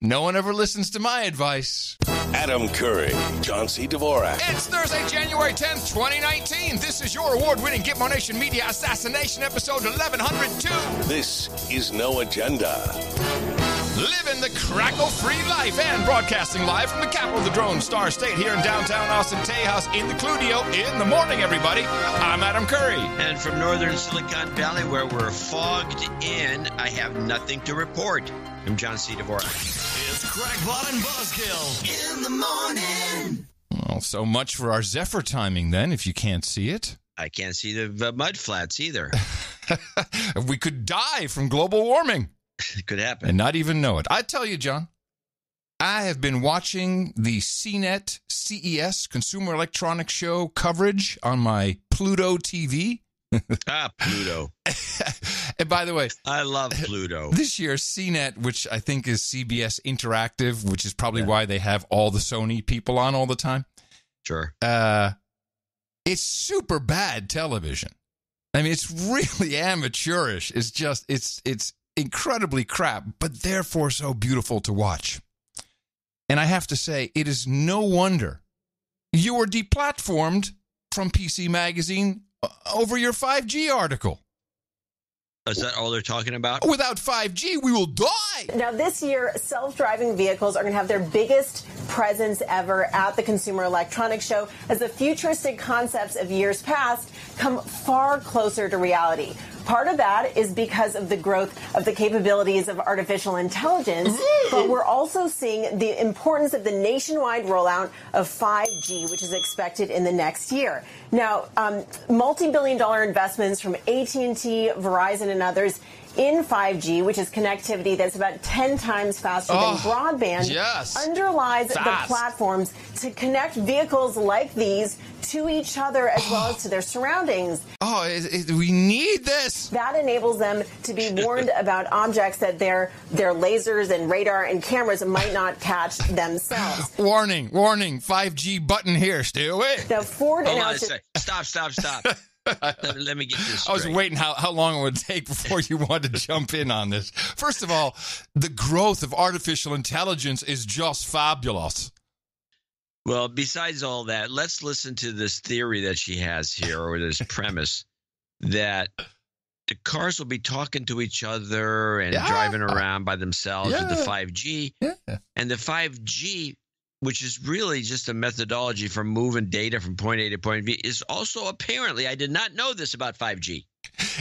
No one ever listens to my advice. Adam Curry, John C. Dvorak. It's Thursday, January 10th, 2019. This is your award-winning Gitmo Nation Media Assassination episode 1102. This is No Agenda. Living the crackle-free life and broadcasting live from the capital of the Drone Star State here in downtown Austin, Tejas, in the Cludio. In the morning, everybody. I'm Adam Curry. And from northern Silicon Valley, where we're fogged in, I have nothing to report. I'm John C. Dvorak. It's Crackpot and Buzzkill in the morning. Well, so much for our Zephyr timing then, if you can't see it. I can't see the mud flats either. We could die from global warming. It could happen. And not even know it. I tell you, John, I have been watching the CNET CES Consumer Electronics Show coverage on my Pluto TV. Pluto. And by the way, I love Pluto. This year, CNET, which I think is CBS Interactive, which is probably why they have all the Sony people on all the time. Sure. It's super bad television. I mean, it's really amateurish. It's just, it's incredibly crap, but therefore so beautiful to watch. And I have to say, it is no wonder you were deplatformed from PC Magazine over your 5G article. Is that all they're talking about? Without 5G, we will die. Now, this year, self-driving vehicles are going to have their biggest presence ever at the Consumer Electronics Show as the futuristic concepts of years past come far closer to reality. Part of that is because of the growth of the capabilities of artificial intelligence, but we're also seeing the importance of the nationwide rollout of 5G, which is expected in the next year. Now, multi-billion-dollar investments from AT&T, Verizon, and others in 5G, which is connectivity that's about 10 times faster than broadband, underlies the platforms to connect vehicles like these to each other as well as to their surroundings. We need this. That enables them to be warned about objects that their lasers and radar and cameras might not catch themselves. Warning, 5G button here, stay away. Now, Ford announced... Stop. Let me get this straight. I was waiting how long it would take before you wanted to jump in on this. First of all, the growth of artificial intelligence is just fabulous. Well, besides all that, let's listen to this theory that she has here, or this premise, that the cars will be talking to each other and driving around by themselves with the 5G. Yeah. And the 5G, which is really just a methodology for moving data from point A to point B, is also apparently, I did not know this about 5G.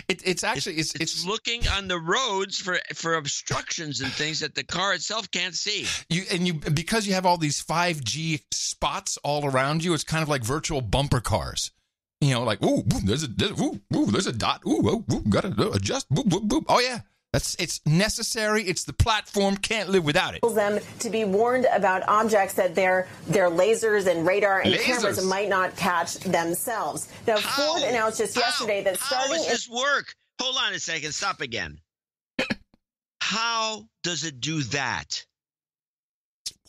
It's looking on the roads for obstructions and things that the car itself can't see. Because you have all these 5G spots all around you, it's kind of like virtual bumper cars. You know, like there's a dot. Gotta adjust. Oh yeah. It's necessary. It's the platform. Can't live without it. Them to be warned about objects that their lasers and radar and cameras might not catch themselves. Now, Ford announced just yesterday that starting... How does this work? Hold on a second. Stop again. How does it do that?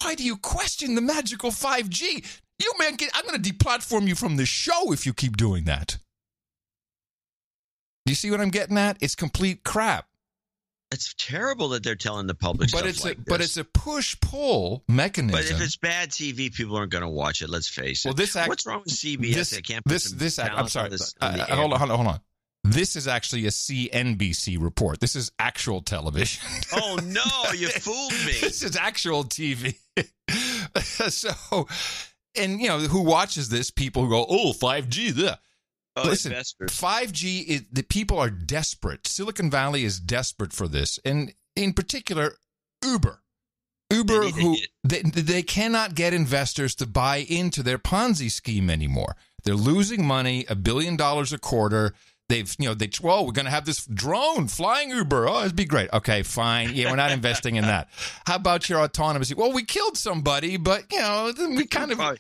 Why do you question the magical 5G? I'm going to deplatform you from the show if you keep doing that. Do you see what I'm getting at? It's complete crap. It's terrible that they're telling the public but stuff like this. But it's a push-pull mechanism. But if it's bad TV, people aren't going to watch it. Let's face it. Well, what's wrong with CBS? I can't put I'm sorry. Hold on. This is actually a CNBC report. This is actual television. Oh, no, you fooled me. This is actual TV. So, and, who watches this? People who go, 5G, there. Listen, investors. 5G, the people are desperate. Silicon Valley is desperate for this. And in particular, Uber, who they cannot get investors to buy into their Ponzi scheme anymore. They're losing money, $1 billion a quarter. We're going to have this drone flying Uber. Oh, it'd be great. Okay, fine. Yeah, we're not investing in that. How about your autonomous? Well, we killed somebody, but, we kind of... we're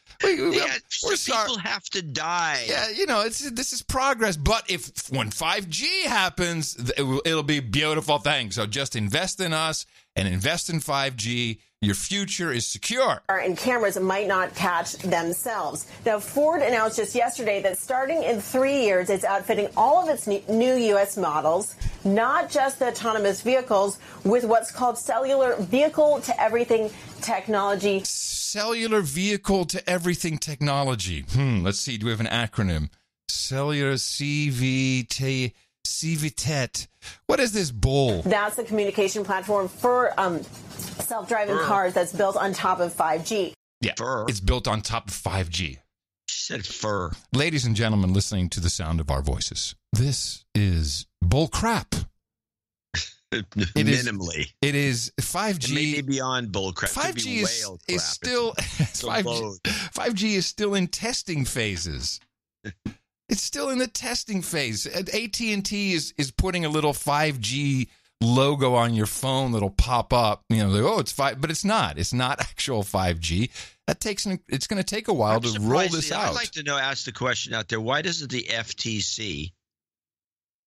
sorry. People have to die. Yeah, this is progress. But when 5G happens, it'll be a beautiful thing. So just invest in us and invest in 5G. Your future is secure. And cameras might not catch themselves. Now, Ford announced just yesterday that starting in 3 years, it's outfitting all of its new U.S. models, not just the autonomous vehicles, with what's called cellular vehicle-to-everything technology. Cellular vehicle-to-everything technology. Let's see. Do we have an acronym? Cellular CVT. What is this bull? That's the communication platform for self-driving cars that's built on top of 5G. Yeah, it's built on top of 5G. She said fur. Ladies and gentlemen listening to the sound of our voices, this is bull crap. Minimally. It is 5G. Maybe beyond bull crap. 5G is still 5G is still in testing phases. It's still in the testing phase. AT&T is putting a little 5G logo on your phone that'll pop up. You know, like, it's 5, but it's not. It's not actual 5G. It's going to take a while to roll this out. I'd like to ask the question out there, why doesn't the FTC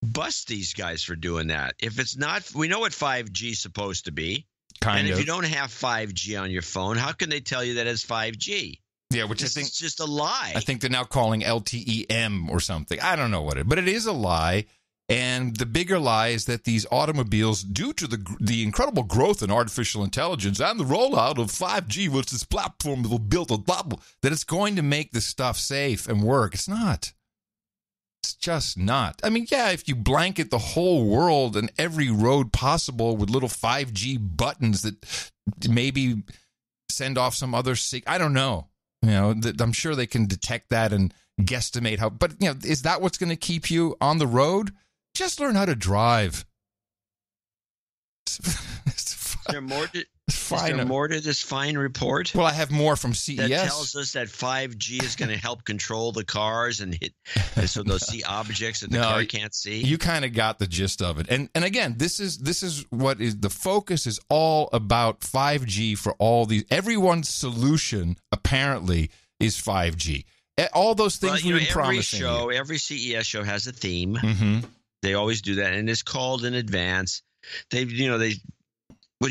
bust these guys for doing that? If it's not, we know what 5G is supposed to be. If you don't have 5G on your phone, how can they tell you that it's 5G? Yeah, which I think is just a lie. I think they're now calling LTE-M or something. I don't know but it is a lie. And the bigger lie is that these automobiles, due to the incredible growth in artificial intelligence and the rollout of 5G, which is platform that will build on top, that it's going to make the stuff safe and work. It's not. It's just not. I mean, yeah, if you blanket the whole world and every road possible with little 5G buttons that maybe send off some other I don't know. You know, I'm sure they can detect that and guesstimate how. But, you know, is that what's going to keep you on the road? Just learn how to drive. Is there more to this fine report? Well, I have more from CES. That tells us that 5G is going to help control the cars and so they'll see objects that the car can't see. You kind of got the gist of it. And again, this is what is the focus is all about 5G for all these. Everyone's solution apparently is 5G. All those things we've been promising. Every CES show has a theme. Mm-hmm. They always do that, and it's called in advance. What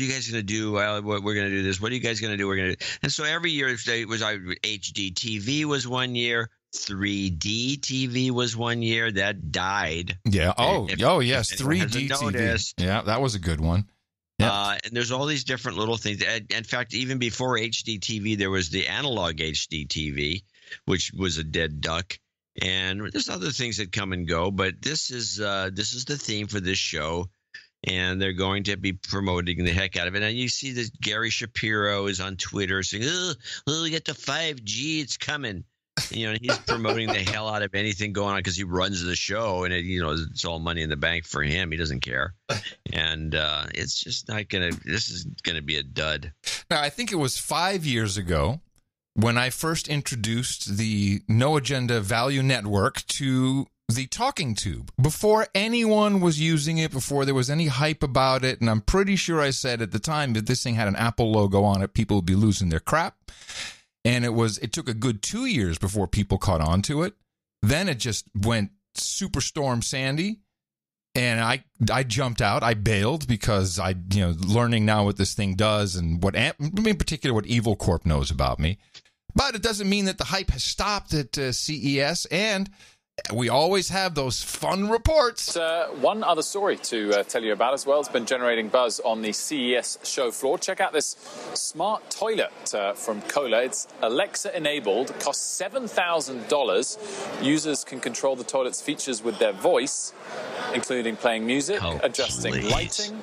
are you guys going to do? Well, we're going to do this. What are you guys going to do? We're going to do. And so every year it was HD TV was 1 year. 3D TV was 1 year. That died. Yeah. Yes. 3D TV. Yeah, that was a good one. Yep. And there's all these different little things. In fact, even before HD TV, there was the analog HD TV, which was a dead duck. And there's other things that come and go, but this is the theme for this show, and they're going to be promoting the heck out of it. And you see that Gary Shapiro is on Twitter saying, "Oh, we get the 5G, it's coming." You know, he's promoting the hell out of anything going on because he runs the show, and it's all money in the bank for him. He doesn't care, and it's just not gonna. This is gonna be a dud. Now, I think it was 5 years ago when I first introduced the No Agenda Value Network to the talking tube. Before anyone was using it, before there was any hype about it, and I'm pretty sure I said at the time that this thing had an Apple logo on it, people would be losing their crap. And it took a good 2 years before people caught on to it. Then it just went Superstorm Sandy, and I jumped out. I bailed because learning now what this thing does and in particular what Evil Corp knows about me. But it doesn't mean that the hype has stopped at CES, and we always have those fun reports. One other story to tell you about as well. It's been generating buzz on the CES show floor. Check out this smart toilet from Kohler. It's Alexa-enabled, costs $7,000. Users can control the toilet's features with their voice, including playing music, adjusting lighting,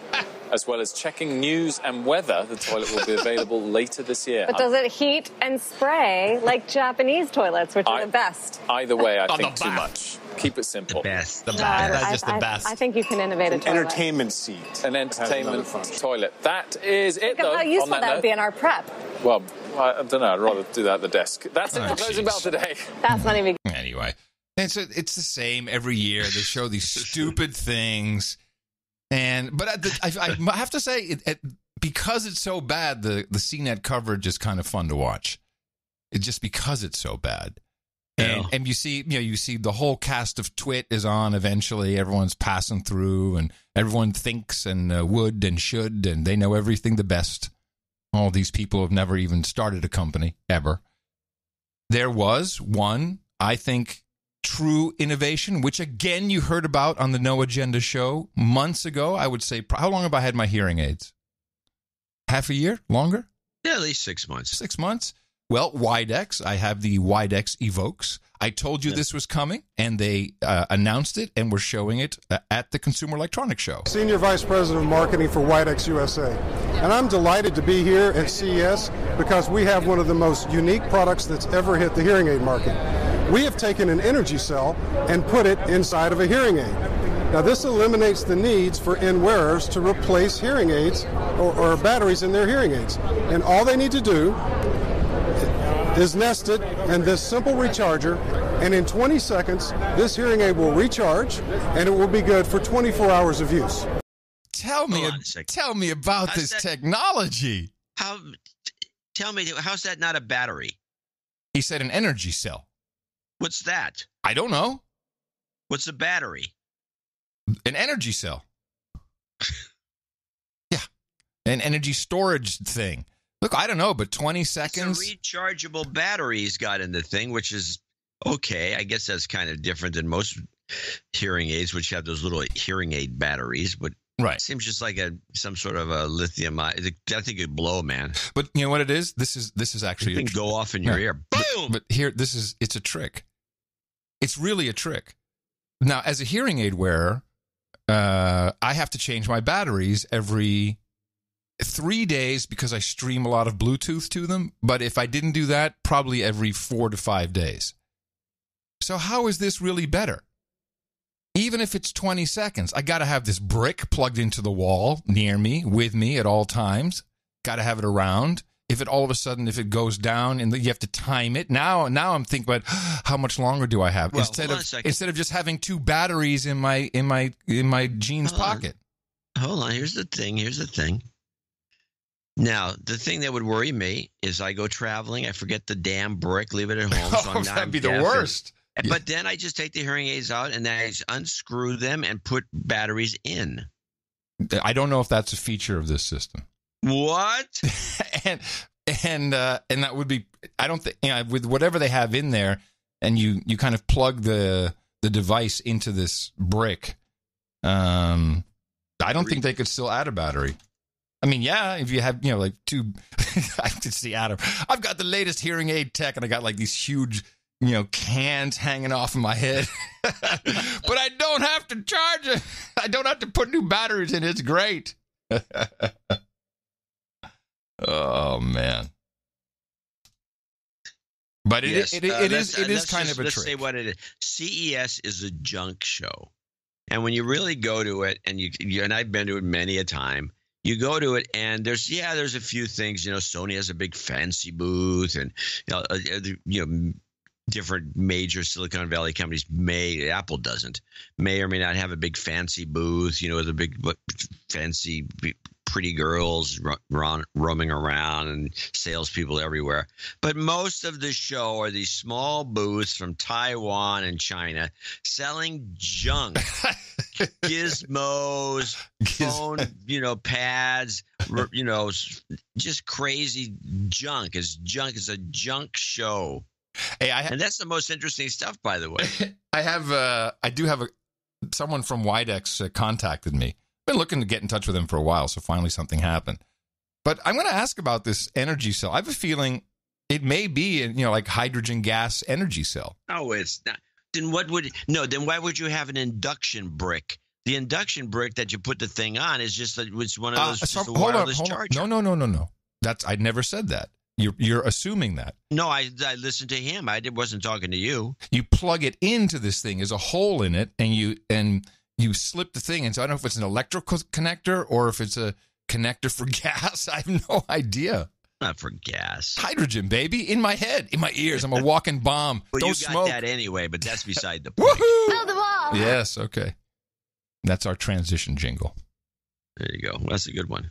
as well as checking news and weather. The toilet will be available later this year. But does it heat and spray like Japanese toilets, which are the best? Either way, I think too much. Keep it simple. The best. That's just the best. I think you can innovate a toilet. Entertainment seat. An entertainment toilet. That is it, Think though. of how useful that would be in our prep. Well, I don't know. I'd rather do that at the desk. That's it for Closing Bell today. That's not even... Anyway, and so it's the same every year. They show these stupid things. But I have to say, because it's so bad, the CNET coverage is kind of fun to watch. It's just because it's so bad. And you see the whole cast of Twit is on eventually. Everyone's passing through, and everyone thinks and would and should, and they know everything the best. All these people have never even started a company, ever. There was one, I think, true innovation, which, again, you heard about on the No Agenda show months ago. I would say, how long have I had my hearing aids? Half a year? Longer? Yeah, at least 6 months. 6 months? Well, Widex, I have the Widex Evokes. I told you this was coming, and they announced it, and we're showing it at the Consumer Electronics Show. Senior Vice President of Marketing for Widex USA. And I'm delighted to be here at CES because we have one of the most unique products that's ever hit the hearing aid market. We have taken an energy cell and put it inside of a hearing aid. Now, this eliminates the needs for in-wearers to replace hearing aids or batteries in their hearing aids. And all they need to do is nest it in this simple recharger, and in 20 seconds, this hearing aid will recharge, and it will be good for 24 hours of use. Tell me about this technology. Tell me, how's that not a battery? He said an energy cell. What's that? I don't know. What's a battery? An energy cell. Yeah. An energy storage thing. Look, I don't know, but 20 seconds. It's a rechargeable battery he's got in the thing, which is okay. I guess that's kind of different than most hearing aids, which have those little hearing aid batteries. But right. It seems just like some sort of a lithium. I think it'd blow, man. But you know what it is? This is actually it can go off in your ear. Boom! But here, it's a trick. It's really a trick. Now, as a hearing aid wearer, I have to change my batteries every 3 days because I stream a lot of Bluetooth to them. But if I didn't do that, probably every 4 to 5 days. So how is this really better? Even if it's 20 seconds, I got to have this brick plugged into the wall near me, with me at all times. Got to have it around. If it all of a sudden, if it goes down and you have to time it, now I'm thinking about how much longer do I have? Well, instead of just having 2 batteries in my jeans pocket. Hold on. Here's the thing. Now, the thing that would worry me is I go traveling, I forget the damn brick, leave it at home. So that'd be the worst. But then I just take the hearing aids out and then I just unscrew them and put batteries in. I don't know if that's a feature of this system. What? and that would be, I don't think, with whatever they have in there, and you kind of plug the device into this brick. I don't think they could still add a battery. I mean, yeah, if you have, like 2, I could see Adam. I've got the latest hearing aid tech, and I got like these huge, cans hanging off of my head. But I don't have to charge it. I don't have to put new batteries in. It's great. Oh, man. But it is kind of a trick. Let's say what it is. CES is a junk show. And when you really go to it, and you and I've been to it many a time, you go to it and there's a few things. Sony has a big fancy booth, and different major Silicon Valley companies Apple doesn't, may or may not have a big fancy booth, with a big fancy pretty girls roaming around and salespeople everywhere. But most of the show are these small booths from Taiwan and China selling junk, gizmos, phone, pads, just crazy junk. It's a junk show. Hey, and that's the most interesting stuff, by the way. I do have someone from Widex contacted me. Been looking to get in touch with him for a while, so finally something happened. But I'm going to ask about this energy cell. I have a feeling it may be, like hydrogen gas energy cell. Oh, it's not. Then why would you have an induction brick? The induction brick that you put the thing on is just it's one of those just a wireless charger. No. I never said that. You're assuming that. No, I listened to him. I wasn't talking to you. You plug it into this thing. There's a hole in it, and you slip the thing in. So I don't know if it's an electrical connector or if it's a connector for gas. I have no idea. Not for gas. Hydrogen, baby, in my head, in my ears. I'm a walking bomb. Well, don't you smoke. got that anyway, but that's beside the point. Woohoo! Build the wall. Yes, okay. That's our transition jingle. There you go. That's a good one.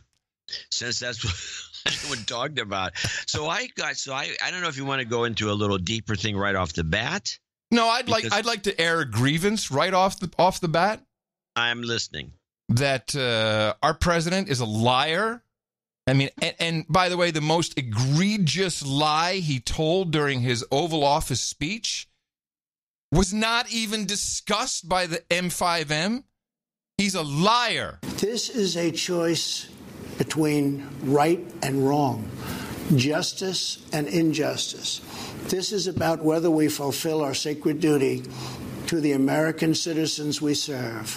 since that's what we're talking about. So I don't know if you want to go into a little deeper thing right off the bat. No, I'd like to air a grievance right off the bat. I'm listening. That our president is a liar. I mean, and by the way, the most egregious lie he told during his Oval Office speech was not even discussed by the M5M. He's a liar. This is a choice between right and wrong, justice and injustice. This is about whether we fulfill our sacred duty to the American citizens we serve.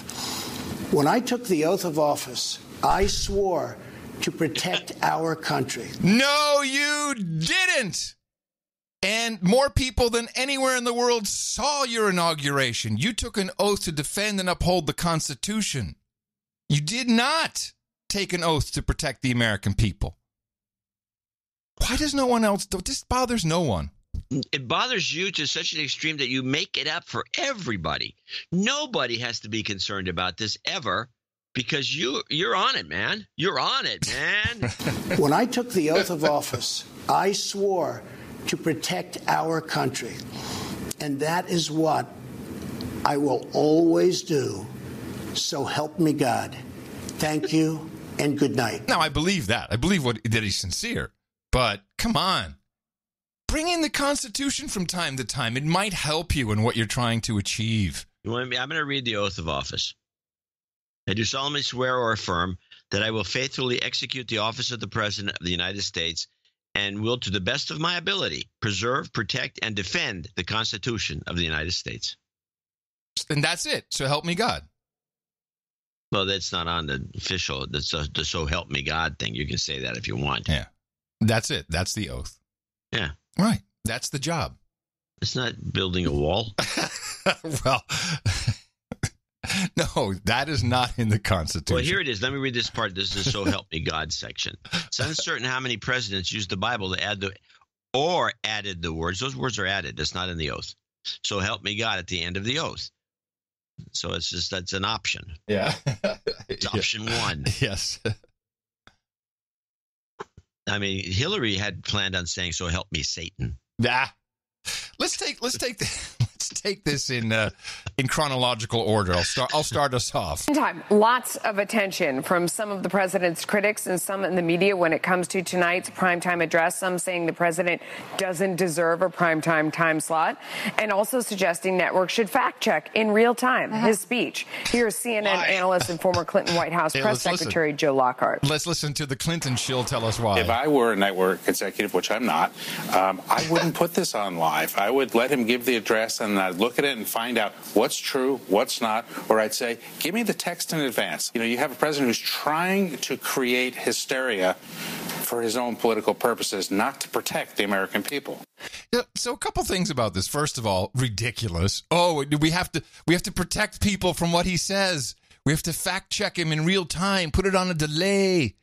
When I took the oath of office, I swore to protect our country. No, you didn't. And more people than anywhere in the world saw your inauguration. You took an oath to defend and uphold the Constitution. You did not take an oath to protect the American people. Why does no one else do it? This bothers no one. It bothers you to such an extreme that you make it up for everybody. Nobody has to be concerned about this ever because you're on it, man. You're on it, man. When I took the oath of office, I swore to protect our country. And that is what I will always do. So help me God. Thank you and good night. Now, I believe that. I believe that he's sincere. But come on. Bring in the Constitution from time to time. It might help you in what you're trying to achieve. I'm going to read the oath of office. I do solemnly swear or affirm that I will faithfully execute the office of the President of the United States and will, to the best of my ability, preserve, protect, and defend the Constitution of the United States. And that's it. So help me God. Well, that's not on the official. That's the so help me God thing. You can say that if you want. Yeah. That's it. That's the oath. Yeah. Right. That's the job. It's not building a wall. Well, no, that is not in the Constitution. Well, here it is. Let me read this part. This is the so help me God section. It's uncertain how many presidents used the Bible to add added the words. Those words are added. That's not in the oath. So help me God at the end of the oath. So it's just, that's an option. Yeah. It's option one. Yes. I mean, Hillary had planned on saying, so help me Satan. Let's take this in chronological order. I'll start us off. Meantime, lots of attention from some of the president's critics and some in the media when it comes to tonight's primetime address. Some saying the president doesn't deserve a primetime time slot, and also suggesting networks should fact check in real time his speech. Here's CNN analyst and former Clinton White House press secretary Joe Lockhart. Let's listen to the Clinton shill tell us why. If I were a network executive, which I'm not, I wouldn't put this on live. I would let him give the address and I'd look at it and find out what's true, what's not, or I'd say, give me the text in advance. You have a president who's trying to create hysteria for his own political purposes, not to protect the American people. Yeah, so a couple things about this. First of all, ridiculous. Oh, we have to protect people from what he says. We have to fact check him in real time, put it on a delay,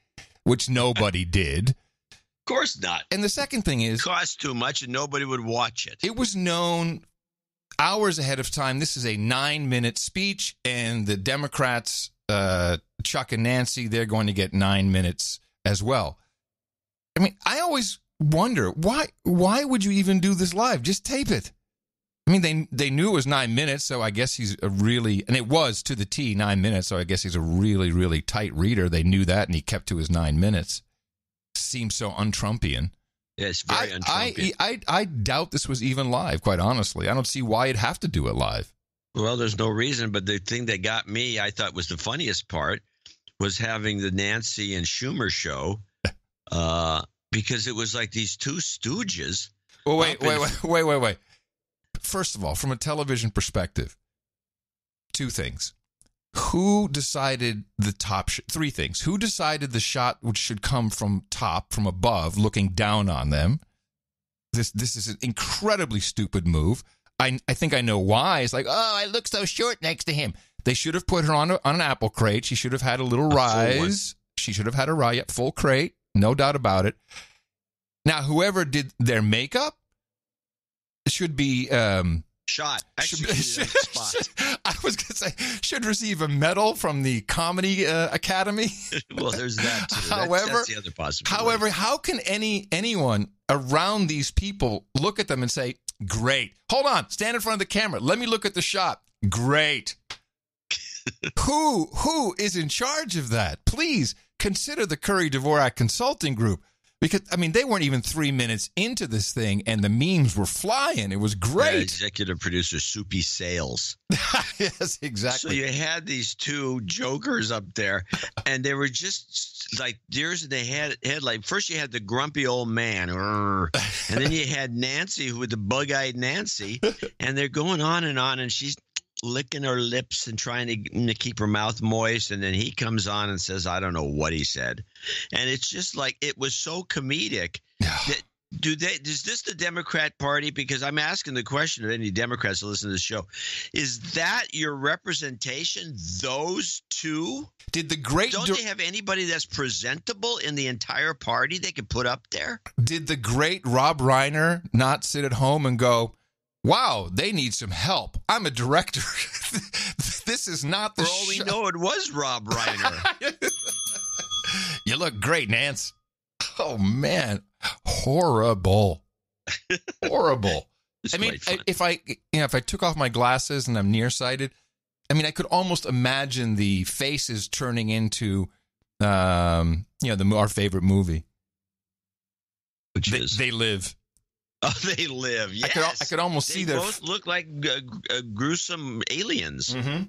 which nobody did. Of course not. And the second thing is, it costs too much and nobody would watch it. It was known hours ahead of time. This is a 9-minute speech, and the Democrats, Chuck and Nancy, they're going to get 9 minutes as well. I mean, I always wonder, why would you even do this live? Just tape it. I mean, they knew it was 9 minutes, so I guess he's and it was to the T 9 minutes, so I guess he's a really, really tight reader. They knew that, and he kept to his 9 minutes. Seems so un-Trumpian. Yeah, it's very un-Trumpian. I doubt this was even live, quite honestly. I don't see why you'd have to do it live. Well, there's no reason, but the thing that got me, I thought was the funniest part, was having the Nancy and Schumer show, because it was like these two stooges. Well, wait. First of all, from a television perspective, two things. Who decided the top? Three things. Who decided the shot which should come from top, from above, looking down on them? This is an incredibly stupid move. I think I know why. It's like, oh, I look so short next to him. They should have put her on an apple crate. She should have had a little rise. She should have had a rise, full crate, no doubt about it. Now, whoever did their makeup should be Shot. Spot. I was going to say, should receive a medal from the Comedy Academy. Well, there's that, too. That's the other possibility. However, how can anyone around these people look at them and say, great. Hold on. Stand in front of the camera. Let me look at the shot. Great. Who is in charge of that? Please consider the Curry-Dvorak Consulting Group. Because, I mean, they weren't even 3 minutes into this thing, and the memes were flying. It was great. Yeah, executive producer Soupy Sales. Yes, exactly. So you had these two jokers up there, and they were just like deers in the headlight. First, you had the grumpy old man, and then you had Nancy, who was the bug-eyed Nancy, and they're going on, and she's licking her lips and trying to keep her mouth moist, and then he comes on and says, I don't know what he said. And it's just like, it was so comedic. That, is this the Democrat Party? Because I'm asking the question of any Democrats to listen to the show. Is that your representation, those two? Don't they have anybody that's presentable in the entire party they could put up there? Did the great Rob Reiner not sit at home and go, wow, they need some help. I'm a director. This is not the show. For all we know, it was Rob Reiner. You look great, Nance. Oh, man. Horrible. Horrible. I mean, if I took off my glasses and I'm nearsighted, I mean, I could almost imagine the faces turning into, our favorite movie. Which is? They Live. Oh, They Live. Yes, I could almost see their. They both look like gruesome aliens. Mm-hmm.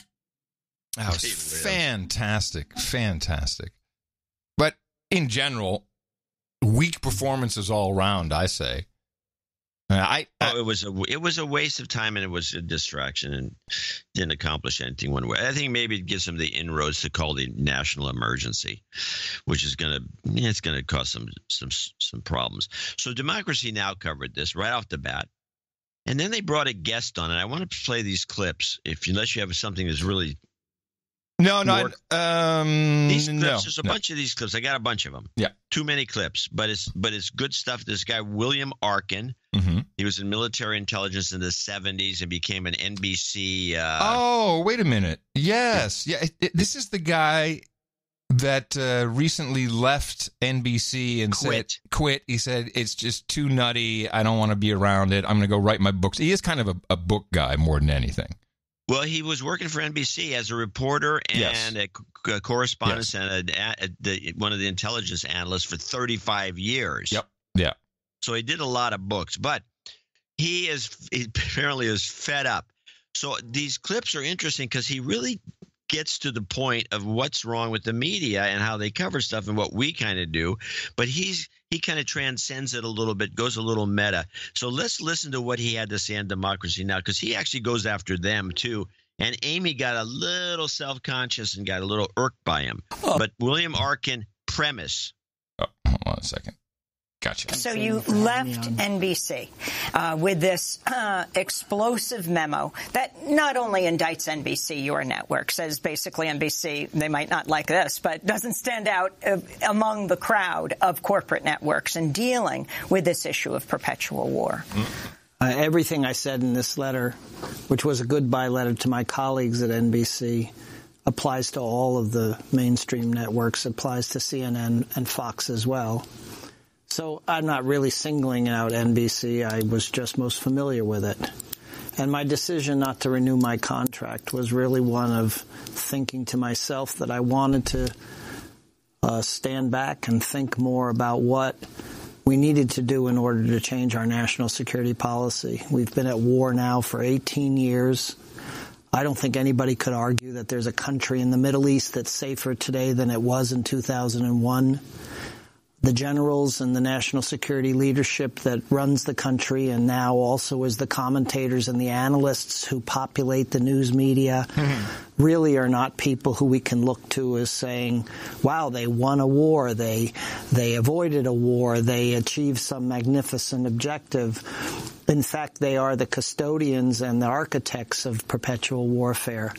That was fantastic. But in general, weak performances all around, I say. It was a waste of time, and it was a distraction, and didn't accomplish anything one way. I think maybe it gives them the inroads to call the national emergency, which is gonna cause some problems. So Democracy Now! Covered this right off the bat, and then they brought a guest on, and I want to play these clips unless you have something that's really. No. These clips, there's a bunch of these clips. I got a bunch of them. Yeah. Too many clips, but it's good stuff. This guy, William Arkin, he was in military intelligence in the 70s and became an NBC. Oh, wait a minute. Yes. Yeah. This is the guy that recently left NBC and quit. He said, it's just too nutty. I don't want to be around it. I'm going to go write my books. He is kind of a book guy more than anything. Well, he was working for NBC as a reporter and a correspondent and one of the intelligence analysts for 35 years. Yep. Yeah. So he did a lot of books, but he apparently is fed up. So these clips are interesting because he really gets to the point of what's wrong with the media and how they cover stuff and what we kind of do. But he kind of transcends it a little bit, goes a little meta. So let's listen to what he had to say on Democracy Now! Because he actually goes after them too. And Amy got a little self-conscious and got a little irked by him. But William Arkin, premise. Oh, hold on a second. Gotcha. So you left NBC with this explosive memo that not only indicts NBC, your network, says basically NBC, they might not like this, but doesn't stand out among the crowd of corporate networks in dealing with this issue of perpetual war. Everything I said in this letter, which was a goodbye letter to my colleagues at NBC, applies to all of the mainstream networks, applies to CNN and Fox as well. So I'm not really singling out NBC. I was just most familiar with it. And my decision not to renew my contract was really one of thinking to myself that I wanted to stand back and think more about what we needed to do in order to change our national security policy. We've been at war now for 18 years. I don't think anybody could argue that there's a country in the Middle East that's safer today than it was in 2001. The generals and the national security leadership that runs the country and now also is the commentators and the analysts who populate the news media really are not people who we can look to as saying, wow, they won a war, they avoided a war, they achieved some magnificent objective. In fact, they are the custodians and the architects of perpetual warfare.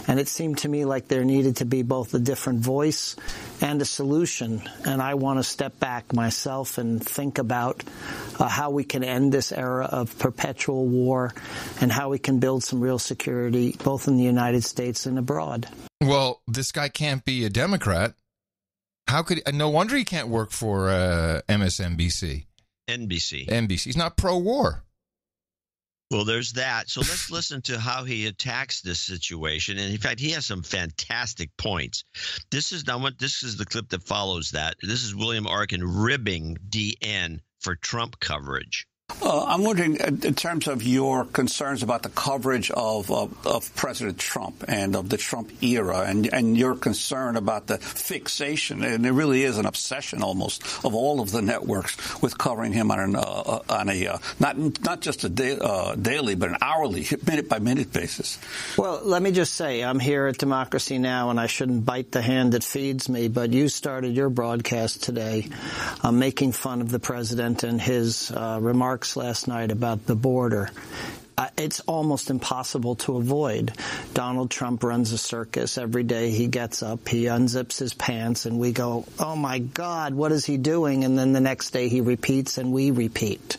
And it seemed to me like there needed to be both a different voice and a solution. And I want to step back myself and think about how we can end this era of perpetual war, and how we can build some real security both in the United States and abroad. Well, this guy can't be a Democrat. How could? No wonder he can't work for MSNBC. NBC. He's not pro-war. Well, there's that. So let's listen to how he attacks this situation. And in fact, he has some fantastic points. This is the clip that follows that. This is William Arkin ribbing DN for Trump coverage. I'm wondering, in terms of your concerns about the coverage of President Trump and of the Trump era, and your concern about the fixation, and it really is an obsession almost of all of the networks with covering him on a not just a daily, but an hourly, minute by minute basis. Well, let me just say, I'm here at Democracy Now, and I shouldn't bite the hand that feeds me, but you started your broadcast today making fun of the president and his remarks last night about the border. It's almost impossible to avoid. Donald Trump runs a circus. Every day he gets up, he unzips his pants, and we go, oh my God, what is he doing? And then the next day he repeats, and we repeat.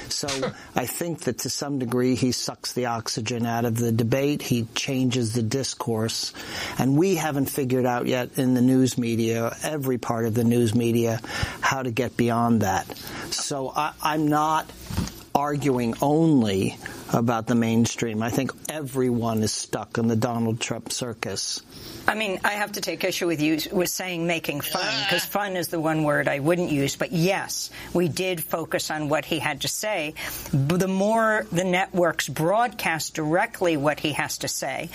So I think that to some degree he sucks the oxygen out of the debate. He changes the discourse. And we haven't figured out yet in the news media, every part of the news media, how to get beyond that. So I'm not arguing only about the mainstream. I think everyone is stuck in the Donald Trump circus. I mean, I have to take issue with you with saying making fun, because fun is the one word I wouldn't use. But yes, we did focus on what he had to say. The more the networks broadcast directly what he has to say,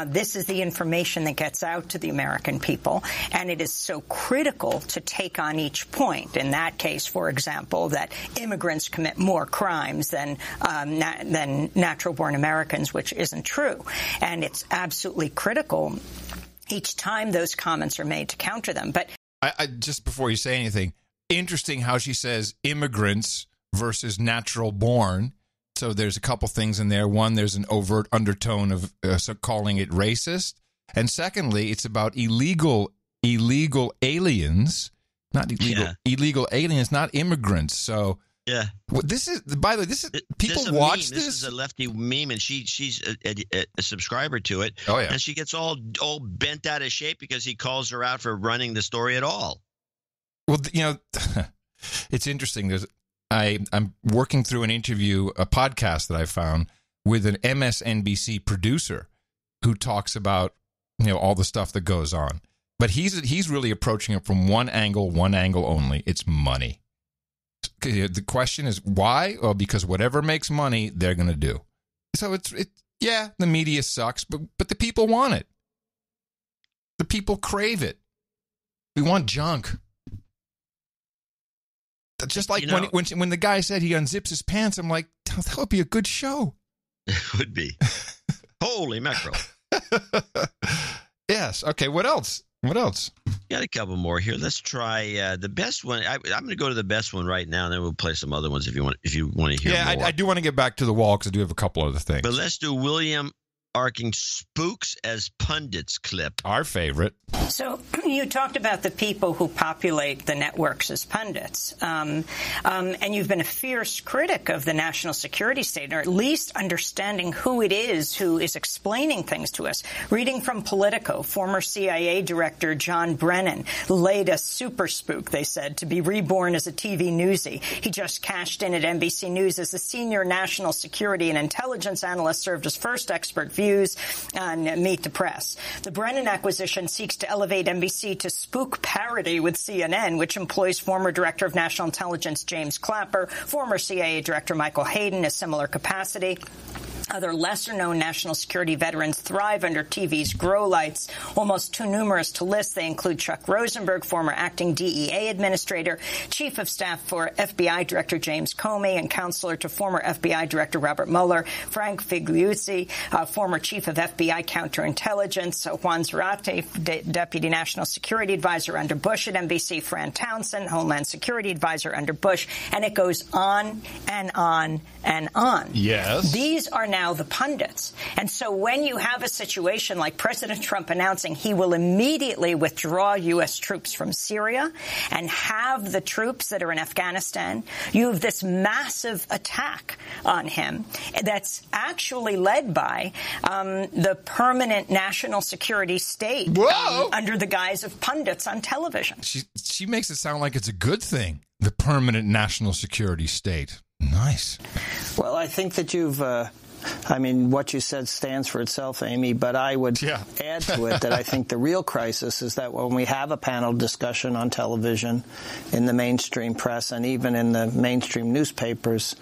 this is the information that gets out to the American people. And it is so critical to take on each point. In that case, for example, that immigrants commit more crimes than natural-born Americans, which isn't true. And it's absolutely critical each time those comments are made to counter them. But I just before you say anything, interesting how she says immigrants versus natural born. So there's a couple things in there. One, there's an overt undertone of calling it racist. And secondly, it's about illegal aliens, not illegal aliens, not immigrants. So yeah. Well, this is, by the way, this is people watch this. This is a lefty meme, and she's a subscriber to it. Oh yeah, and she gets all bent out of shape because he calls her out for running the story at all. Well, you know, it's interesting. I'm working through a podcast that I found with an MSNBC producer who talks about all the stuff that goes on, but he's really approaching it from one angle only. It's money. The question is why? Well, because whatever makes money, they're going to do. So yeah, the media sucks, but the people want it. The people crave it. We want junk. Just like when the guy said he unzips his pants, I'm like, that would be a good show. It would be. Holy mackerel. Yes. Okay. What else? Got a couple more here. Let's try the best one. I'm going to go to the best one right now, and then we'll play some other ones if you want to hear more. Yeah, I do want to get back to the wall because I do have a couple other things. But let's do William Arkin spooks as pundits clip. Our favorite. So you talked about the people who populate the networks as pundits. And you've been a fierce critic of the national security state, or at least understanding who it is who is explaining things to us. Reading from Politico, former CIA Director John Brennan laid a super spook, they said, to be reborn as a TV newsie. He just cashed in at NBC News as a senior national security and intelligence analyst, served as first expert views on Meet the Press. The Brennan acquisition seeks to elevate NBC to spook parity with CNN, which employs former Director of National Intelligence James Clapper, former CIA Director Michael Hayden in a similar capacity. Other lesser-known national security veterans thrive under TV's grow lights, almost too numerous to list. They include Chuck Rosenberg, former acting DEA administrator, chief of staff for FBI Director James Comey, and counselor to former FBI Director Robert Mueller, Frank Figliuzzi, former chief of FBI counterintelligence, Juan Zarate, deputy national security advisor under Bush at NBC, Fran Townsend, homeland security advisor under Bush, and it goes on and on and on. Yes. These are now now the pundits. And so when you have a situation like President Trump announcing he will immediately withdraw U.S. troops from Syria and have the troops that are in Afghanistan, you have this massive attack on him that's actually led by the permanent national security state under the guise of pundits on television. She makes it sound like it's a good thing, the permanent national security state. Nice. Well, I think that you've, what you said stands for itself, Amy, but I would add to it that I think the real crisis is that when we have a panel discussion on television, in the mainstream press, and even in the mainstream newspapers,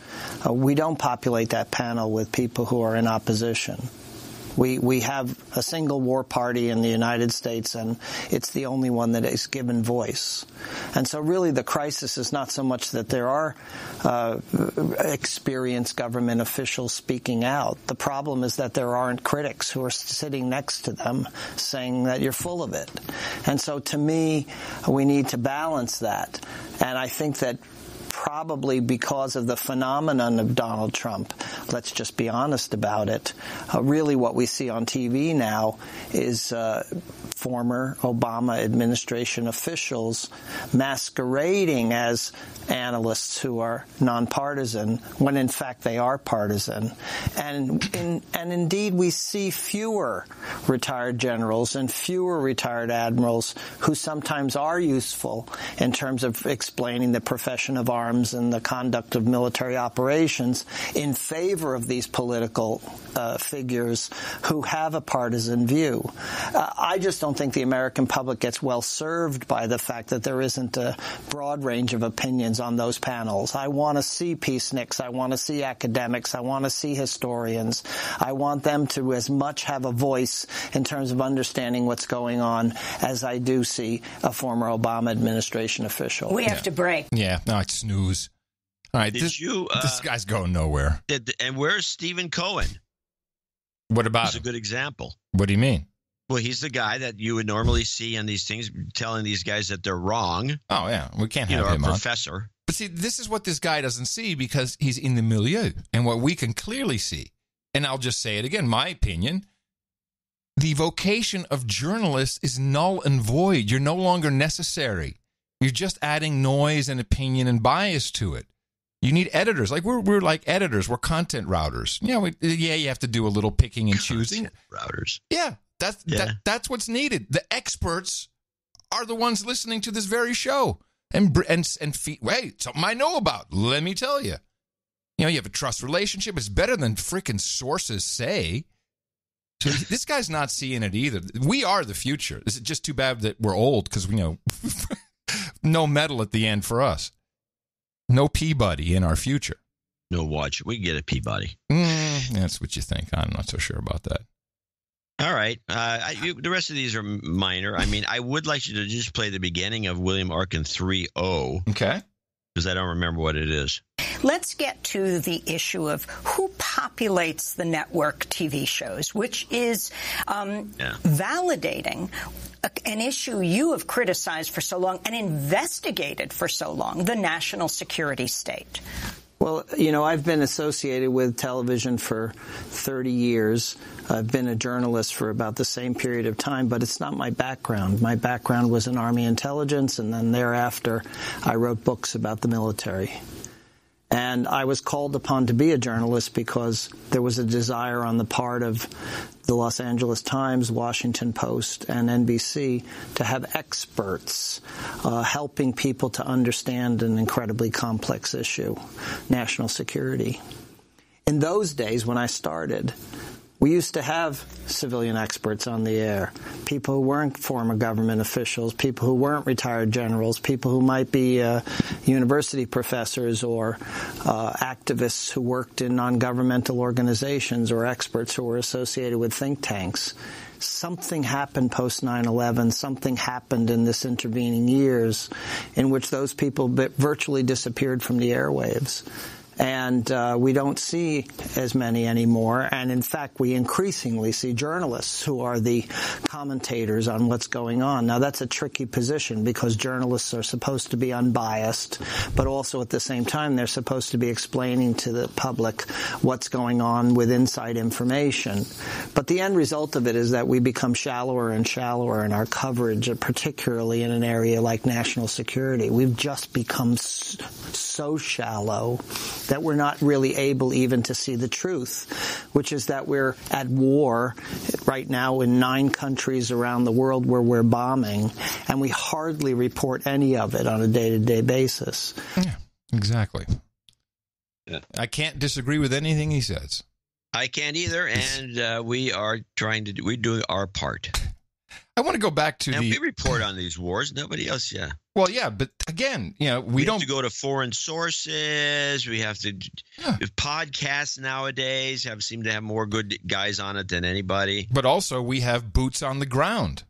we don't populate that panel with people who are in opposition. We have a single war party in the United States, and it's the only one that is given voice. And so really the crisis is not so much that there are experienced government officials speaking out. The problem is that there aren't critics who are sitting next to them saying that you're full of it. And so to me, we need to balance that. And I think that probably because of the phenomenon of Donald Trump, let's just be honest about it, really what we see on TV now is former Obama administration officials masquerading as analysts who are nonpartisan, when in fact they are partisan. And indeed we see fewer retired generals and fewer retired admirals who sometimes are useful in terms of explaining the profession of arms and the conduct of military operations in favor of these political figures who have a partisan view. I just don't think the American public gets well served by the fact that there isn't a broad range of opinions on those panels. I want to see peaceniks. I want to see academics. I want to see historians. I want them to as much have a voice in terms of understanding what's going on as I do see a former Obama administration official. We have to break. Yeah, no, it's snooze. All right, this guy's going nowhere. And where's Stephen Cohen? What about He's a good example. What do you mean? Well, he's the guy that you would normally see on these things, telling these guys that they're wrong. Oh, yeah. We can't have him a on. professor. But see, this is what this guy doesn't see because he's in the milieu. And what we can clearly see, and I'll just say it again, my opinion, the vocation of journalists is null and void. You're no longer necessary. You're just adding noise and opinion and bias to it. You need editors. Like we're like editors. We're content routers. You have to do a little picking and choosing. Routers. Yeah. That's what's needed. The experts are the ones listening to this very show and wait, something I know about. Let me tell you. You have a trust relationship. It's better than freaking sources say. So this guy's not seeing it either. We are the future. It's just too bad that we're old because we know no medal at the end for us. No Peabody in our future. No watch. We can get a Peabody. That's what you think. I'm not so sure about that. All right. The rest of these are minor. I would like you to just play the beginning of William Arkin 3.0. Okay. Because I don't remember what it is. Let's get to the issue of who populates the network TV shows, which is validating an issue you have criticized for so long and investigated for so long, the national security state. Well, I've been associated with television for 30 years. I've been a journalist for about the same period of time, but it's not my background. My background was in Army intelligence, and then thereafter I wrote books about the military. And I was called upon to be a journalist because there was a desire on the part of the Los Angeles Times, Washington Post, and NBC to have experts helping people to understand an incredibly complex issue, national security. In those days, when I started, we used to have civilian experts on the air, people who weren't former government officials, people who weren't retired generals, people who might be university professors or activists who worked in non-governmental organizations or experts who were associated with think tanks. Something happened post 9/11, something happened in this intervening years in which those people virtually disappeared from the airwaves. And we don't see as many anymore. And in fact, we increasingly see journalists who are the commentators on what's going on. Now, that's a tricky position because journalists are supposed to be unbiased, but also at the same time, they're supposed to be explaining to the public what's going on with inside information. But the end result of it is that we become shallower and shallower in our coverage, particularly in an area like national security. We've just become so shallow that we're not really able even to see the truth, which is that we're at war right now in 9 countries around the world where we're bombing, and we hardly report any of it on a day-to-day basis. Yeah, exactly. Yeah. I can't disagree with anything he says. I can't either, and we're doing our part. I want to go back to we report on these wars. Nobody else, yeah. Well, yeah, but again, we don't have to go to foreign sources. We have to podcasts nowadays seem to have more good guys on it than anybody. But also, we have boots on the ground.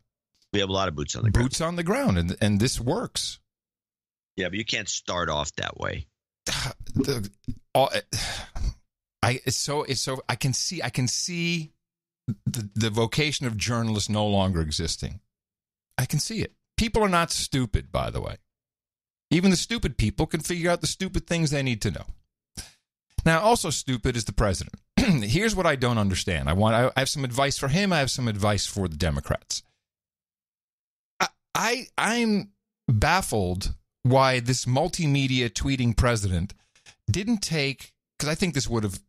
We have a lot of boots on the ground. Boots on the ground, and this works. Yeah, but you can't start off that way. I can see the vocation of journalists no longer existing. I can see it. People are not stupid, by the way. Even the stupid people can figure out the stupid things they need to know. Now, also stupid is the president. Here's what I don't understand. I have some advice for him. I have some advice for the Democrats. I'm baffled why this multimedia tweeting president didn't take, because I think this would have,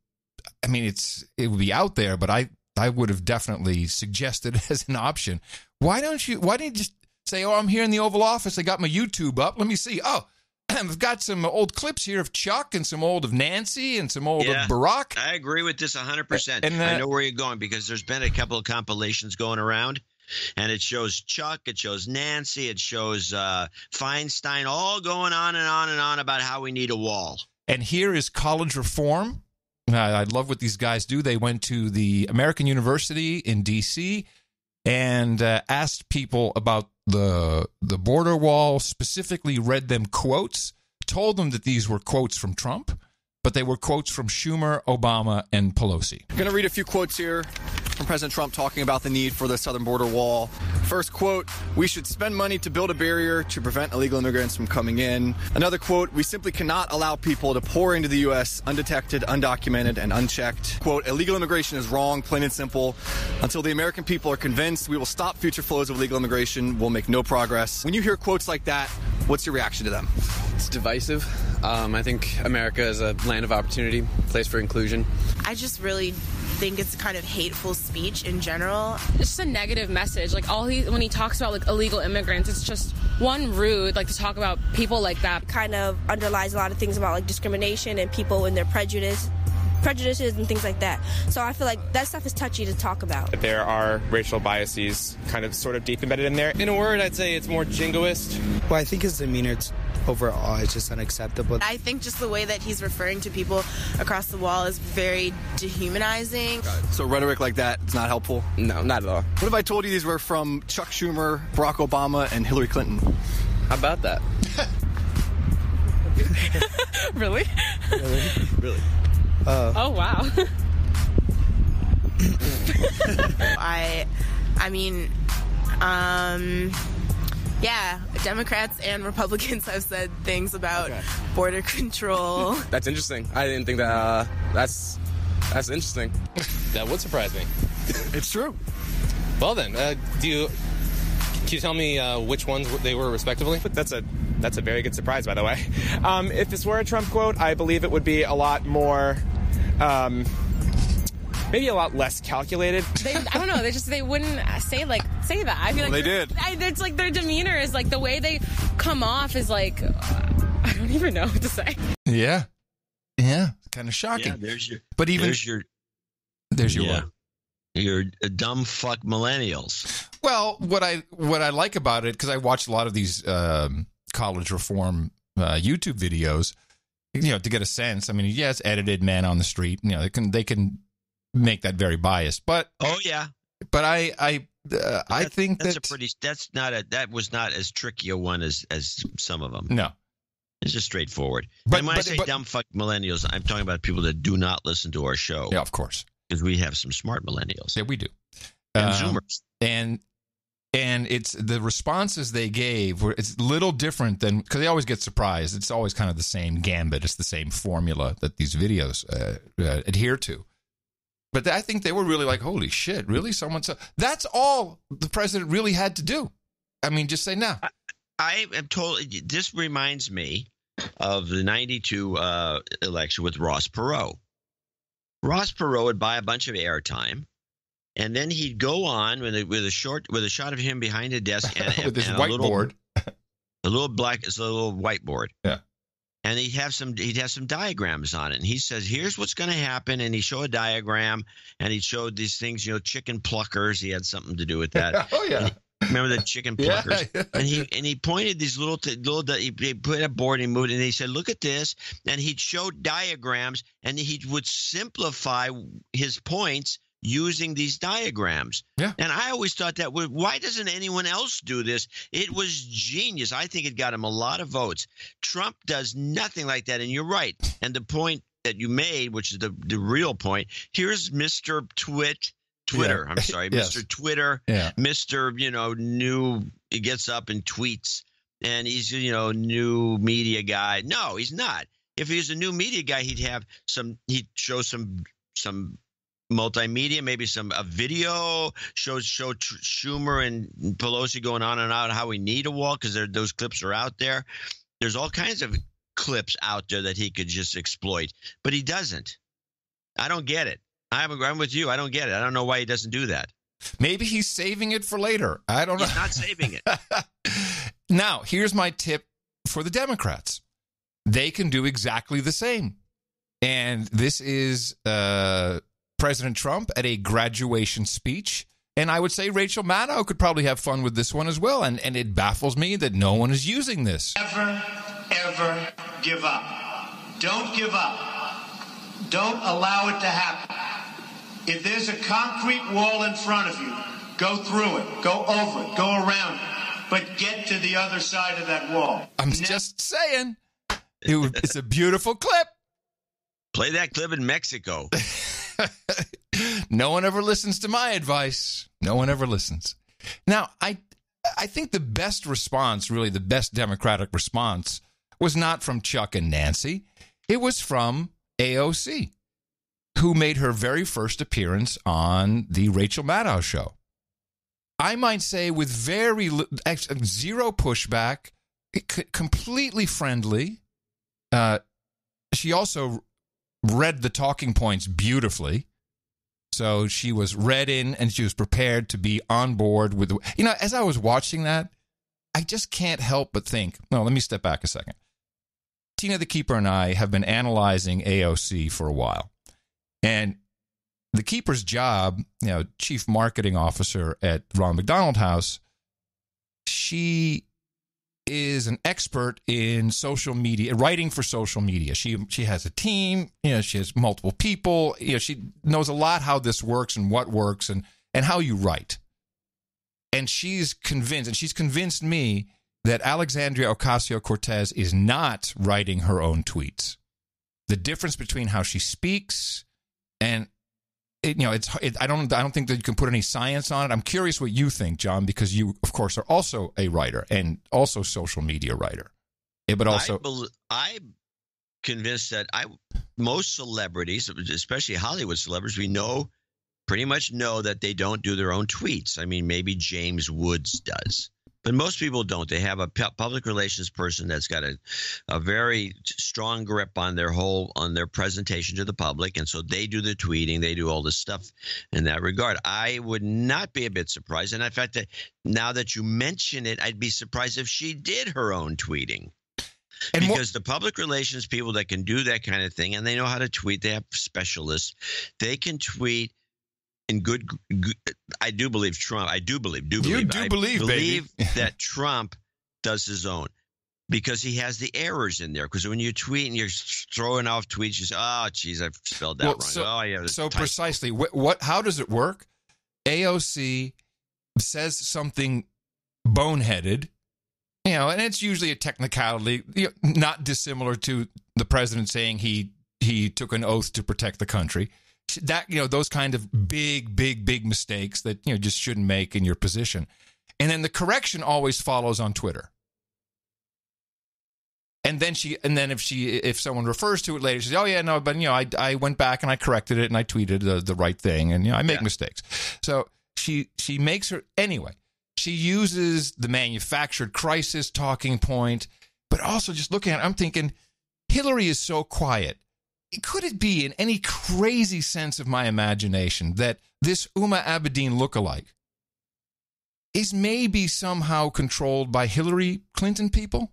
it would be out there, but I would have definitely suggested as an option. Why didn't you just say, I'm here in the Oval Office. I got my YouTube up. Let me see. Oh, I've got some old clips here of Chuck and some old of Nancy and some old of Barack. I agree with this 100%. And I know where you're going because there's been a couple of compilations going around, and it shows Chuck, it shows Nancy, it shows Feinstein, all going on and on and on about how we need a wall. And here is college reform. I love what these guys do. They went to the American University in D.C. and asked people about the border wall, specifically read them quotes, told them that these were quotes from Trump, but they were quotes from Schumer, Obama, and Pelosi. I'm going to read a few quotes here from President Trump talking about the need for the southern border wall. First quote, we should spend money to build a barrier to prevent illegal immigrants from coming in. Another quote, we simply cannot allow people to pour into the U.S. undetected, undocumented, and unchecked. Quote, illegal immigration is wrong, plain and simple. Until the American people are convinced we will stop future flows of illegal immigration, we'll make no progress. When you hear quotes like that, what's your reaction to them? It's divisive. I think America is a land of opportunity, place for inclusion. I just really think it's kind of hateful speech in general. It's just a negative message. Like when he talks about like illegal immigrants, it's just one rude, like to talk about people like that. It kind of underlies a lot of things about like discrimination and people and their prejudices and things like that. So I feel like that stuff is touchy to talk about. There are racial biases kind of sort of deep embedded in there. In a word, I'd say it's more jingoist. Well, I think his demeanor overall is just unacceptable. I think just the way that he's referring to people across the wall is very dehumanizing. So rhetoric like that is not helpful? No, not at all. What if I told you these were from Chuck Schumer, Barack Obama, and Hillary Clinton? How about that? Really? Really? Oh, wow. Yeah, Democrats and Republicans have said things about border control. That's interesting. I didn't think that. That's interesting. That would surprise me. It's true. Well then, can you tell me which ones they were respectively? That's a very good surprise, by the way. If this were a Trump quote, I believe it would be a lot more. Maybe a lot less calculated. I don't know. They wouldn't say that. I feel like they did. It's like their demeanor is like the way they come off is like I don't even know what to say. Yeah, kind of shocking. Yeah, but even there's your what? You're dumb fuck millennials. Well, what I like about it, because I watched a lot of these college reform YouTube videos, to get a sense. I mean, yeah, it's edited, man on the street. They can make that very biased, but but I think that was not as tricky a one as some of them. No, It's just straightforward. And when I say dumb fuck millennials, I'm talking about people that do not listen to our show. Yeah, of course. Because we have some smart millennials. Yeah, we do. And Zoomers. And it's the responses they gave were it's a little different than, because they always get surprised. It's always kind of the same gambit. It's the same formula that these videos adhere to. But I think they were really like, holy shit, really? That's all the president really had to do. I mean, just say no. I am totally. This reminds me of the 92 election with Ross Perot. Ross Perot would buy a bunch of airtime, and then he'd go on with a shot of him behind a desk and with his whiteboard, a little whiteboard. Yeah. And he'd have some diagrams on it. And he says, here's what's going to happen. And he'd show a diagram, and he showed these things, chicken pluckers. He had something to do with that. Oh, yeah. Remember the chicken pluckers? Yeah. And he pointed these little he put a board and he moved, and he said, look at this. And he'd show diagrams, and he would simplify his points using these diagrams. Yeah. And I always thought that, why doesn't anyone else do this? It was genius. I think it got him a lot of votes. Trump does nothing like that. And you're right. And the point that you made, which is the real point, here's Mr. Twitter. I'm sorry, Yes. Mr. Twitter, Yeah. Mr. New, he gets up and tweets, and he's, new media guy. No, he's not. If he was a new media guy, he'd show some multimedia, maybe a video, show Schumer and Pelosi going on and on how we need a wall, because those clips are out there. There's all kinds of clips out there that he could just exploit, but he doesn't. I don't get it. I'm with you. I don't get it. I don't know why he doesn't do that. Maybe he's saving it for later. I don't know. He's not saving it. Now, here's my tip for the Democrats. They can do exactly the same. And this is President Trump at a graduation speech. And I would say Rachel Maddow could probably have fun with this one as well. And it baffles me that no one is using this. Never, ever give up. Don't give up. Don't allow it to happen. If there's a concrete wall in front of you, go through it, go over it, go around it, but get to the other side of that wall. I'm just saying. It's a beautiful clip. Play that clip in Mexico. No one ever listens to my advice. No one ever listens. Now, I think the best response, really the best Democratic response, was not from Chuck and Nancy. It was from AOC, who made her very first appearance on the Rachel Maddow show. I might say with zero pushback, completely friendly. She also read the talking points beautifully. So she was read in and she was prepared to be on board with, as I was watching that, I just can't help but think, no, let me step back a second. Tina the Keeper and I have been analyzing AOC for a while. And the Keeper's job, chief marketing officer at Ronald McDonald House, she is an expert in social media, writing for social media. She has a team, she has multiple people, she knows a lot how this works and what works and how you write. And she's convinced me that Alexandria Ocasio-Cortez is not writing her own tweets. The difference between how she speaks and I don't think that you can put any science on it. I'm curious what you think, John, because you, of course, are also a writer and also social media writer. But also, I'm convinced that most celebrities, especially Hollywood celebrities, pretty much know that they don't do their own tweets. I mean, maybe James Woods does. But most people don't. They have a public relations person that's got a very strong grip on their presentation to the public, and so they do the tweeting. They do all this stuff in that regard. I would not be a bit surprised, and in fact, now that you mention it, I'd be surprised if she did her own tweeting. Because the public relations people that can do that kind of thing, and they know how to tweet, they have specialists. They can tweet. In good, I do believe Trump. I believe that Trump does his own because he has the errors in there. Because when you tweet and you're throwing off tweets, you say, "Oh, geez, I've spelled that wrong." So precisely, how does it work? AOC says something boneheaded, And it's usually a technicality, not dissimilar to the president saying he took an oath to protect the country. That, those kind of big mistakes that, just shouldn't make in your position. And then the correction always follows on Twitter. And then if someone refers to it later, she says, "Oh yeah, no, but I went back and I corrected it and I tweeted the right thing, and I make mistakes." So she makes her anyway. She uses the manufactured crisis talking point, but also just looking at it, I'm thinking, Hillary is so quiet. Could it be in any crazy sense of my imagination that this Uma Abedin lookalike is maybe somehow controlled by Hillary Clinton people?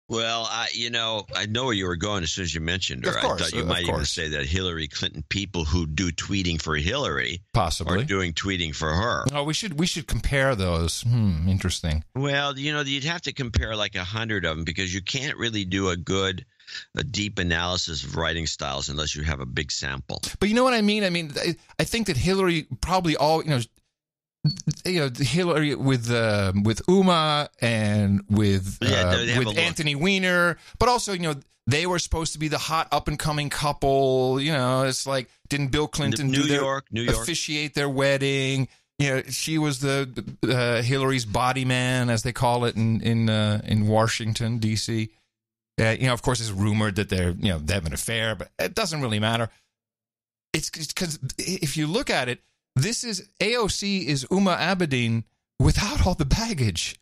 Well, I know where you were going as soon as you mentioned her. Of course, I thought you might even say that Hillary Clinton people who do tweeting for Hillary possibly are doing tweeting for her. Oh, we should compare those. Interesting. Well, you'd have to compare like 100 of them because you can't really do a deep analysis of writing styles unless you have a big sample. But you know what I mean? I think that Hillary probably Hillary with Uma and with Anthony Weiner, but also they were supposed to be the hot up and coming couple. It's like, didn't Bill Clinton New York officiate their wedding? She was the Hillary's body man, as they call it in Washington D.C. Of course, it's rumored that they have an affair, but it doesn't really matter. It's because if you look at it, this is AOC is Uma Abedin without all the baggage.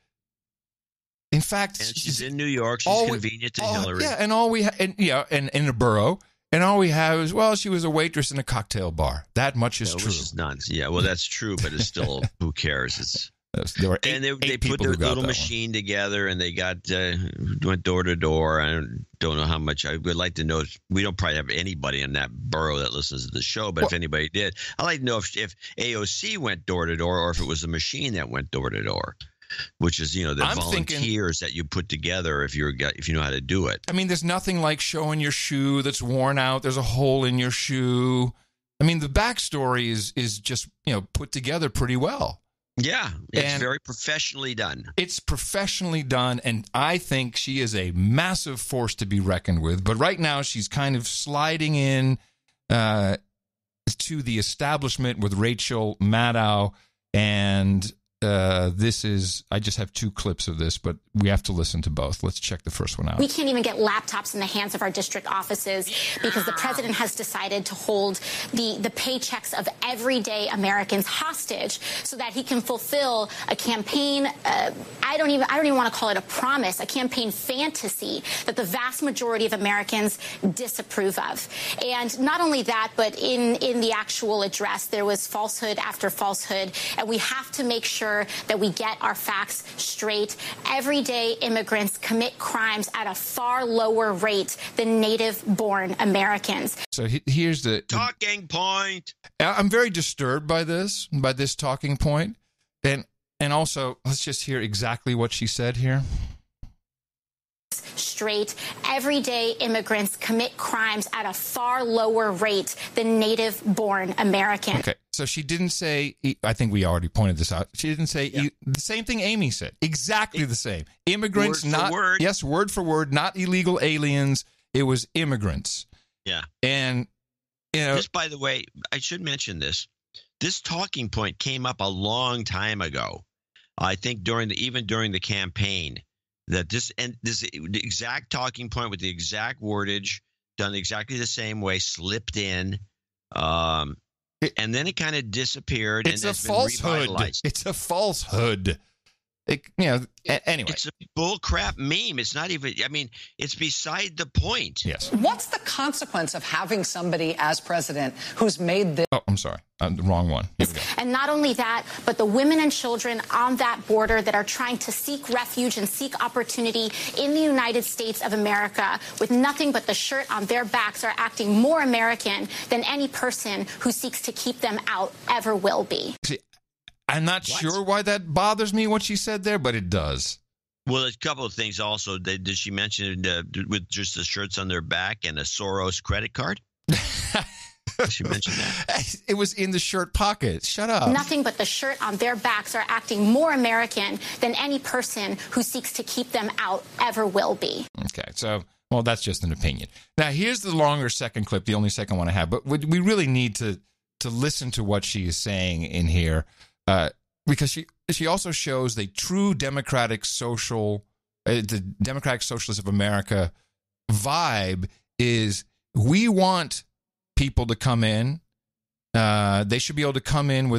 In fact, and she's in New York. She's convenient to Hillary. Yeah, and all we and in a borough, and all we have is she was a waitress in a cocktail bar. That much is true. Which is nonsense. Yeah, well, that's true, but it's still who cares? There were they put their little machine together, and they went door to door. I don't know how much. I would like to know. We don't probably have anybody in that borough that listens to the show, but if anybody did, I'd like to know if AOC went door to door or if it was a machine that went door to door, which is the volunteers that you put together if you know how to do it. There's nothing like showing your shoe that's worn out. There's a hole in your shoe. The backstory is just put together pretty well. Yeah, it's very professionally done. It's professionally done, and I think she is a massive force to be reckoned with. But right now, she's kind of sliding in to the establishment with Rachel Maddow, and I just have 2 clips of this, but we have to listen to both. Let's check the first one out. We can't even get laptops in the hands of our district offices because the president has decided to hold the paychecks of everyday Americans hostage so that he can fulfill a campaign. I don't even want to call it a promise, a campaign fantasy that the vast majority of Americans disapprove of. And not only that, but in the actual address, there was falsehood after falsehood, and we have to make sure that we get our facts straight. Everyday immigrants commit crimes at a far lower rate than native-born Americans. So here's the talking point. I'm very disturbed by this talking point. And also, let's just hear exactly what she said here. Straight, everyday immigrants commit crimes at a far lower rate than native-born Americans. Okay, so she didn't say, I think we already pointed this out, she didn't say the same thing Amy said. Exactly the same. Immigrants, word for word, not illegal aliens. It was immigrants. Yeah. And, this, by the way, I should mention this. This talking point came up a long time ago. I think during the campaign. That the exact talking point with the exact wordage done exactly the same way slipped in, and then it kind of disappeared. It's a falsehood. It's a falsehood. Anyway, it's a bullcrap meme. It's not even. It's beside the point. Yes. What's the consequence of having somebody as president who's made this? Oh, I'm sorry. The wrong one. Here we go. And not only that, but the women and children on that border that are trying to seek refuge and seek opportunity in the United States of America with nothing but the shirt on their backs are acting more American than any person who seeks to keep them out ever will be. See, I'm not sure why that bothers me, what she said there, but it does. Well, a couple of things also. Did she mention with just the shirts on their back and a Soros credit card? She mentioned that. It was in the shirt pocket. Shut up. Nothing but the shirt on their backs are acting more American than any person who seeks to keep them out ever will be. Okay, so, well, that's just an opinion. Now, here's the longer second clip, the only second one I have. But we really need to listen to what she is saying in here, because she also shows the true democratic the Democratic Socialists of America vibe is we want people to come in. They should be able to come in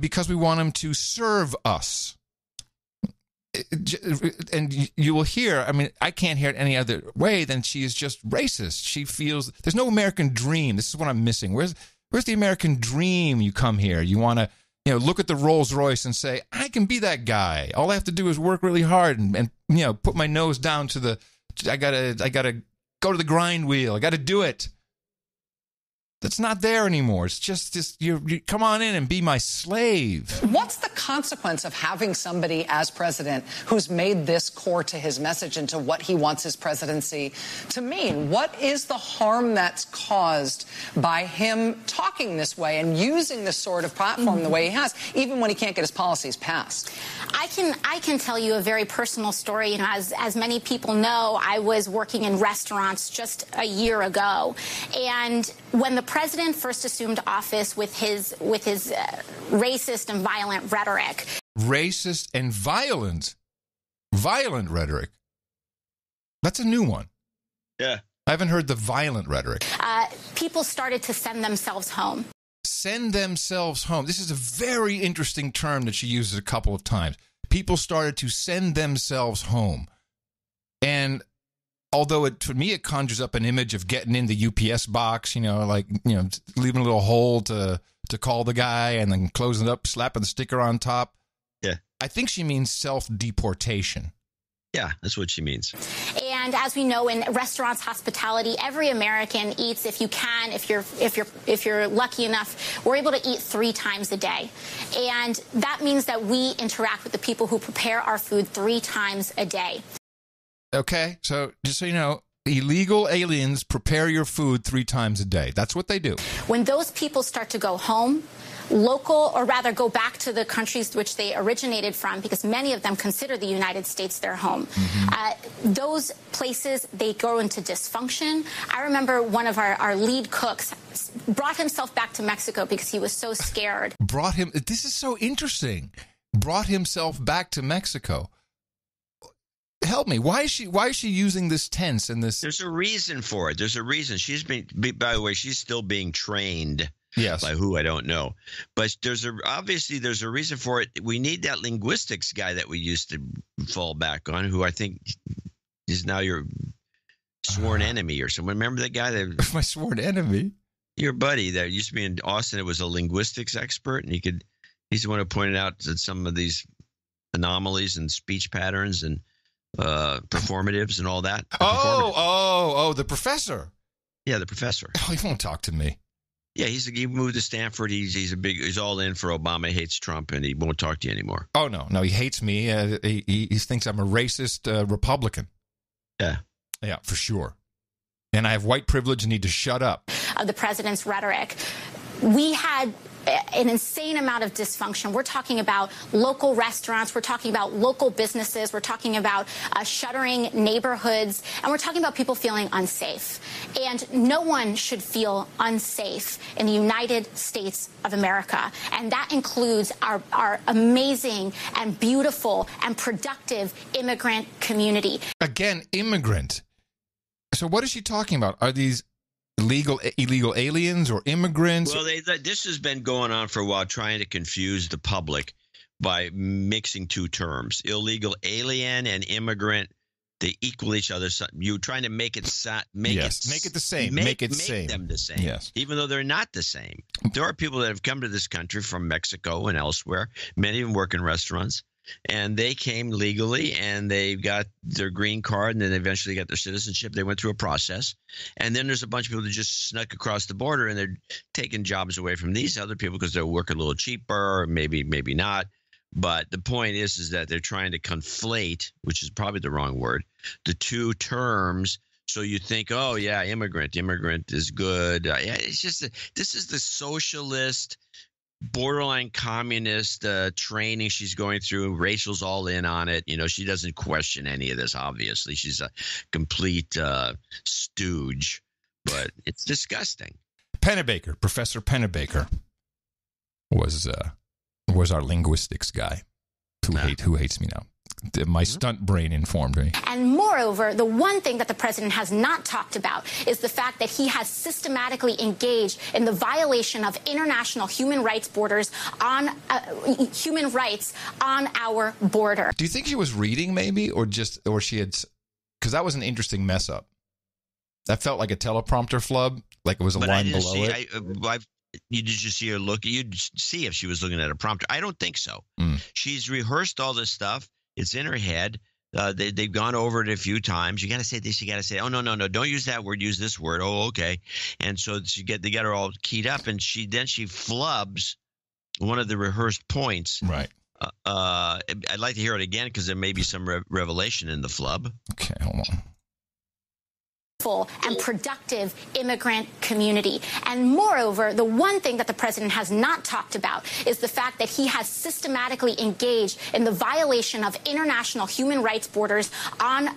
because we want them to serve us. And you will hear, I mean, I can't hear it any other way than she is just racist. She feels there's no American dream. This is what I'm missing. Where's the American dream? You come here, you want to, look at the Rolls Royce and say, I can be that guy. All I have to do is work really hard and put my nose down to I gotta go to the grind wheel. I gotta do it. That's not there anymore. It's just you come on in and be my slave. What's the consequence of having somebody as president who's made this core to his message and to what he wants his presidency to mean? What is the harm that's caused by him talking this way and using this sort of platform the way he has, even when he can't get his policies passed? I can tell you a very personal story. As many people know, I was working in restaurants just a year ago, and when the president first assumed office with his racist and violent rhetoric. Racist and violent rhetoric. That's a new one. Yeah. I haven't heard the violent rhetoric. People started to send themselves home. Send themselves home. This is a very interesting term that she uses a couple of times. People started to send themselves home. And although to me it conjures up an image of getting in the UPS box, leaving a little hole to call the guy and then closing it up, slapping the sticker on top. Yeah. I think she means self-deportation. Yeah, that's what she means. And as we know, in restaurants, hospitality, every American eats, if you can, if you're lucky enough, we're able to eat 3 times a day. And that means that we interact with the people who prepare our food 3 times a day. Okay, so just so you know, illegal aliens prepare your food 3 times a day. That's what they do. When those people start to go home, go back to the countries which they originated from, because many of them consider the United States their home. Mm-hmm. Those places, they go into dysfunction. I remember one of our lead cooks brought himself back to Mexico because he was so scared. This is so interesting. Brought himself back to Mexico. Help me. Why is she using this tense and this? There's a reason for it. There's a reason. By the way, she's still being trained. Yes. By who, I don't know. But there's a reason for it. We need that linguistics guy that we used to fall back on, who I think is now your sworn enemy or someone. Remember that guy? My sworn enemy? Your buddy that used to be in Austin. It was a linguistics expert, and he's the one who pointed out that some of these anomalies and speech patterns and performatives and all that. The professor. Yeah, the professor. Oh, he won't talk to me. Yeah, he moved to Stanford. He's all in for Obama, hates Trump, and he won't talk to you anymore. Oh no, he hates me. He thinks I'm a racist Republican. Yeah, for sure. And I have white privilege and need to shut up. Of the president's rhetoric, we had an insane amount of dysfunction. We're talking about local restaurants. We're talking about local businesses. We're talking about shuttering neighborhoods. And we're talking about people feeling unsafe. And no one should feel unsafe in the United States of America. And that includes our amazing and beautiful and productive immigrant community. Again, immigrant. So what is she talking about? Are these illegal aliens or immigrants? Well, this has been going on for a while, trying to confuse the public by mixing 2 terms. Illegal alien and immigrant, they equal each other. So you're trying to make it the same. Make them the same. Yes. Even though they're not the same. There are people that have come to this country from Mexico and elsewhere. Many of them work in restaurants. And they came legally, and they got their green card, and then they eventually got their citizenship. They went through a process. And then there's a bunch of people that just snuck across the border, and they're taking jobs away from these other people because they'll work a little cheaper, maybe not. But the point is that they're trying to conflate, which is probably the wrong word, the 2 terms So you think, oh, yeah, immigrant is good. Yeah, it's just this is the socialist, borderline communist training she's going through. Rachel's all in on it. She doesn't question any of this, obviously. She's a complete stooge, but it's disgusting. Pennebaker, Professor Pennebaker was our linguistics guy who hates me now. My stunt brain informed me. And moreover, the one thing that the president has not talked about is the fact that he has systematically engaged in the violation of international human rights borders on human rights on our border. Do you think she was reading maybe, or she had? Because that was an interesting mess up. That felt like a teleprompter flub, like it was a line below it. Did you see her look? You'd see if she was looking at a prompter. I don't think so. She's rehearsed all this stuff. It's in her head. They've gone over it a few times. You got to say this. You got to say, oh, no, don't use that word. Use this word. Oh, okay. And so they get her all keyed up, and she flubs one of the rehearsed points. Right. I'd like to hear it again because there may be some revelation in the flub. Okay, hold on. And productive immigrant community. And moreover, the one thing that the president has not talked about is the fact that he has systematically engaged in the violation of international human rights borders on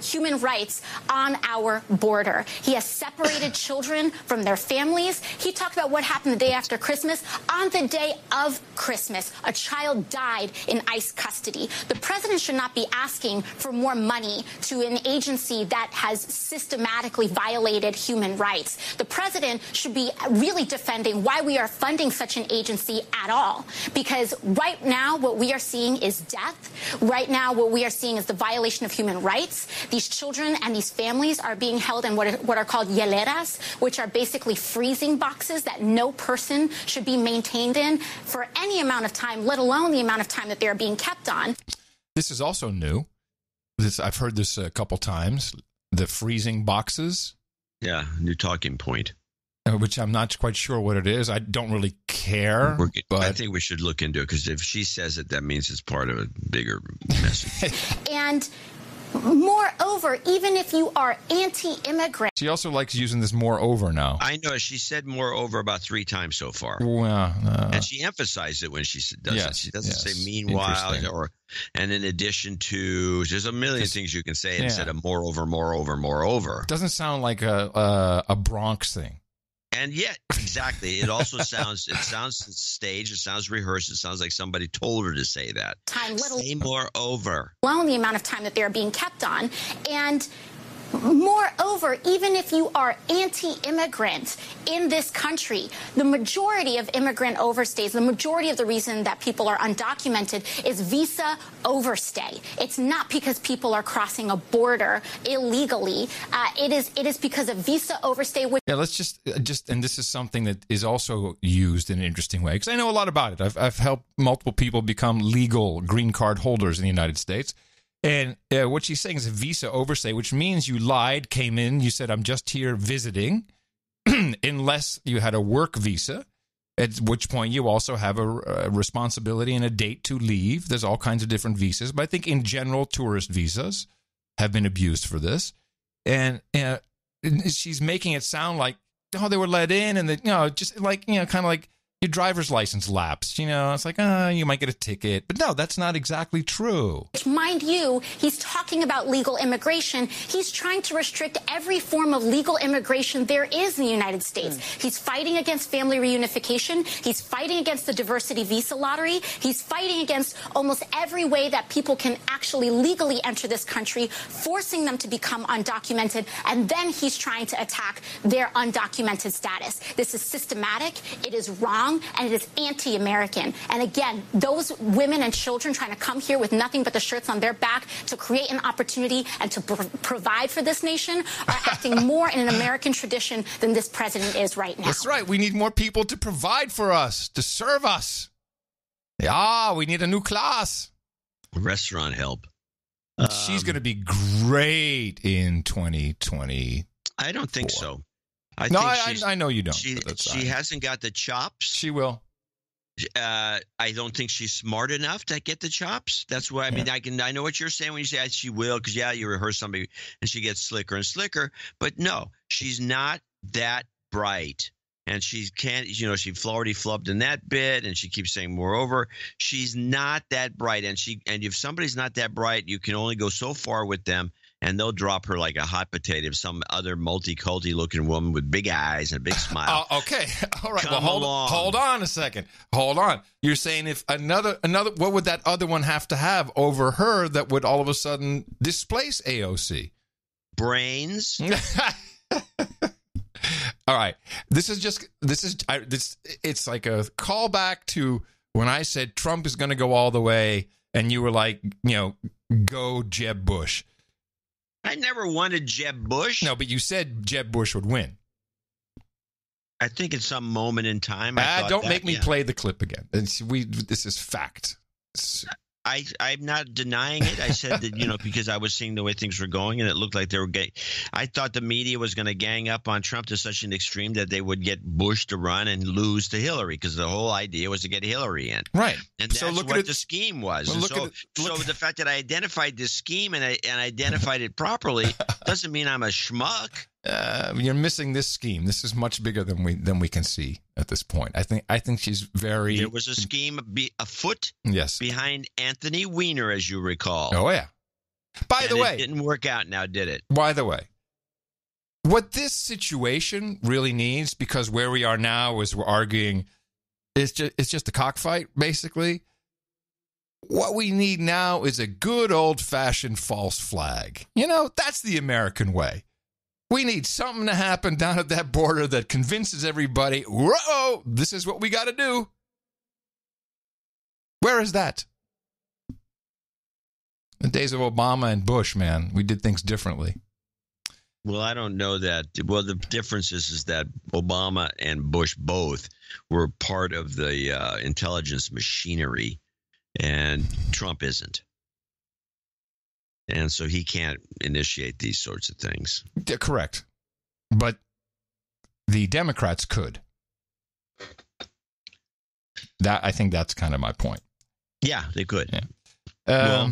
human rights on our border. He has separated children from their families. He talked about what happened the day after Christmas. On the day of Christmas, a child died in ICE custody. The president should not be asking for more money to an agency that has systematically violated human rights. The president should be really defending why we are funding such an agency at all. Because right now, what we are seeing is death. Right now, what we are seeing is the violation of human rights. These children and these families are being held in what are called hieleras, which are basically freezing boxes that no person should be maintained in for any amount of time, let alone the amount of time that they are being kept on. This is also new. I've heard this a couple times. The freezing boxes. Yeah, new talking point. Which I'm not quite sure what it is. I don't really care. But I think we should look into it because if she says it, that means it's part of a bigger message. And moreover, even if you are anti-immigrant. She also likes using this moreover now. I know. She said moreover about 3 times so far. Well, and she emphasized it when she does it. She doesn't say meanwhile and in addition to, there's a million things you can say instead of moreover. It doesn't sound like a Bronx thing. And yet, exactly. It also sounds staged. It sounds rehearsed. It sounds like somebody told her to say that. Say moreover. Well, the amount of time that they're being kept on. And moreover, even if you are anti-immigrant in this country, the majority of immigrant overstays, the majority of the reason that people are undocumented is visa overstay. It's not because people are crossing a border illegally. It is because of visa overstay. Let's just, and this is something that is also used in an interesting way, because I know a lot about it. I've helped multiple people become legal green card holders in the United States. And what she's saying is a visa overstay, which means you lied, came in, you said, I'm just here visiting, unless you had a work visa, at which point you also have a responsibility and a date to leave. There's all kinds of different visas. But I think in general, tourist visas have been abused for this. And she's making it sound like, oh, they were let in and, just like, kind of like, your driver's license lapsed, it's like, you might get a ticket. But no, that's not exactly true. Mind you, he's talking about legal immigration. He's trying to restrict every form of legal immigration there is in the United States. He's fighting against family reunification. He's fighting against the diversity visa lottery. He's fighting against almost every way that people can actually legally enter this country, forcing them to become undocumented. And then he's trying to attack their undocumented status. This is systematic. It is wrong. And it is anti-American. And again, those women and children trying to come here with nothing but the shirts on their back to create an opportunity and to provide for this nation are acting more in an American tradition than this president is right now. That's right. We need more people to provide for us, to serve us. Yeah, we need a new class. Restaurant help. She's going to be great in 2020. I don't think so. I know you don't. She hasn't got the chops. She will. I don't think she's smart enough to get the chops. That's why I know what you're saying when you say she will, because you rehearse somebody and she gets slicker and slicker. But no, she's not that bright. And she can't, she already flubbed in that bit, and she keeps saying moreover. She's not that bright, and if somebody's not that bright, you can only go so far with them, and they'll drop her like a hot potato. If some other multiculti looking woman with big eyes and a big smile. Okay, all right. Well, hold on a second. Hold on. You're saying if another, what would that other one have to have over her that would all of a sudden displace AOC? Brains. All right. It's like a callback to when I said Trump is going to go all the way, and you were like, go Jeb Bush. I never wanted Jeb Bush. No, but you said Jeb Bush would win. I think at some moment in time. Don't make me play the clip again. This is fact. I'm not denying it. I said that, because I was seeing the way things were going, and it looked like they were I thought the media was going to gang up on Trump to such an extreme that they would get Bush to run and lose to Hillary, because the whole idea was to get Hillary in. Right. And that's what the scheme was. Well, so the fact that I identified this scheme and identified it properly doesn't mean I'm a schmuck. You're missing this scheme. This is much bigger than we can see at this point. I think she's very. There was a scheme afoot. Yes. Behind Anthony Weiner, as you recall. Oh yeah. By the way, it didn't work out now, did it? By the way, what this situation really needs, because where we are now is we're arguing, it's just a cockfight basically. What we need now is a good old-fashioned false flag. That's the American way. We need something to happen down at that border that convinces everybody, whoa, this is what we got to do. Where is that? The days of Obama and Bush, man, we did things differently. Well, I don't know that. Well, the difference is that Obama and Bush both were part of the intelligence machinery, and Trump isn't. And so he can't initiate these sorts of things. Correct. But the Democrats could. I think that's kind of my point. Yeah, they could. Yeah.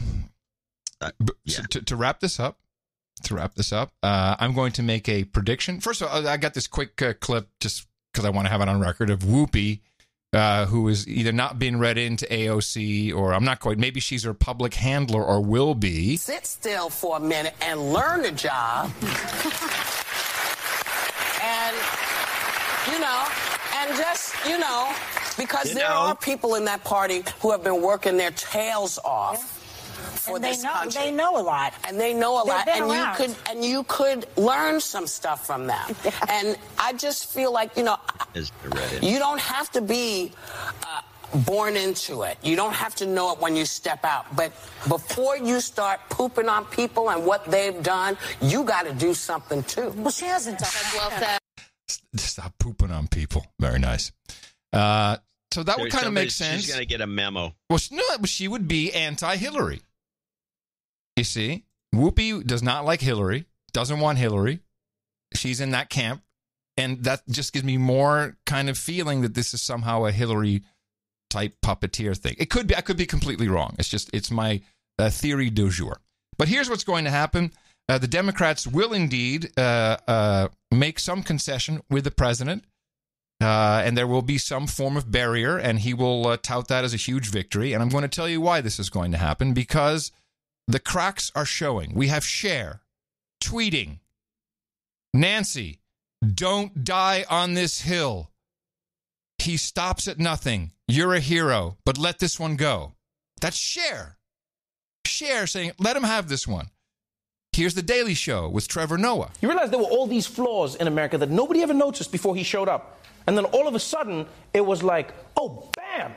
So to wrap this up, I'm going to make a prediction. First of all, I got this quick clip just because I want to have it on record of Whoopi, who is either not being read into AOC, or I'm not quite, maybe she's her public handler or will be. Sit still for a minute and learn the job. Because there are people in that party who have been working their tails off for this country. They know a lot. And they know a lot. And you could learn some stuff from them. And I just feel like, you don't have to be born into it. You don't have to know it when you step out. But before you start pooping on people and what they've done, you got to do something too. Well, she hasn't done that. Well said. Stop pooping on people. Very nice. So that would kind of make sense. She's going to get a memo. Well, no, she would be anti-Hillary. You see, Whoopi does not like Hillary, doesn't want Hillary. She's in that camp. And that just gives me more kind of feeling that this is somehow a Hillary-type puppeteer thing. It could be. I could be completely wrong. It's my theory du jour. But here's what's going to happen. The Democrats will indeed make some concession with the president. And there will be some form of barrier, and he will tout that as a huge victory. And I'm going to tell you why this is going to happen, because the cracks are showing. We have Cher tweeting, Nancy, don't die on this hill. He stops at nothing. You're a hero, but let this one go. That's Cher. Cher saying, let him have this one. Here's The Daily Show with Trevor Noah. You realize there were all these flaws in America that nobody ever noticed before he showed up. And then all of a sudden, it was like, oh, bam.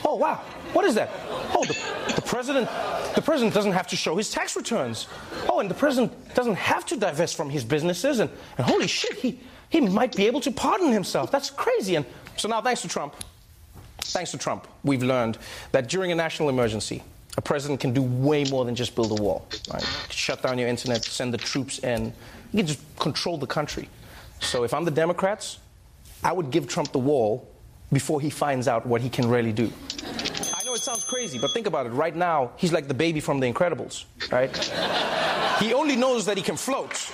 Oh, wow. What is that? Oh, the president doesn't have to show his tax returns. Oh, and the president doesn't have to divest from his businesses. And holy shit, he might be able to pardon himself. That's crazy. And so now, thanks to Trump, we've learned that during a national emergency, a president can do way more than just build a wall. Right? Shut down your internet, send the troops in. You can just control the country. So if I'm the Democrats, I would give Trump the wall before he finds out what he can really do. I know it sounds crazy, but think about it. Right now, he's like the baby from The Incredibles, right? He only knows that he can float.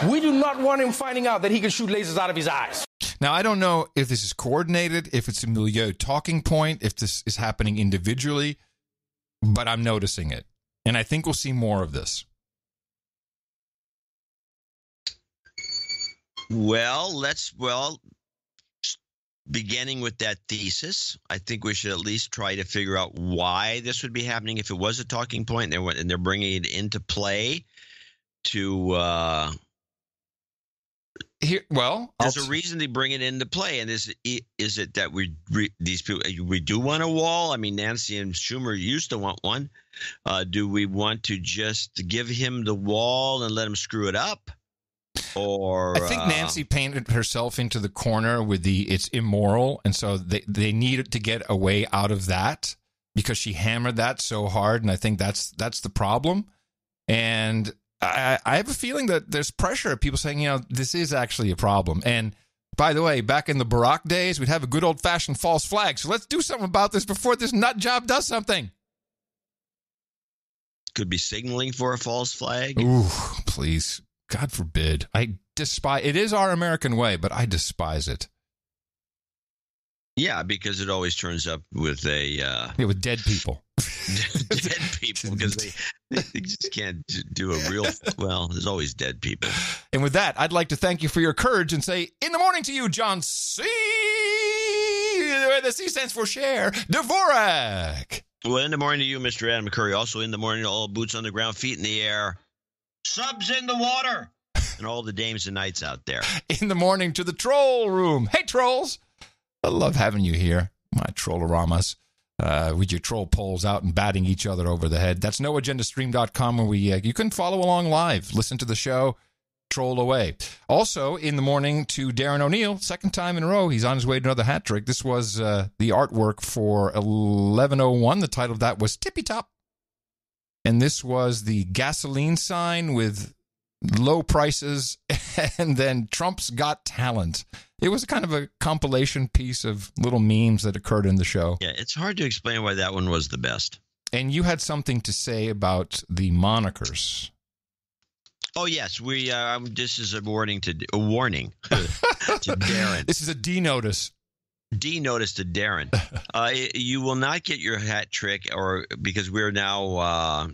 We do not want him finding out that he can shoot lasers out of his eyes. Now, I don't know if this is coordinated, if it's a milieu talking point, if this is happening individually, but I'm noticing it. And I think we'll see more of this. Well, beginning with that thesis, I think we should at least try to figure out why this would be happening. If it was a talking point and they're bringing it into play to there's a reason they bring it into play, and is it that these people we do want a wall? I mean, Nancy and Schumer used to want one. Do we want to just give him the wall and let him screw it up? Or I think Nancy painted herself into the corner with it's immoral, and so they needed to get a way out of that because she hammered that so hard, and I think that's the problem. And I have a feeling that there's pressure of people saying, this is actually a problem. And by the way, back in the Barack days, we'd have a good old-fashioned false flag. So let's do something about this before this nut job does something. Could be signaling for a false flag. Ooh, please. God forbid. I despise it. Is our American way, but I despise it. Yeah, because it always turns up with with dead people. Dead people, because they just can't do a real. Well, there's always dead people. And with that, I'd like to thank you for your courage and say, in the morning to you, John C. Where the C stands for share, Dvorak. Well, in the morning to you, Mr. Adam McCurry. Also in the morning to all boots on the ground, feet in the air, subs in the water, and all the dames and knights out there. In the morning to the troll room. Hey, trolls. I love having you here, my trollaramas, with your troll polls out and batting each other over the head. That's noagendastream.com where you can follow along live, listen to the show, troll away. Also, in the morning to Darren O'Neill, second time in a row, he's on his way to another hat trick. This was the artwork for 1101. The title of that was Tippy Top. And this was the gasoline sign with low prices and then Trump's Got Talent. It was kind of a compilation piece of little memes that occurred in the show. Yeah, it's hard to explain why that one was the best. And you had something to say about the monikers. Oh, yes. We this is a warning to Darren. This is a D-notice. D-notice to Darren. You will not get your hat trick, because we're now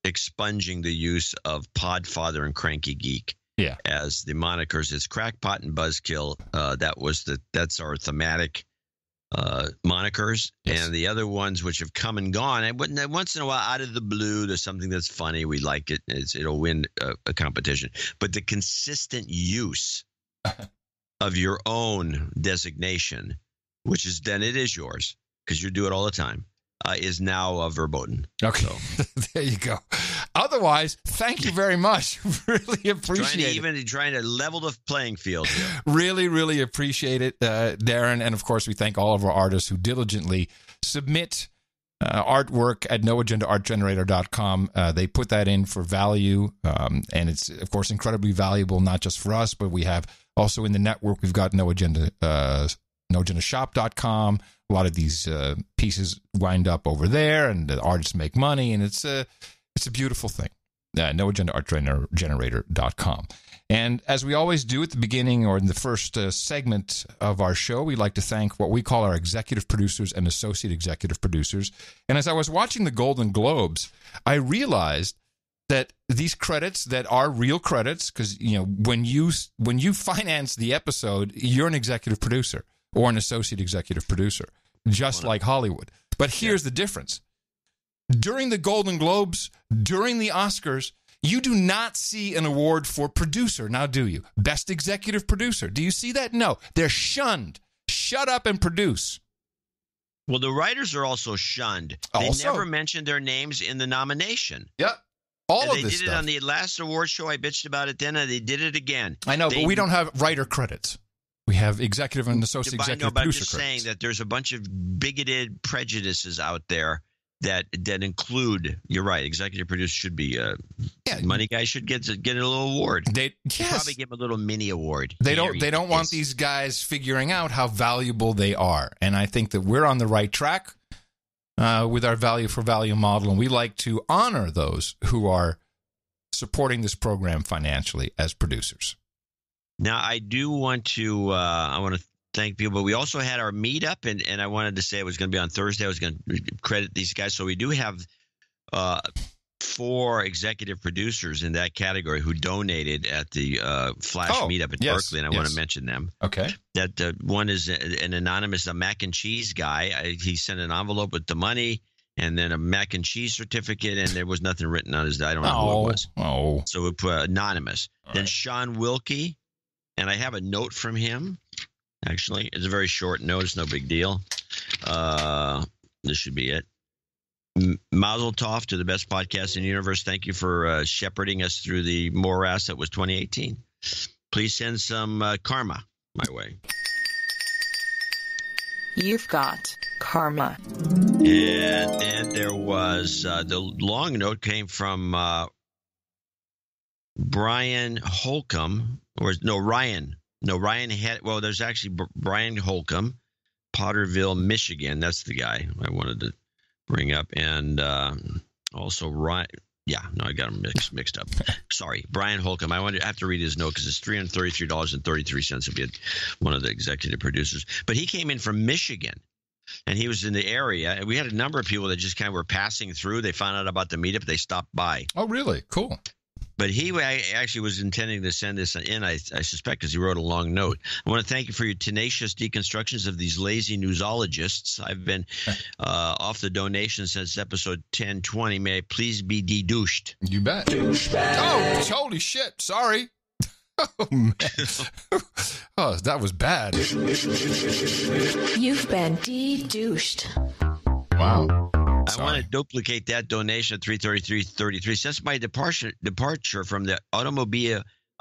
expunging the use of Podfather and Cranky Geek. Yeah. As the monikers. It's Crackpot and Buzzkill. That's our thematic monikers. Yes. And the other ones which have come and gone, and once in a while, out of the blue, there's something that's funny. We like it. It'll win a competition. But the consistent use of your own designation, which is then it is yours because you do it all the time, is now verboten. Okay, so. There you go. Otherwise, thank you very much. Really appreciate it. Trying to level the playing field here. Really, really appreciate it, Darren. And of course, we thank all of our artists who diligently submit artwork at noagendaartgenerator.com. They put that in for value, and it's, of course, incredibly valuable, not just for us, but we have also in the network, we've got noagendashop.com. A lot of these pieces wind up over there, and the artists make money, and it's a beautiful thing. noagendaartgenerator.com. And as we always do at the beginning or in the first segment of our show, we like to thank what we call our executive producers and associate executive producers. And as I was watching the Golden Globes, I realized that these credits that are real credits, because when you finance the episode, you're an executive producer or an associate executive producer, just like Hollywood. But here's the difference. During the Golden Globes, during the Oscars, you do not see an award for producer, now do you? Best executive producer. Do you see that? No. They're shunned. Shut up and produce. Well, the writers are also shunned. They never mentioned their names in the nomination. Yep. All of this stuff. They did it on the last award show. I bitched about it then, and they did it again. I know, but we don't have writer credits. We have executive and associate executive producer credits. I'm just saying that there's a bunch of bigoted prejudices out there that include. You're right. Executive producer should be. Money guy should get a little award. Probably give him a little mini award. They don't want these guys figuring out how valuable they are, and I think that we're on the right track with our value for value model, and we like to honor those who are supporting this program financially as producers. Now, I do want to thank people, but we also had our meetup, and I wanted to say it was going to be on Thursday. I was going to credit these guys. So we do have 4 executive producers in that category who donated at the Flash meetup in Berkeley, and I want to mention them. Okay. That one is an anonymous mac and cheese guy. He sent an envelope with the money and then a mac and cheese certificate, and there was nothing written on his. I don't know who it was. Oh. So we put anonymous. Then Sean Wilkie, and I have a note from him. Actually, it's a very short note. It's no big deal. This should be it. Mazel tov to the best podcast in the universe. Thank you for shepherding us through the morass that was 2018. Please send some karma my way. You've got karma. And then there was the long note came from Brian Holcomb, Ryan. No, Ryan had. Well, there's actually Brian Holcomb, Potterville, Michigan. That's the guy I wanted to bring up, and also Ryan. Yeah, no, I got him mixed up. Sorry, Brian Holcomb. I have to read his note because it's $333.33 if you had one of the executive producers. But he came in from Michigan, and he was in the area. And we had a number of people that just kind of were passing through. They found out about the meetup. They stopped by. Oh, really? Cool. But he actually was intending to send this in, I suspect, because he wrote a long note. I want to thank you for your tenacious deconstructions of these lazy newsologists. I've been off the donation since episode 1020. May I please be de-douched? You bet. Oh, holy shit. Sorry. Oh, man. Oh, that was bad. You've been de-douched. Wow. I want to duplicate that donation at $333.33. Since my departure from the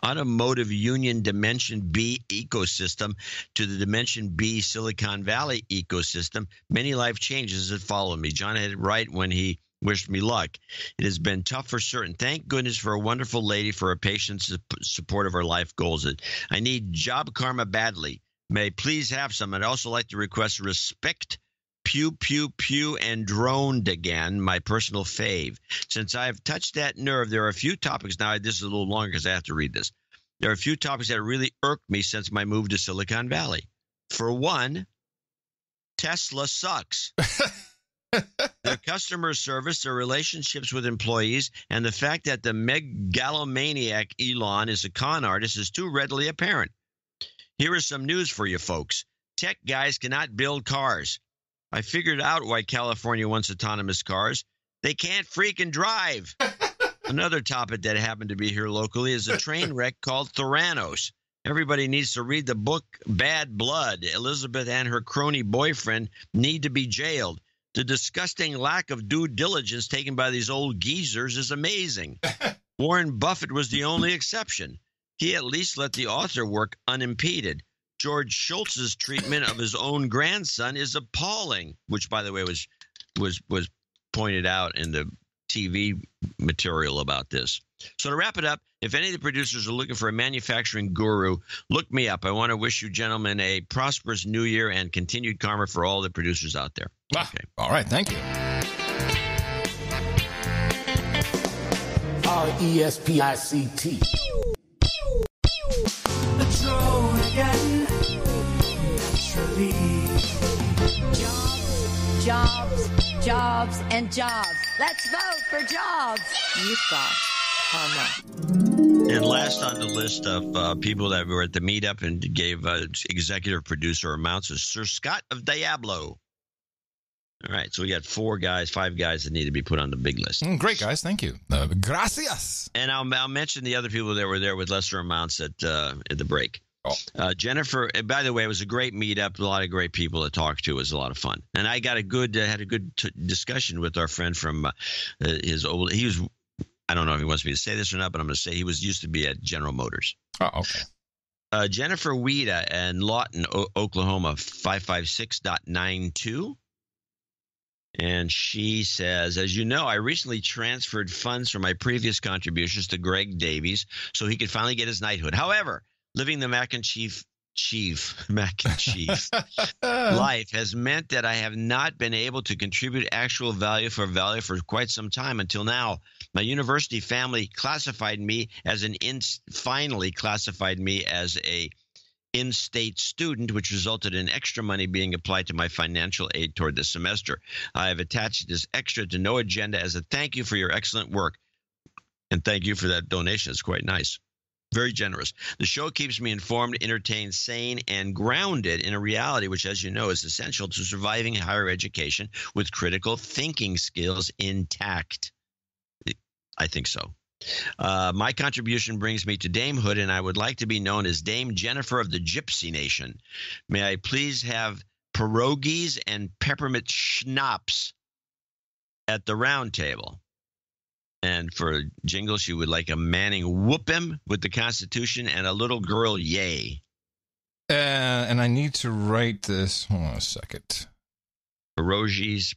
Automotive Union Dimension B ecosystem to the Dimension B Silicon Valley ecosystem, many life changes have followed me. John had it right when he wished me luck. It has been tough for certain. Thank goodness for a wonderful lady for her patience support of our life goals. I need job karma badly. May I please have some. I'd also like to request respect. Pew, pew, pew, and droned again, my personal fave. Since I've touched that nerve, there are a few topics. Now, this is a little longer because I have to read this. There are a few topics that really irked me since my move to Silicon Valley. For one, Tesla sucks. Their customer service, their relationships with employees, and the fact that the megalomaniac Elon is a con artist is too readily apparent. Here is some news for you folks. Tech guys cannot build cars. I figured out why California wants autonomous cars. They can't freaking drive. Another topic that happened to be here locally is a train wreck called Theranos. Everybody needs to read the book Bad Blood. Elizabeth and her crony boyfriend need to be jailed. The disgusting lack of due diligence taken by these old geezers is amazing. Warren Buffett was the only exception. He at least let the author work unimpeded. George Shultz's treatment of his own grandson is appalling, which, by the way, was pointed out in the TV material about this. So to wrap it up, if any of the producers are looking for a manufacturing guru, look me up. I want to wish you gentlemen a prosperous new year and continued karma for all the producers out there. Wow. Okay. All right. Thank you. RESPICT. The drone again. Jobs, and jobs. Let's vote for jobs. You've got karma. And last on the list of people that were at the meetup and gave executive producer amounts is Sir Scott of Diablo. All right, so we got 5 guys that need to be put on the big list. Great, guys. Thank you. Gracias. And I'll mention the other people that were there with lesser amounts at the break. Oh. Jennifer, by the way, it was a great meetup. A lot of great people to talk to. It was a lot of fun. And I got had a good discussion with our friend from he was, I don't know if he wants me to say this or not, but I'm going to say he used to be at General Motors. Oh, okay. Jennifer Weeda in Lawton, Oklahoma, 556.92. And she says, as you know, I recently transferred funds from my previous contributions to Greg Davies so he could finally get his knighthood. However, living the mac and cheese life has meant that I have not been able to contribute actual value for quite some time until now. My university family finally classified me as a in-state student, which resulted in extra money being applied to my financial aid toward the semester. I have attached this extra to no agenda as a thank you for your excellent work. And thank you for that donation. It's quite nice. Very generous. The show keeps me informed, entertained, sane, and grounded in a reality which, as you know, is essential to surviving higher education with critical thinking skills intact. I think so. My contribution brings me to damehood, and I would like to be known as Dame Jennifer of the Gypsy Nation. May I please have pierogies and peppermint schnapps at the round table? And for jingle, she would like a Manning whoop him with the Constitution and a little girl yay. And I need to write this. Hold on a second. Pierogies.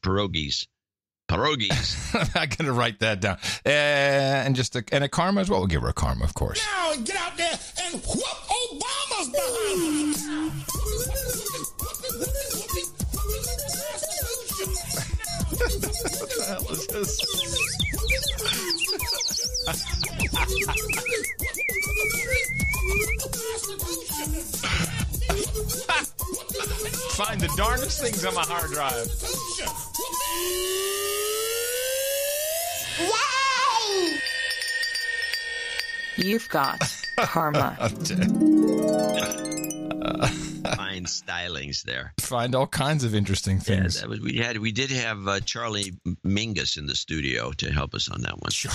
I gotta write that down. And a karma as well. We'll give her a karma, of course. Now get out there and whoop Obama's behind. What the hell is this? Find the darndest things on my hard drive. Yay! You've got karma. Fine stylings there. Find all kinds of interesting things. Yeah, we did have Charlie Mingus in the studio to help us on that one. Sure.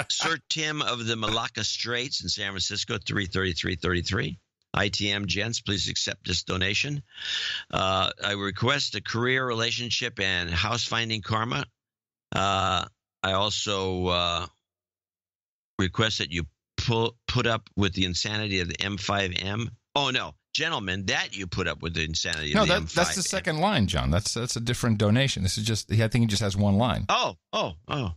Sir Tim of the Malacca Straits in San Francisco, 33333. ITM gents, please accept this donation. I request a career, relationship, and house finding karma. I also request that you put up with the insanity of the M5M. Oh, no. Gentlemen, that you put up with the insanity of the M5M. That's the second line, John. That's a different donation. This is just, I think he just has one line. Oh.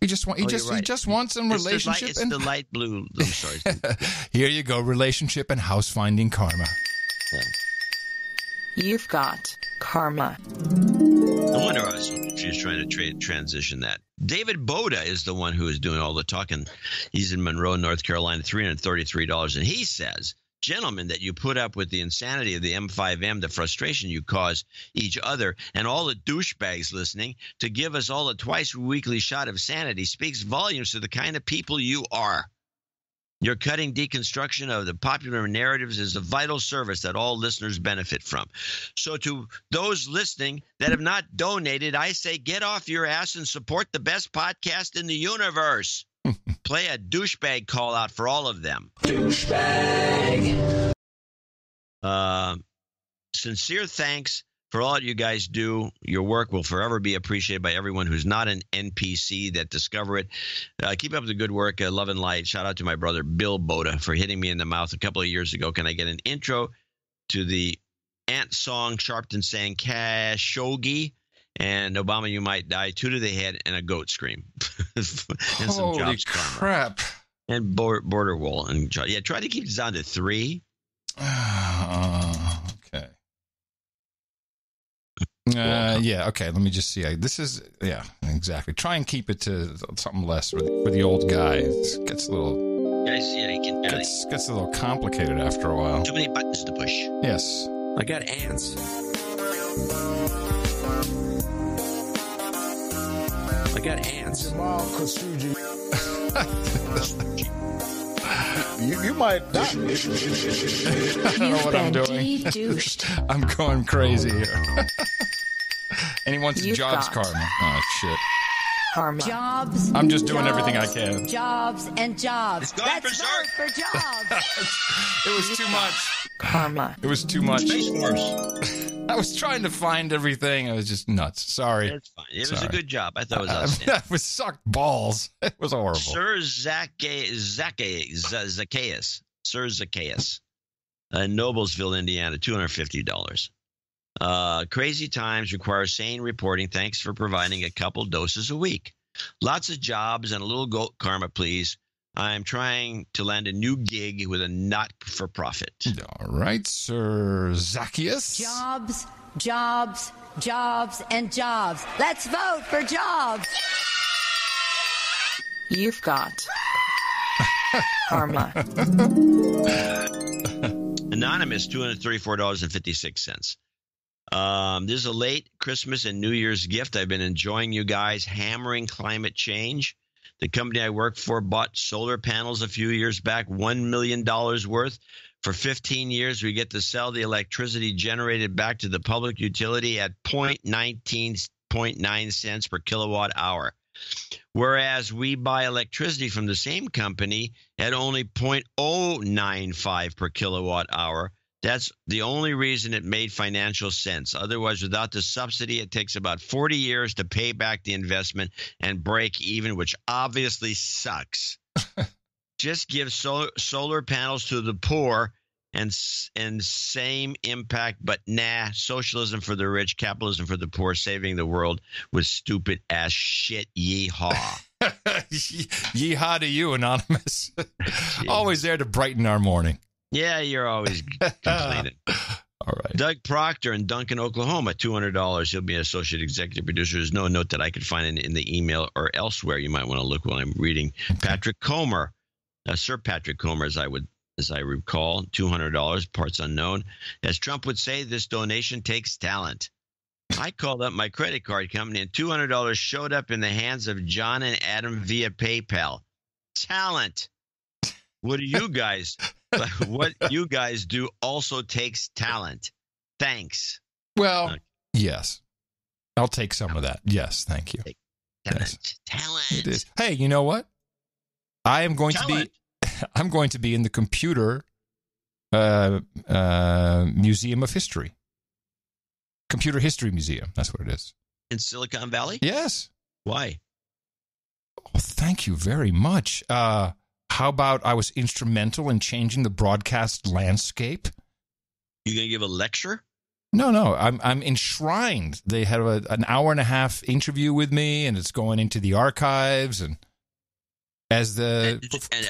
He just wants some relationship. It's the light blue. I'm sorry. Here you go. Relationship and house finding karma. Yeah. You've got karma. No wonder she was trying to transition that. David Boda is the one who is doing all the talking. He's in Monroe, North Carolina, $333. And he says, gentlemen, that you put up with the insanity of the M5M, the frustration you cause each other, and all the douchebags listening to give us all a twice-weekly shot of sanity speaks volumes to the kind of people you are. Your cutting deconstruction of the popular narratives is a vital service that all listeners benefit from. So to those listening that have not donated, I say get off your ass and support the best podcast in the universe. Play a douchebag call out for all of them. Douchebag. Sincere thanks for all that you guys do. Your work will forever be appreciated by everyone who's not an NPC that discover it. Keep up the good work. Love and light. Shout out to my brother Bill Boda for hitting me in the mouth a couple of years ago. Can I get an intro to the ant song Sharpton sang Khashoggi? And Obama, you might die. 2 to the head and a goat scream. And some Holy jobs crap. and border wall. And yeah, try to keep this down to 3. Okay. Yeah, okay. Let me just see. This is, yeah, exactly. Try and keep it to something less for the old guy. It gets a little... Guys, yeah, he can gets a little complicated after a while. Too many buttons to push. Yes. I got ants. I got ants. You might die. I don't know what I'm doing. I'm going crazy here. And he wants jobs karma. Oh, shit. Karma. Jobs. I'm just doing everything I can. Jobs and jobs. Let's vote for jobs. It was too much. Karma. It was too much. Space Force. I was trying to find everything. I was just nuts. Sorry. It's fine. It was a good job. I thought it was outstanding. It was sucked balls. It was horrible. Sir Zacchaeus. Sir Zacchaeus. In Noblesville, Indiana, $250. Crazy times require sane reporting. Thanks for providing a couple doses a week. Lots of jobs and a little goat karma, please. I'm trying to land a new gig with a not-for-profit. All right, Sir Zacchaeus. Jobs, jobs, jobs, and jobs. Let's vote for jobs. You've got karma. Anonymous, $234.56. This is a late Christmas and New Year's gift. I've been enjoying you guys hammering climate change. The company I work for bought solar panels a few years back, $1 million worth. For 15 years, we get to sell the electricity generated back to the public utility at 0.19.9 cents per kilowatt hour. Whereas we buy electricity from the same company at only 0.095 per kilowatt hour. That's the only reason it made financial sense. Otherwise, without the subsidy, it takes about 40 years to pay back the investment and break even, which obviously sucks. Just give solar panels to the poor and same impact, but nah, socialism for the rich, capitalism for the poor, saving the world with stupid ass shit. Yeehaw. Yeehaw to you, Anonymous. Always there to brighten our morning. Yeah, you're always complaining. All right. Doug Proctor in Duncan, Oklahoma, $200. He'll be an associate executive producer. There's no note that I could find in the email or elsewhere. You might want to look while I'm reading. Patrick Comer, Sir Patrick Comer, as I recall, $200, parts unknown. As Trump would say, this donation takes talent. I called up my credit card company, and $200 showed up in the hands of John and Adam via PayPal. Talent. What you guys do also takes talent. Thanks. Well, yes. I'll take some of that. Yes, thank you. Talent. It is. Hey, you know what? I'm going to be in the Computer Museum of History. Computer History Museum. That's what it is. In Silicon Valley? Yes. Why? Oh, thank you very much. How about I was instrumental in changing the broadcast landscape? You going to give a lecture? No. I'm enshrined. They had an hour and a half interview with me, and it's going into the archives. And as and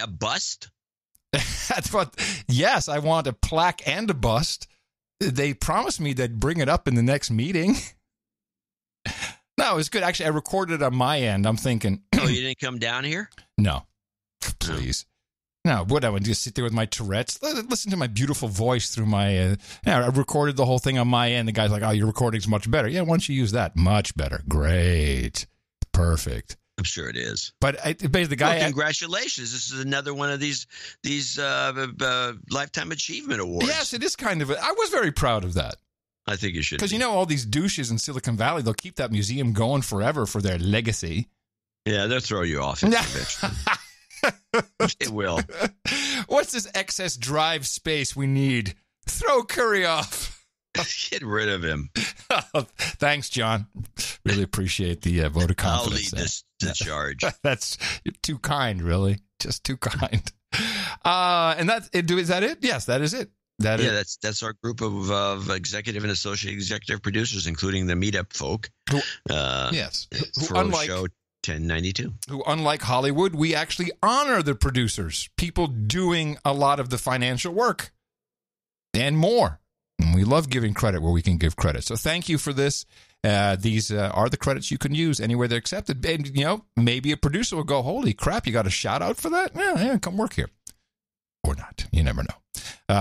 a bust? That's what. Yes, I want a plaque and a bust. They promised me they'd bring it up in the next meeting. No, it was good. Actually, I recorded it on my end. I'm thinking. Oh, you didn't come down here? No. Please. No, what I would just sit there with my Tourette's, listen to my beautiful voice through my. I recorded the whole thing on my end. The guy's like, "Oh, your recording's much better." Yeah, why don't you use that? Much better. Great. Perfect. I'm sure it is. But the guy. Well, congratulations! This is another one of these lifetime achievement awards. Yes, it is kind of. I was very proud of that. I think you should. Because all these douches in Silicon Valley, they'll keep that museum going forever for their legacy. Yeah, they'll throw you off eventually. It will. What's this excess drive space we need? Throw Curry off. Get rid of him. Thanks, John. Really appreciate the vote of confidence. I'll lead the charge. That's too kind, really. Just too kind. And is that it? Yes, that is it. That's our group of executive and associate executive producers, including the meetup folk. Yes. For our show 1092. Who, unlike Hollywood, we actually honor the producers, people doing a lot of the financial work and more. And we love giving credit where we can give credit. So thank you for this. These are the credits you can use anywhere they're accepted. And, maybe a producer will go, holy crap, you got a shout out for that? Yeah, come work here. Or not. You never know.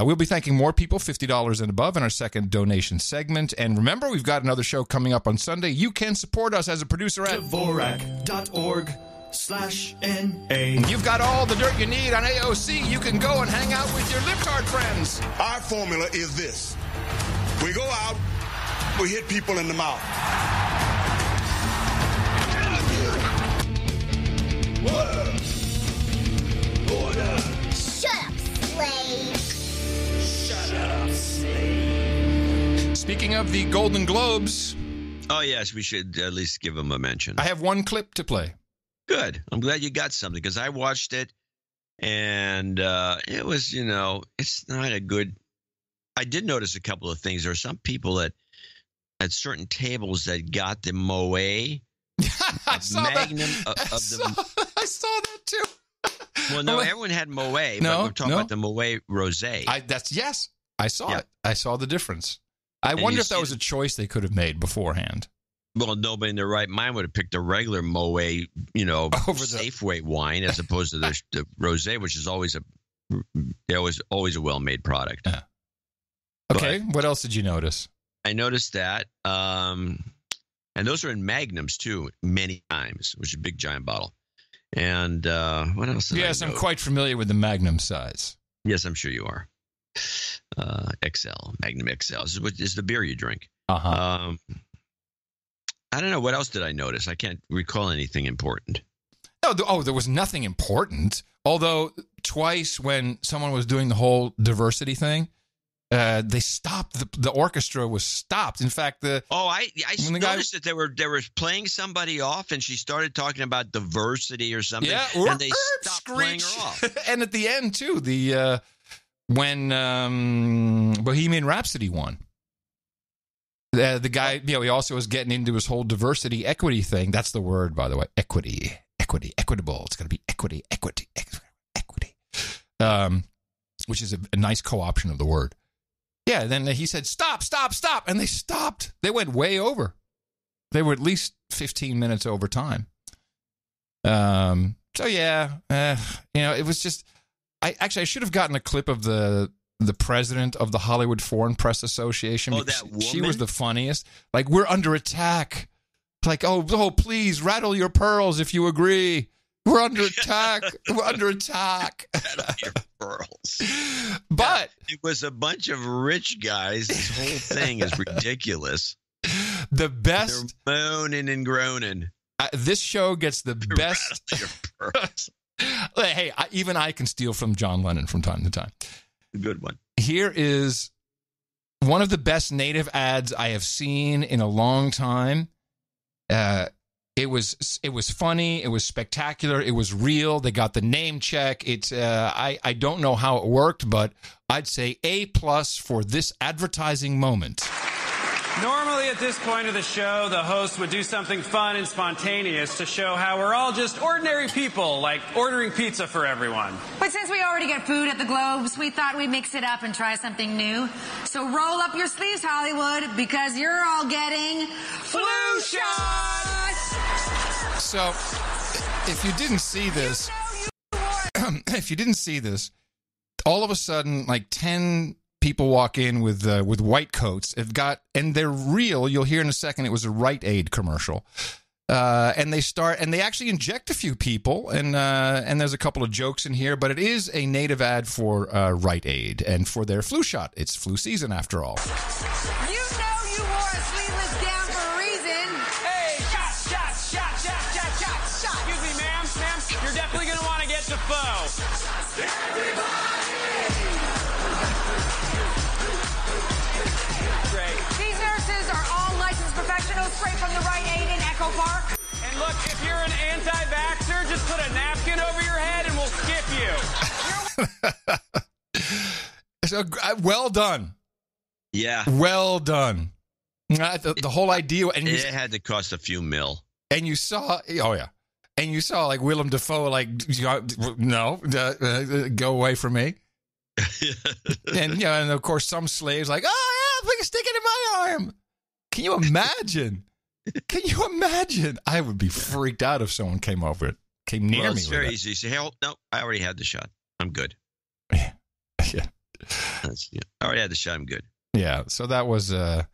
We'll be thanking more people, $50 and above, in our second donation segment. And remember, we've got another show coming up on Sunday. You can support us as a producer at Dvorak.org/NA. You've got all the dirt you need on AOC. You can go and hang out with your libtard friends. Our formula is this. We go out, we hit people in the mouth. Order. Shut up, slave. Shut up, slave. Speaking of the Golden Globes. Oh, yes, we should at least give them a mention. I have one clip to play. Good. I'm glad you got something because I watched it and it was, it's not a good. I did notice a couple of things. There are some people that at certain tables that got the Moet. I saw Magnum that. I saw that too. Well, no, everyone had Moet, but we're talking about the Moet Rosé. Yes, I saw it. I saw the difference. I wonder if that was a choice they could have made beforehand. Well, nobody in their right mind would have picked a regular Moet, Safeway wine as opposed to the rosé, which is always a well-made product. Yeah. Okay, what else did you notice? I noticed that, and those are in magnums too, many times, which is a big giant bottle. And what else? Yes, I'm quite familiar with the Magnum size. Yes, I'm sure you are. XL, Magnum XL. This is the beer you drink. Uh-huh. I don't know. What else did I notice? I can't recall anything important. No, there was nothing important. Although twice when someone was doing the whole diversity thing, they stopped. The orchestra was stopped. In fact, I noticed that they were playing somebody off, and she started talking about diversity or something, and they stopped playing her off. And at the end too, when Bohemian Rhapsody won. The guy, he also was getting into his whole diversity, equity thing. That's the word, by the way. Equity, equitable. It's going to be equity. Which is a nice co-option of the word. Yeah, then he said, stop. And they stopped. They went way over. They were at least 15 minutes over time. It was just, I should have gotten a clip of the president of the Hollywood Foreign Press Association. Oh, that woman? She was the funniest. Like, we're under attack. Like, oh, please rattle your pearls if you agree. We're under attack. We're under attack. Rattle your pearls. But it was a bunch of rich guys. This whole thing is ridiculous. The best. They're moaning and groaning. This show gets the best. Rattle your pearls. Hey, even I can steal from John Lennon from time to time. A good one. Here is one of the best native ads I have seen in a long time. It was funny. It was spectacular. It was real. They got the name check. It's I don't know how it worked, but I'd say A+ for this advertising moment. Normally at this point of the show, the host would do something fun and spontaneous to show how we're all just ordinary people, like ordering pizza for everyone. But since we already get food at the Globes, we thought we'd mix it up and try something new. So roll up your sleeves, Hollywood, because you're all getting flu shots! So, if you didn't see this, all of a sudden, like 10 people walk in with white coats. And they're real. You'll hear in a second. It was a Rite Aid commercial, and they actually inject a few people, and there's a couple of jokes in here. But it is a native ad for Rite Aid and for their flu shot. It's flu season after all. You know you wore a sleeveless gown for a reason. Hey, shot. Excuse me, ma'am. You're definitely going to want to get Defoe. These nurses are all licensed professionals straight from the Rite Aid in Echo Park. And look, if you're an anti-vaxxer, just put a napkin over your head and we'll skip you. So, well done. Yeah. Well done. The whole idea. And it had to cost a few mil. And you saw, and you saw like Willem Dafoe, like, no, go away from me. And and of course some slaves like, oh yeah, stick it in my arm. Can you imagine? I would be freaked out if someone came near me. It's very easy. You say, hey, no, I already had the shot. I'm good. Yeah. I already had the shot. I'm good. Yeah. So that was. I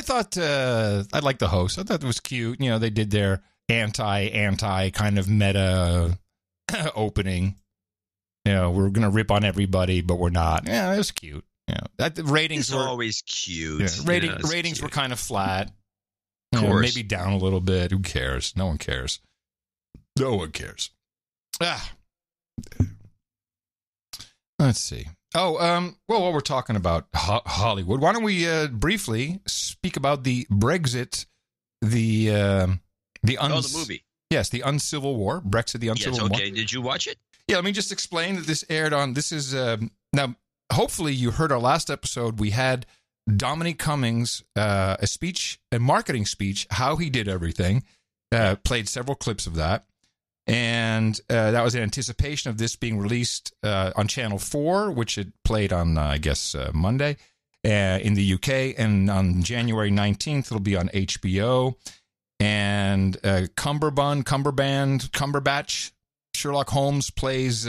thought I liked the host. I thought it was cute. They did their anti kind of meta opening. We're gonna rip on everybody, but we're not. Yeah, it was cute. The ratings were always cute. Yeah, ratings were kind of flat. Of course. Maybe down a little bit. Who cares? No one cares. Let's see. Well, while we're talking about Hollywood, why don't we briefly speak about the Brexit, the movie. Yes, the Uncivil War. Brexit, the Uncivil War. Okay. Did you watch it? Yeah, let me just explain that this aired on. This is now. Hopefully, you heard our last episode. We had Dominic Cummings a marketing speech, how he did everything. Played several clips of that. And that was in anticipation of this being released on Channel 4, which it played on, I guess, Monday in the UK. And on January 19th, it'll be on HBO. And Cumberbatch, Sherlock Holmes plays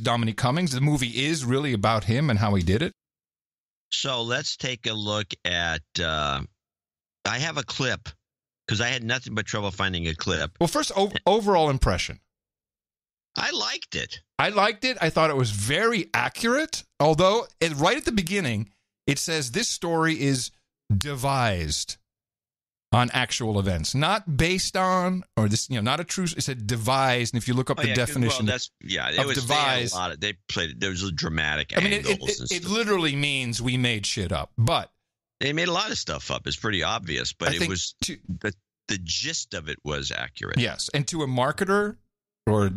Dominic Cummings. The movie is really about him and how he did it. So let's take a look at I have a clip because I had nothing but trouble finding a clip. Well, first, overall impression. I liked it. I thought it was very accurate, although right at the beginning, it says this story is devised on actual events, not based on, or this, not a true. It said devised, and if you look up the definition, it was devised. They played it. There was a dramatic. It literally means we made shit up, but they made a lot of stuff up. It's pretty obvious, but the gist of it was accurate. Yes, and to a marketer or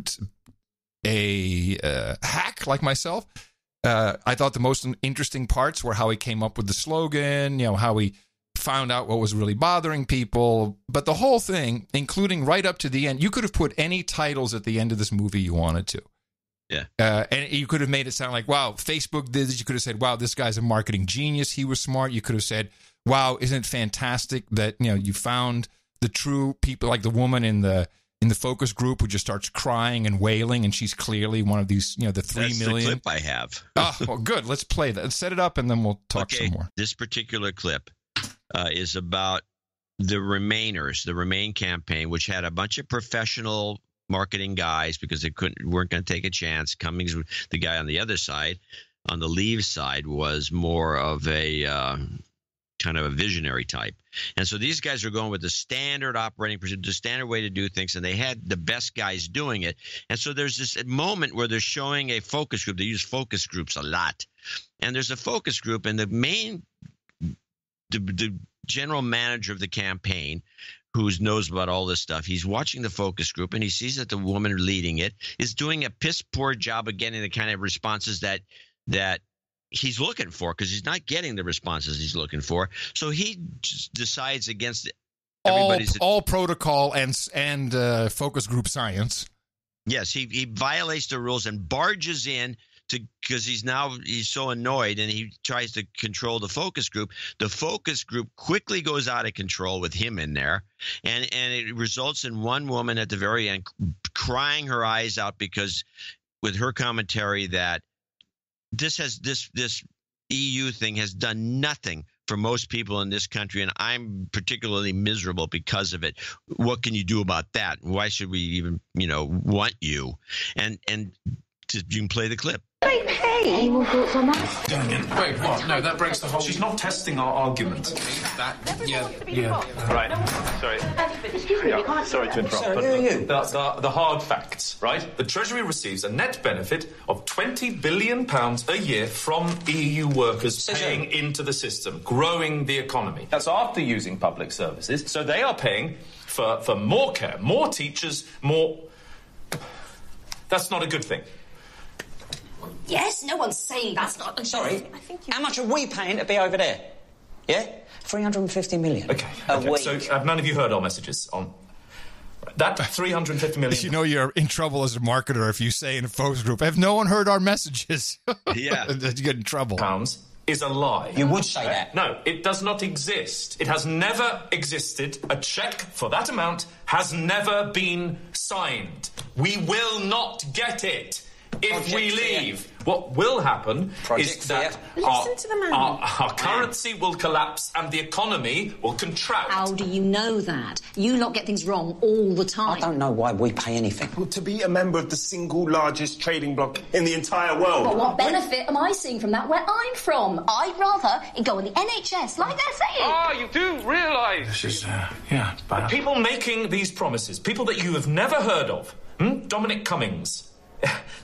a hack like myself, I thought the most interesting parts were how he came up with the slogan. How he found out what was really bothering people, but the whole thing, including right up to the end, you could have put any titles at the end of this movie you wanted to. Yeah. And you could have made it sound like, wow, Facebook did this. You could have said, wow, this guy's a marketing genius. He was smart. You could have said, wow, isn't it fantastic that, you found the true people, like the woman in the focus group who just starts crying and wailing, and she's clearly one of these, the 3 million. That's the clip I have. Oh, well, good. Let's play that. Let's set it up, and then we'll talk some more. This particular clip is about the Remainers, the Remain campaign, which had a bunch of professional marketing guys because they weren't going to take a chance. Cummings, the guy on the other side, on the Leave side, was more of a kind of a visionary type. And so these guys are going with the standard operating procedure, the standard way to do things, and they had the best guys doing it. And so there's this moment where they're showing a focus group. They use focus groups a lot. And there's a focus group, and the general manager of the campaign, who knows about all this stuff, he's watching the focus group, and he sees that the woman leading it is doing a piss poor job of getting the kind of responses that he's looking for, because he's not getting the responses he's looking for. So he just decides against everybody's all protocol and focus group science. Yes, he violates the rules and barges in because he's so annoyed, and he tries to control the focus group. The focus group quickly goes out of control with him in there, and it results in one woman at the very end crying her eyes out because with her commentary that this EU thing has done nothing for most people in this country, and I'm particularly miserable because of it. What can you do about that? Why should we even want you? And you can play the clip. Hey, any more thoughts on that? Wait, what? No, that breaks the whole... She's not testing our argument. Yeah. Right, sorry. Excuse me, you can't... Sorry to interrupt. Sorry, who are you? The hard facts, right? The Treasury receives a net benefit of £20 billion a year from EU workers paying into the system, growing the economy. That's after using public services. So they are paying for more care, more teachers, more... That's not a good thing. Yes, no one's saying that's not... Sorry, how much are we paying to be over there? Yeah? 350 million. Okay. So have none of you heard our messages on... That 350 million... You're in trouble as a marketer if you say in a focus group, have no one heard our messages? Yeah. You get in trouble. Pounds is a lie. You would say that. No, it does not exist. It has never existed. A cheque for that amount has never been signed. We will not get it. If we leave, what will happen is that our currency will collapse and the economy will contract. How do you know that? You lot get things wrong all the time. I don't know why we pay anything. Well, to be a member of the single largest trading bloc in the entire world. Well, what benefit am I seeing from that where I'm from? I'd rather it go on the NHS, like they're saying. Ah, you do realise. This is, bad. People making these promises, people that you have never heard of, Dominic Cummings,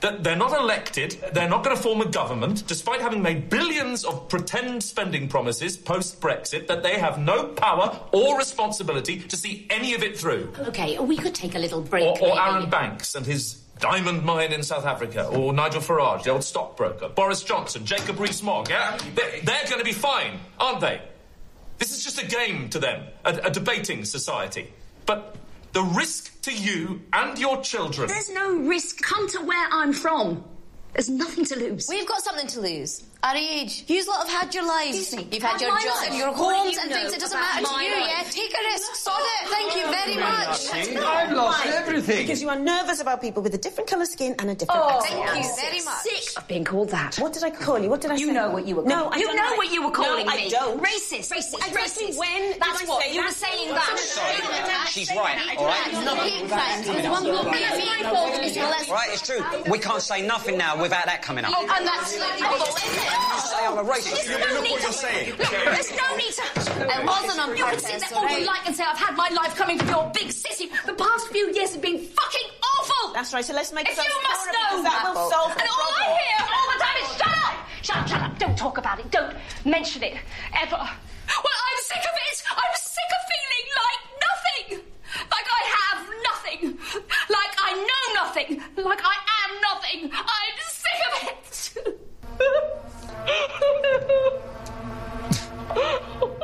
that they're not elected, they're not going to form a government, despite having made billions of pretend spending promises post-Brexit, that they have no power or responsibility to see any of it through. OK, we could take a little break. Or Aaron Banks and his Diamond Mine in South Africa, or Nigel Farage, the old stockbroker, Boris Johnson, Jacob Rees-Mogg, yeah? They're going to be fine, aren't they? This is just a game to them, a debating society. But the risk to you and your children... There's no risk. Come to where I'm from. There's nothing to lose. We've got something to lose. Our age. You lot have had your lives. You've had your jobs and your What homes do you and know things. It doesn't about matter to my you, life? yeah? Take a risk. Sod it. Thank you very much. I've lost everything. Because you are nervous about people with a different colour skin and a different accent. Thank you very much. Sick of being called that. What did I call you? What did I say? You know what you were calling No, I You don't know what you were calling no, me. I don't. Racist. Racist. When That's did I what say you were that? saying that. She's right, all right? Hate crimes. There's one bloke being molested. Right, it's true. We can't say nothing now without that coming up. And that's horrible, isn't it? You say I'm a racist. There's no need to... There's no need to... It wasn't on You can purpose, sit there all you like and say I've had my life coming from your big city. The past few years have been fucking awful. That's right, so let's make If you must know that will solve the and all problem. I hear all the time is shut up! Shut up, shut up. Don't talk about it. Don't mention it. Ever. Well, I'm sick of it. I'm sick of feeling like nothing. Like I have nothing. Like I know nothing. Like I am nothing. I'm sick of it.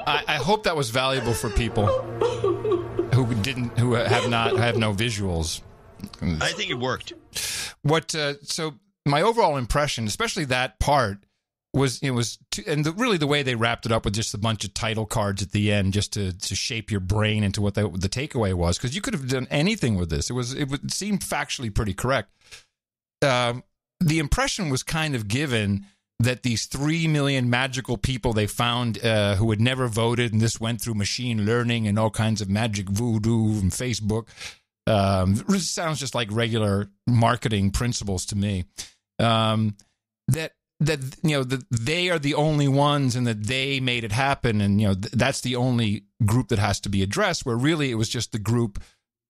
I hope that was valuable for people who have no visuals. I think it worked. So my overall impression, especially that part, was really the way they wrapped it up with just a bunch of title cards at the end, just to shape your brain into what the takeaway was, because you could have done anything with this. It seemed factually pretty correct. The impression was kind of given that these 3 million magical people they found who had never voted, and this went through machine learning and all kinds of magic voodoo from Facebook. It sounds just like regular marketing principles to me. That they are the only ones, and that they made it happen, and that's the only group that has to be addressed. Where really it was just the group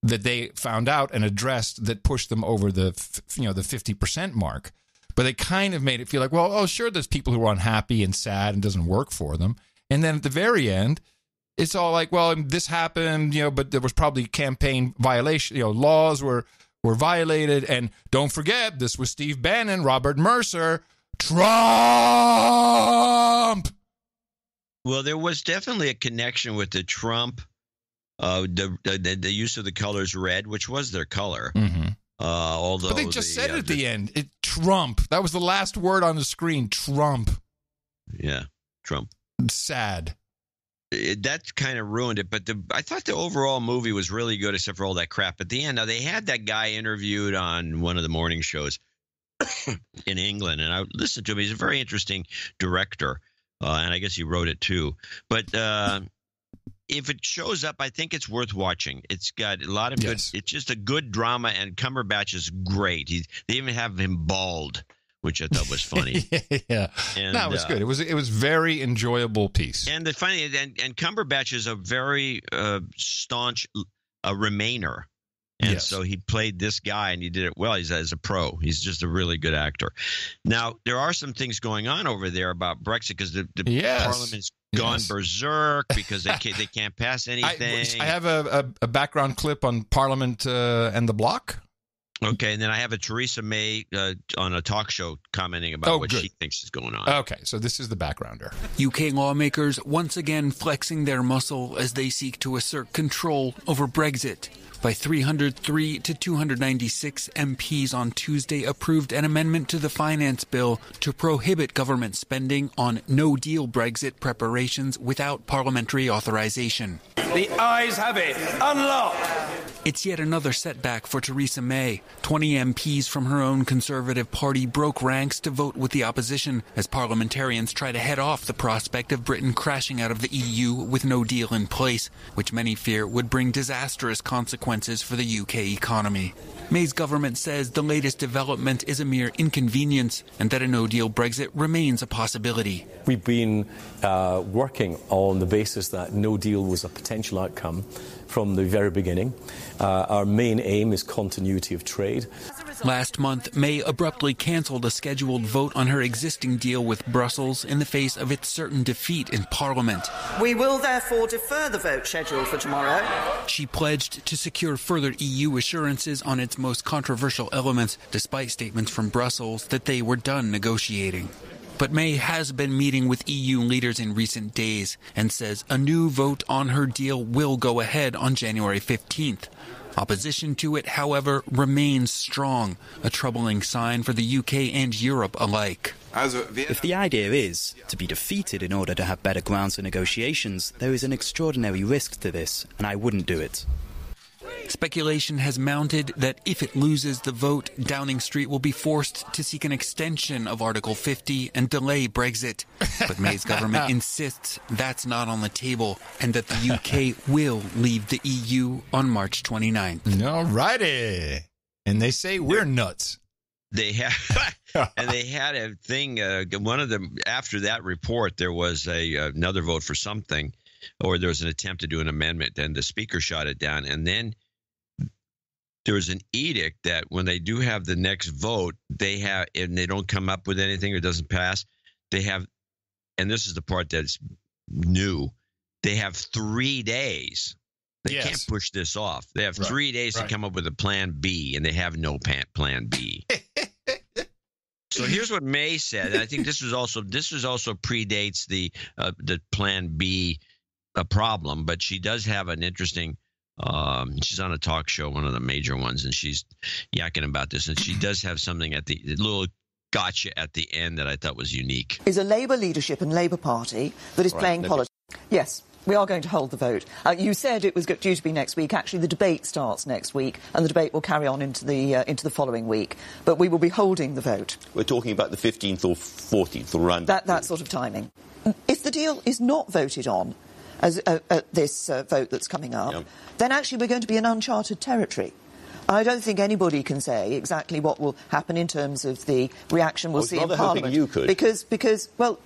that they found out and addressed that pushed them over the 50% mark. But they kind of made it feel like, well, oh, sure, there's people who are unhappy and sad and doesn't work for them. And then at the very end, it's all like, well, this happened, but there was probably campaign violation, laws were violated. And don't forget, this was Steve Bannon, Robert Mercer, Trump. Well, there was definitely a connection with the Trump, the use of the colors red, which was their color. Mm-hmm. But they just said it at the end. Trump. That was the last word on the screen. Trump. Yeah, Trump. Sad. That kind of ruined it. But I thought the overall movie was really good, except for all that crap at the end. Now, they had that guy interviewed on one of the morning shows in England, and I listened to him. He's a very interesting director, and I guess he wrote it too. But if it shows up, I think it's worth watching. It's got a lot of good. It's just a good drama, and Cumberbatch is great. They even have him bald, which I thought was funny. Yeah, and that was good. It was very enjoyable piece. And the funny and Cumberbatch is a very staunch Remainer, and so he played this guy, and he did it well. He's as a pro. He's just a really good actor. Now there are some things going on over there about Brexit because the Parliament's gone berserk because they can't pass anything. I have a background clip on Parliament and the Bloc. Okay, and then I have a Theresa May on a talk show commenting about what she thinks is going on. Okay, so this is the backgrounder. UK lawmakers once again flexing their muscle as they seek to assert control over Brexit. By 303 to 296, MPs on Tuesday approved an amendment to the finance bill to prohibit government spending on no-deal Brexit preparations without parliamentary authorization. The ayes have it. Unlock! It's yet another setback for Theresa May. 20 MPs from her own Conservative Party broke ranks to vote with the opposition as parliamentarians try to head off the prospect of Britain crashing out of the EU with no deal in place, which many fear would bring disastrous consequences for the UK economy. May's government says the latest development is a mere inconvenience and that a no-deal Brexit remains a possibility. We've been working on the basis that no deal was a potential outcome from the very beginning. Our main aim is continuity of trade. As a Last month, May abruptly canceled a scheduled vote on her existing deal with Brussels in the face of its certain defeat in Parliament. We will therefore defer the vote scheduled for tomorrow. She pledged to secure further EU assurances on its most controversial elements, despite statements from Brussels that they were done negotiating. But May has been meeting with EU leaders in recent days and says a new vote on her deal will go ahead on January 15th. Opposition to it, however, remains strong, a troubling sign for the UK and Europe alike. If the idea is to be defeated in order to have better grounds for negotiations, there is an extraordinary risk to this, and I wouldn't do it. Speculation has mounted that if it loses the vote, Downing Street will be forced to seek an extension of Article 50 and delay Brexit. But May's government insists that's not on the table and that the UK will leave the EU on March 29th. All righty. And they say we're nuts. They have, and they had a thing. One of them, after that report, there was another vote for something, or there was an attempt to do an amendment. Then the speaker shot it down, and then there was an edict that when they do have the next vote, they have, and they don't come up with anything or it doesn't pass, they have, and this is the part that's new, they have 3 days. They can't push this off. They have 3 days to come up with a plan B, and they have no plan B. So here's what May said. And I think this also predates the plan B problem, but she does have an interesting. She's on a talk show, one of the major ones, and she's yakking about this. And she does have something at the little gotcha at the end that I thought was unique. Is a Labour leadership and Labour Party that is playing politics. Yes, we are going to hold the vote. You said it was due to be next week. Actually, the debate starts next week, and the debate will carry on into the following week. But we will be holding the vote. We're talking about the 15th or 14th, or around that sort of timing. If the deal is not voted on, as this vote that's coming up, then actually we're going to be in uncharted territory. I don't think anybody can say exactly what will happen in terms of the reaction we'll see in Parliament. You could. Because well,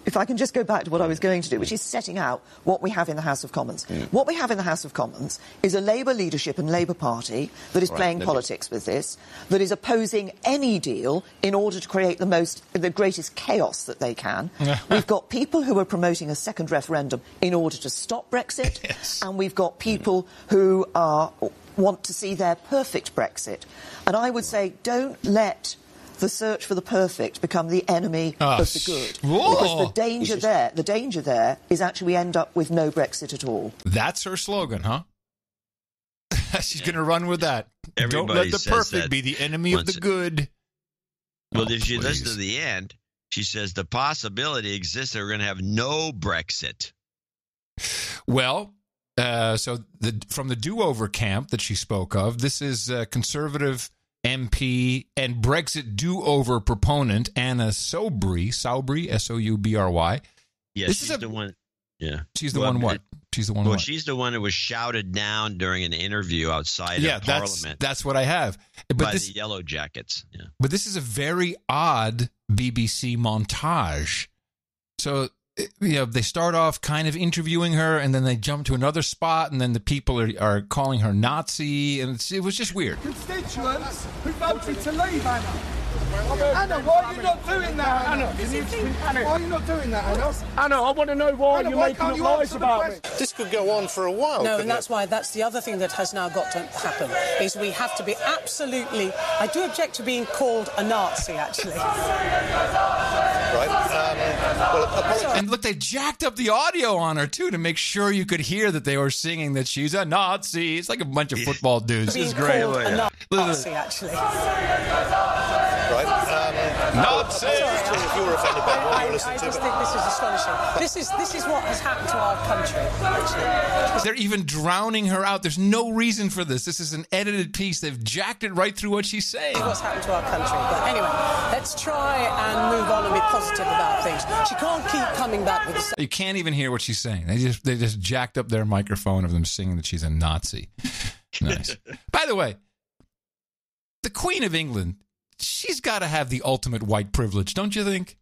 if I can just go back to what I was going to do, which is setting out what we have in the House of Commons. What we have in the House of Commons is a Labour leadership and Labour Party that is playing politics with this, that is opposing any deal in order to create the greatest chaos that they can. We've got people who are promoting a second referendum in order to stop Brexit, and we've got people who want to see their perfect Brexit. And I would say, don't let the search for the perfect become the enemy of the good. Whoa. Because the danger there is actually we end up with no Brexit at all. That's her slogan, huh? She's going to run with that. Everybody Don't let the perfect be the enemy of the good. Well, if you listen to the end, she says the possibility exists that we're going to have no Brexit. Well, from the do-over camp that she spoke of, this is Conservative MP and Brexit do-over proponent Anna Soubry, S-O-U-B-R-Y. Yeah, she's the one. Yeah, she's the one. What? She's the one. Well, she's the one that was shouted down during an interview outside of Parliament. That's what I have. But by the Yellow Jackets. Yeah. But this is a very odd BBC montage. So, they start off kind of interviewing her, and then they jump to another spot, and then the people are calling her Nazi, and it was just weird. Constituents who voted to leave, Anna. Anna, why are you not doing that, Anna? Why are you not doing that, Anna? Anna, I want to know why you're making up lies about me. This could go on for a while. No, and that's why that's the other thing that has now got to happen, is we have to be absolutely... I do object to being called a Nazi, actually. And look, they jacked up the audio on her, too, to make sure you could hear that they were singing that she's a Nazi. It's like a bunch of football dudes. This is great. Nazi, actually. Nazi! If you're offended by what you're listening to. I just think this is astonishing. This is what has happened to our country, actually. They're even drowning her out. There's no reason for this. This is an edited piece. They've jacked it right through what she's saying. What's happened to our country. But anyway, let's try and move on and be positive about things. She can't keep coming back with the... You can't even hear what she's saying. They just jacked up their microphone of them singing that she's a Nazi. Nice. By the way, the Queen of England, she's got to have the ultimate white privilege, don't you think?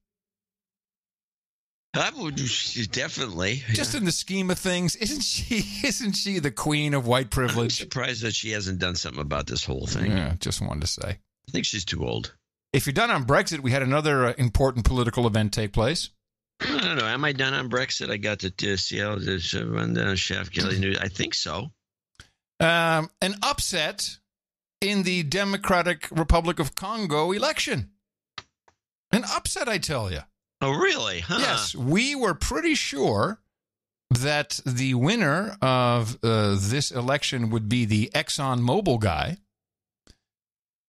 I would definitely. Just in the scheme of things, isn't she the queen of white privilege? I'm surprised that she hasn't done something about this whole thing. Yeah, just wanted to say. I think she's too old. If you're done on Brexit, we had another important political event take place. I don't know. Am I done on Brexit? I got to see how this run down Chef Kelly News. I think so. An upset in the Democratic Republic of Congo election. An upset, I tell you. Oh, really? Huh. Yes, we were pretty sure that the winner of this election would be the ExxonMobil guy.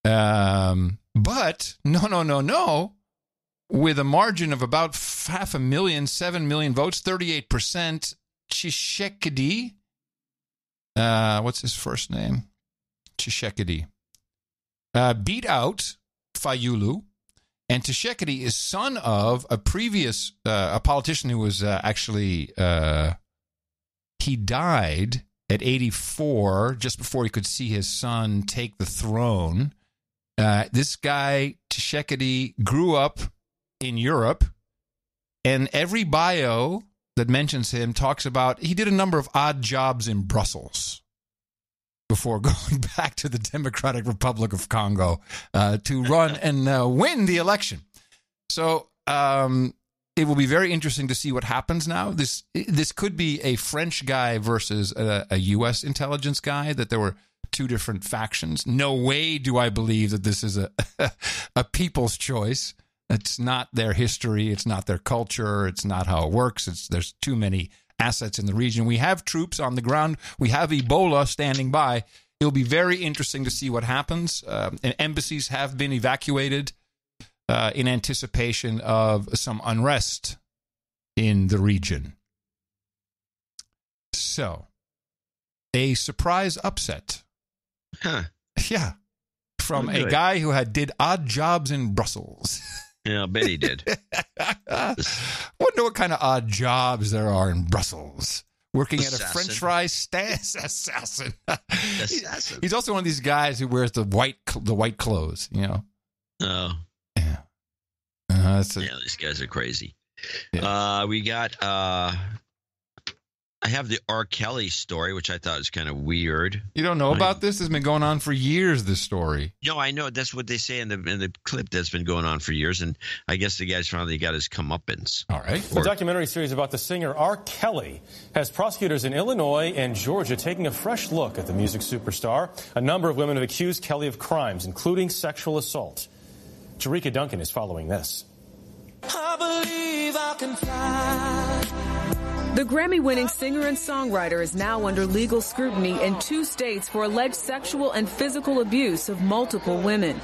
But no. With a margin of about 500,000, 7 million votes, 38%, Tshisekedi, what's his first name? Tshisekedi, beat out Fayulu. And Tshisekedi is son of a previous, a politician who was actually, he died at 84, just before he could see his son take the throne. This guy, Tshisekedi, grew up in Europe, and every bio that mentions him talks about he did a number of odd jobs in Brussels before going back to the Democratic Republic of Congo to run and win the election. So it will be very interesting to see what happens now. This could be a French guy versus a U.S. intelligence guy, that there were two different factions. No way do I believe that this is a people's choice. It's not their history. It's not their culture. It's not how it works. There's too many assets in the region. We have troops on the ground. We have Ebola standing by. It'll be very interesting to see what happens. And embassies have been evacuated in anticipation of some unrest in the region. So, a surprise upset. Huh. Yeah. From a guy who did odd jobs in Brussels. Yeah, I bet he did. Wonder what kind of odd jobs there are in Brussels. Working Assassin. at a French fry stand. Assassin. Assassin. He's also one of these guys who wears the white clothes, you know. Oh. Yeah. These guys are crazy. Yeah. We got I have the R. Kelly story, which I thought was kind of weird. You don't know about this? This has been going on for years, this story. No, I know. That's what they say in the clip that's been going on for years. And I guess the guy's finally got his comeuppance. All right. The documentary series about the singer R. Kelly has prosecutors in Illinois and Georgia taking a fresh look at the music superstar. A number of women have accused Kelly of crimes, including sexual assault. Jerika Duncan is following this. I believe I can fly. The Grammy-winning singer and songwriter is now under legal scrutiny in 2 states for alleged sexual and physical abuse of multiple women.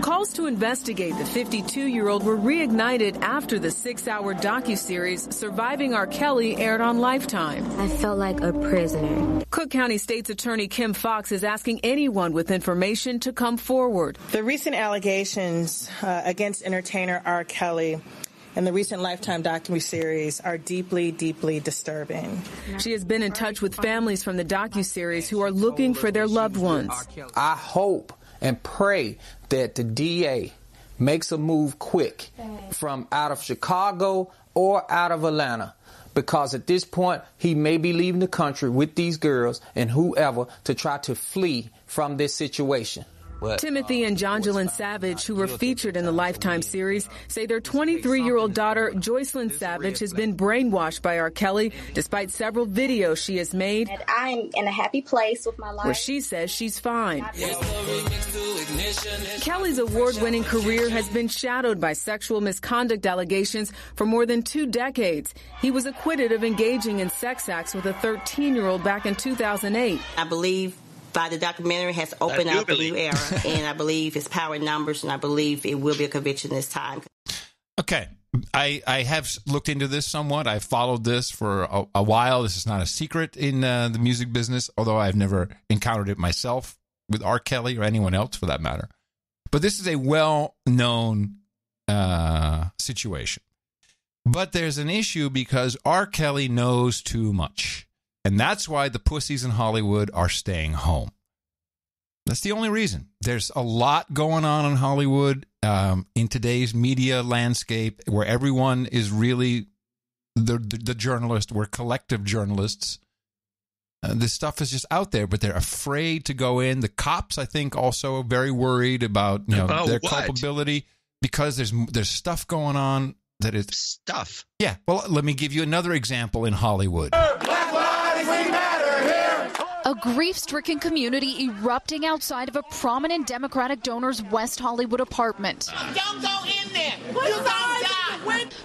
Calls to investigate the 52-year-old were reignited after the 6-hour docuseries Surviving R. Kelly aired on Lifetime. I felt like a prisoner. Cook County State's Attorney Kim Fox is asking anyone with information to come forward. The recent allegations against entertainer R. Kelly and the recent Lifetime docuseries are deeply, deeply disturbing. She has been in touch with families from the docuseries who are looking for their loved ones. I hope and pray that the DA makes a move quick from out of Chicago or out of Atlanta, because at this point he may be leaving the country with these girls and whoever to try to flee from this situation. Timothy and Jonjolyn Savage, who were featured in the Lifetime series, say their 23-year-old daughter, Joycelyn Savage, has been brainwashed by R. Kelly, despite several videos she has made. And I'm in a happy place with my life, where she says she's fine. Kelly's award-winning career has been shadowed by sexual misconduct allegations for more than 2 decades. He was acquitted of engaging in sex acts with a 13-year-old back in 2008. I believe by the documentary has opened up a new era, and I believe it's power in numbers, and I believe it will be a conviction this time. Okay. I have looked into this somewhat. I've followed this for a while. This is not a secret in the music business, although I've never encountered it myself with R. Kelly or anyone else for that matter. But this is a well-known situation. But there's an issue because R. Kelly knows too much. And that's why the pussies in Hollywood are staying home. That's the only reason. There's a lot going on in Hollywood in today's media landscape where everyone is really the journalist. We're collective journalists. This stuff is just out there, but they're afraid to go in. The cops, I think, also are very worried about their culpability because there's stuff going on that is stuff. Yeah. Well, let me give you another example in Hollywood. Black lives matter here. A grief-stricken community erupting outside of a prominent Democratic donor's West Hollywood apartment. Don't go in there. You don't die.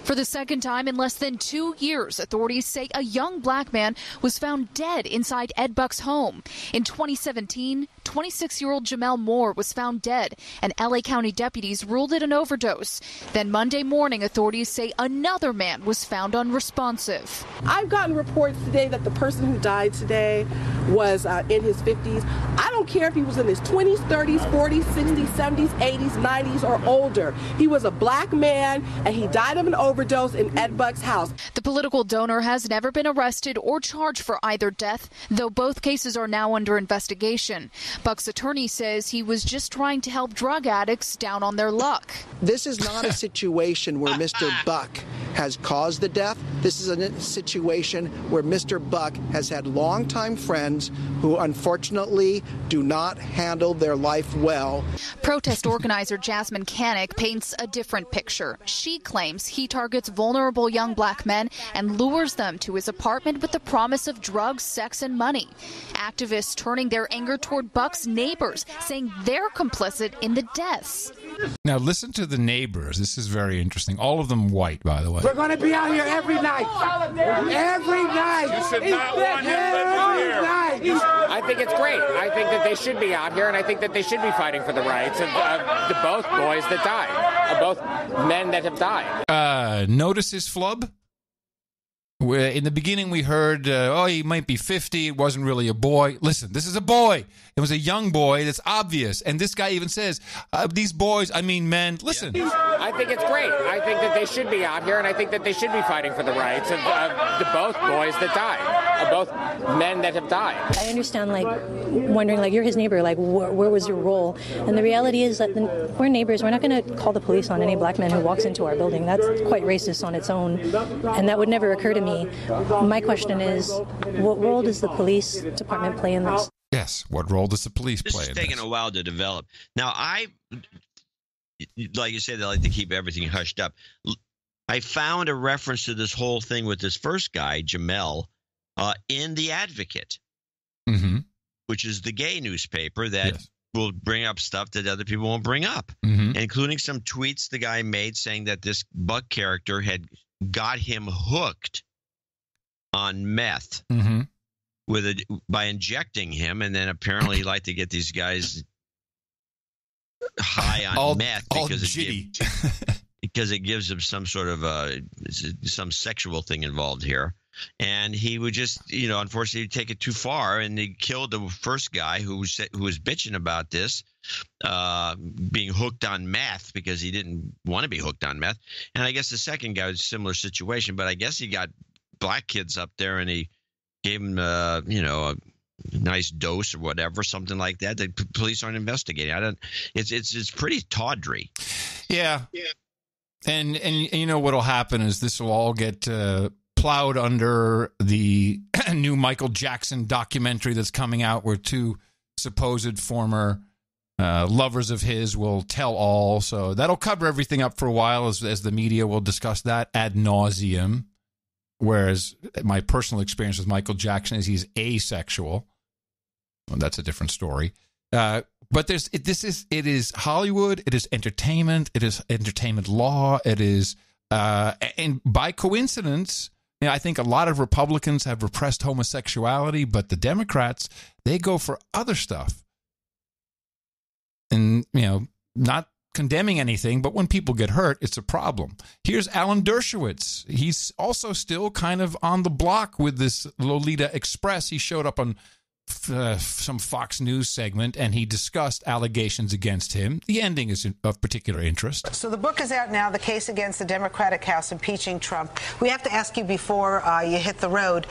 For the second time in less than 2 years, authorities say a young black man was found dead inside Ed Buck's home. In 2017, 26-year-old Jamel Moore was found dead, and LA County deputies ruled it an overdose. Then Monday morning, authorities say another man was found unresponsive. I've gotten reports today that the person who died today was in his 50s. I don't care if he was in his 20s, 30s, 40s, 60s, 70s, 80s, 90s, or older. He was a black man, and he died of an overdose in Ed Buck's house. The political donor has never been arrested or charged for either death, though both cases are now under investigation. Buck's attorney says he was just trying to help drug addicts down on their luck. This is not a situation where Mr. Buck has caused the death. This is a situation where Mr. Buck has had longtime friends who unfortunately do not handle their life well. Protest organizer Jasmine Canick paints a different picture. She claims he targets vulnerable young black men and lures them to his apartment with the promise of drugs, sex, and money. Activists turning their anger toward Buck's neighbors, saying they're complicit in the deaths. Now, listen to the neighbors. This is very interesting. All of them white, by the way. We're going to be out here every night. Every night. You should not want him living here. I think it's great. I think that they should be out here, and I think that they should be fighting for the rights of the both boys that died, of both men that have died. Notice his flub? In the beginning, we heard, he might be 50. It wasn't really a boy. Listen, this is a boy. It was a young boy. That's obvious. And this guy even says, these boys, I mean men. Listen. I think it's great. I think that they should be out here, and I think that they should be fighting for the rights of the both boys that died, of both men that have died. I understand, wondering, you're his neighbor, where was your role? And the reality is that we're neighbors. We're not going to call the police on any black man who walks into our building. That's quite racist on its own, and that would never occur to me. My question is, what role does the police department play in this? Yes, what role does the police play in this? It's taken a while to develop. Now, like you said, they like to keep everything hushed up. I found a reference to this whole thing with this first guy, Jamel, in The Advocate, which is the gay newspaper that will bring up stuff that other people won't bring up, including some tweets the guy made saying that this Buck character had got him hooked on meth by injecting him, and then apparently like to get these guys high on meth because it gives them some sort of some sexual thing involved here. And he would just, unfortunately take it too far, and he killed the first guy who was bitching about this, being hooked on meth because he didn't want to be hooked on meth. And I guess the second guy was a similar situation, but I guess he got black kids up there and he gave them, a nice dose or whatever, something like that. The police aren't investigating. It's pretty tawdry. Yeah. And you know what'll happen is this will all get plowed under the new Michael Jackson documentary that's coming out, where two supposed former lovers of his will tell all. So that'll cover everything up for a while as the media will discuss that ad nauseum. Whereas my personal experience with Michael Jackson is he's asexual. Well, that's a different story. But it is Hollywood. It is entertainment. It is entertainment law. It is, and by coincidence, I think a lot of Republicans have repressed homosexuality, but the Democrats, they go for other stuff. And, not condemning anything, but when people get hurt, it's a problem. Here's Alan Dershowitz. He's also still kind of on the block with this Lolita Express. He showed up on some Fox News segment, and he discussed allegations against him. The ending is of particular interest. So the book is out now, The Case Against the Democratic House Impeaching Trump. We have to ask you before you hit the road,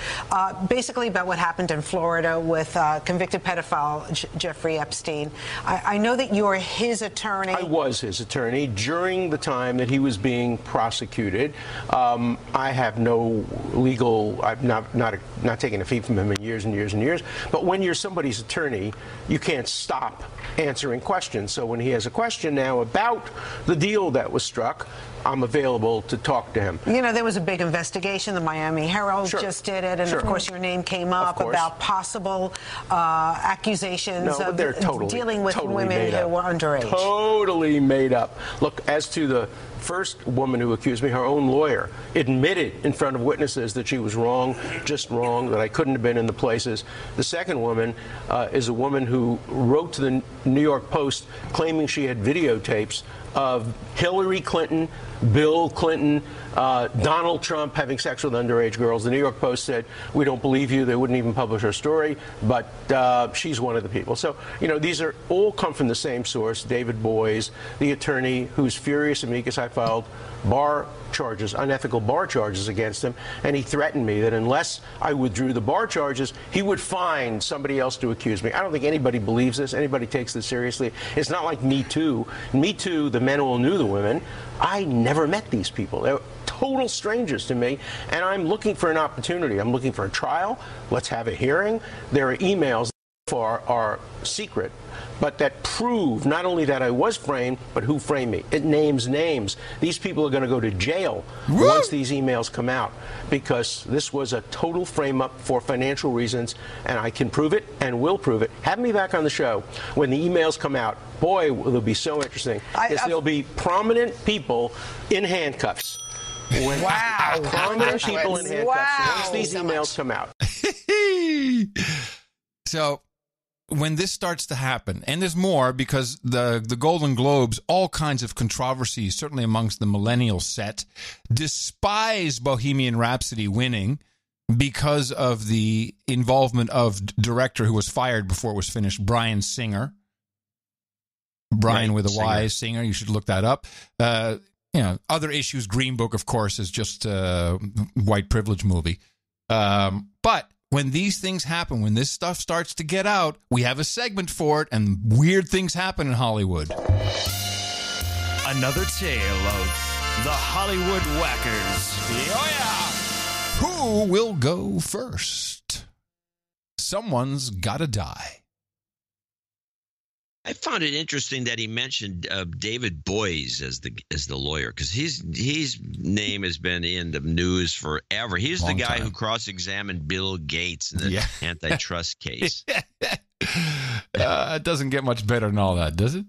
basically about what happened in Florida with convicted pedophile Jeffrey Epstein. I know that you are his attorney. I was his attorney during the time that he was being prosecuted. I have no legal, I've not taken a fee from him in years and years and years. But when you're somebody's attorney, you can't stop answering questions. So when he has a question now about the deal that was struck, I'm available to talk to him. You know, there was a big investigation. The Miami Herald just did it. And, of course, your name came up about possible accusations of dealing with women who were underage. Totally made up. Look, as to the first woman who accused me, her own lawyer admitted in front of witnesses that she was wrong, just wrong, that I couldn't have been in the places. The second woman is a woman who wrote to the New York Post claiming she had videotapes of Hillary Clinton, Bill Clinton, Donald Trump having sex with underage girls. The New York Post said, we don't believe you. They wouldn't even publish her story, but she's one of the people. So, you know, these are all come from the same source, David Boies, the attorney who's furious at me because I filed bar charges, unethical bar charges against him, and he threatened me that unless I withdrew the bar charges, he would find somebody else to accuse me. I don't think anybody believes this. Anybody takes this seriously. It's not like Me Too. Me Too, the men all knew the women. I never met these people. They're total strangers to me, and I'm looking for an opportunity. I'm looking for a trial. Let's have a hearing. There are emails that are secret, but that prove not only that I was framed, but who framed me. It names names. These people are going to go to jail once these emails come out, because this was a total frame-up for financial reasons, and I can prove it and will prove it. Have me back on the show when the emails come out. Boy, will it be so interesting. There'll be prominent people in handcuffs. Wow. Prominent people in handcuffs once these emails come out. So when this starts to happen, and there's more because the Golden Globes, all kinds of controversies, certainly amongst the millennial set, despise Bohemian Rhapsody winning because of the involvement of director who was fired before it was finished, Bryan Singer. Brian with a Y, Singer. You should look that up. You know, other issues, Green Book, of course, is just a white privilege movie. But when these things happen, when this stuff starts to get out, we have a segment for it, and weird things happen in Hollywood. Another tale of the Hollywood Whackers. Oh, yeah! Who will go first? Someone's gotta die. I found it interesting that he mentioned David Boies as the lawyer, because his name has been in the news forever. He's the guy who cross-examined Bill Gates in the antitrust case. It doesn't get much better than all that, does it?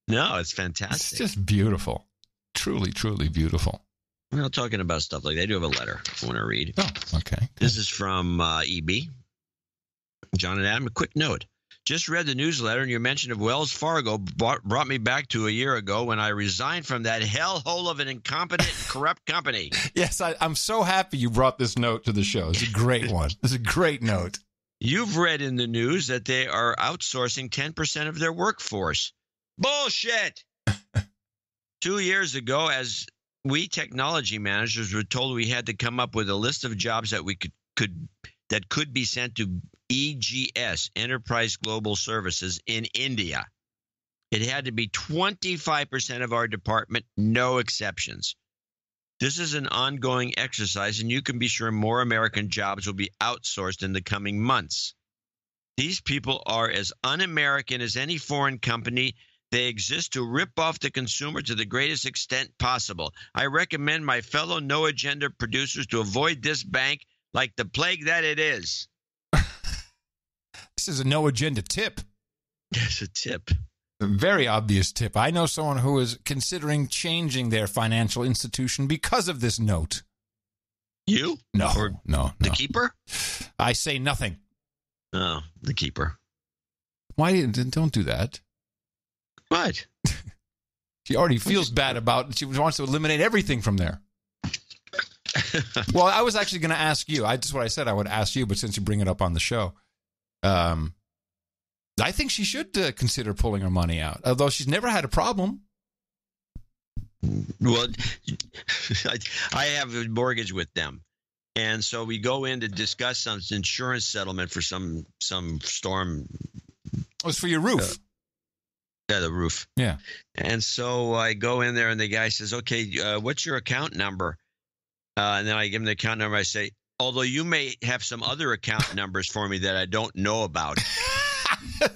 No, it's fantastic. It's just beautiful. Truly, truly beautiful. Well, talking about stuff like that, I do have a letter I want to read. Oh, okay. This is from EB. John and Adam, a quick note. Just read the newsletter, and your mention of Wells Fargo brought me back to a year ago when I resigned from that hellhole of an incompetent and corrupt company. Yes, I'm so happy you brought this note to the show. It's a great one. It's a great note. You've read in the news that they are outsourcing 10% of their workforce. Bullshit! 2 years ago, as we technology managers were told we had to come up with a list of jobs that we could be sent to EGS, Enterprise Global Services, in India. It had to be 25% of our department, no exceptions. This is an ongoing exercise, and you can be sure more American jobs will be outsourced in the coming months. These people are as un-American as any foreign company. They exist to rip off the consumer to the greatest extent possible. I recommend my fellow no-agenda producers to avoid this bank like the plague that it is. This is a no-agenda tip. It's a tip. A very obvious tip. I know someone who is considering changing their financial institution because of this note. You? No. No. The keeper? I say nothing. Oh, the keeper. Why? Don't do that. What? She already feels bad about it. She wants to eliminate everything from there. Well, I was actually going to ask you. That's what I said I would ask you, but since you bring it up on the show. I think she should consider pulling her money out, although she's never had a problem. Well, I have a mortgage with them. And so we go in to discuss some insurance settlement for some storm. Oh, it's for your roof. Yeah, the roof. Yeah. And so I go in there and the guy says, okay, what's your account number? And then I give him the account number. I say, although you may have some other account numbers for me that I don't know about.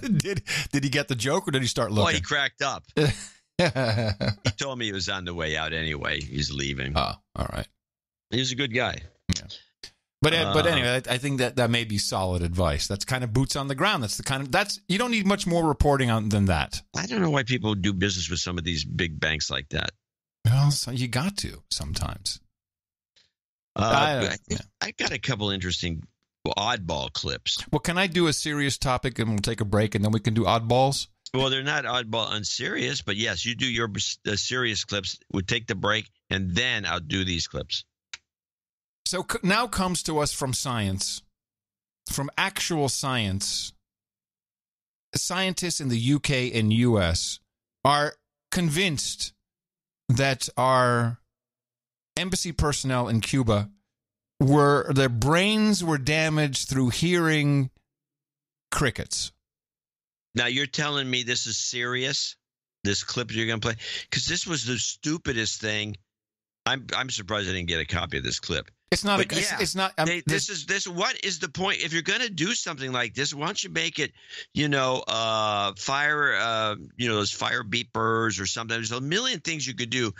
Did he get the joke or did he start looking? Well, he cracked up. He told me he was on the way out anyway. He's leaving. Oh, all right. He's a good guy. Yeah. But anyway, I think that may be solid advice. That's kind of boots on the ground. You don't need much more reporting on than that. I don't know why people do business with some of these big banks like that. Well, so you got to sometimes. I got a couple interesting oddball clips. Well, can I do a serious topic and we'll take a break and then we can do oddballs? Well, they're not oddball unserious, but yes, you do your serious clips. We'll take the break and then I'll do these clips. So now comes to us from science, from actual science. Scientists in the UK and US are convinced that our embassy personnel in Cuba their brains were damaged through hearing crickets. Now you're telling me this is serious? This clip you're going to play? Because this was the stupidest thing. I'm surprised I didn't get a copy of this clip. It's not. It's not. This. What is the point? If you're going to do something like this, why don't you make it, fire, those fire beepers or something. There's a million things you could do,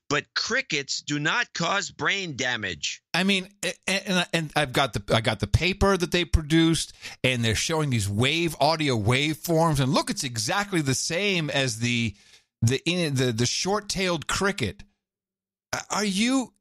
but crickets do not cause brain damage. I mean, and I got the paper that they produced, and they're showing these audio waveforms, and look, it's exactly the same as the short-tailed cricket. Are you?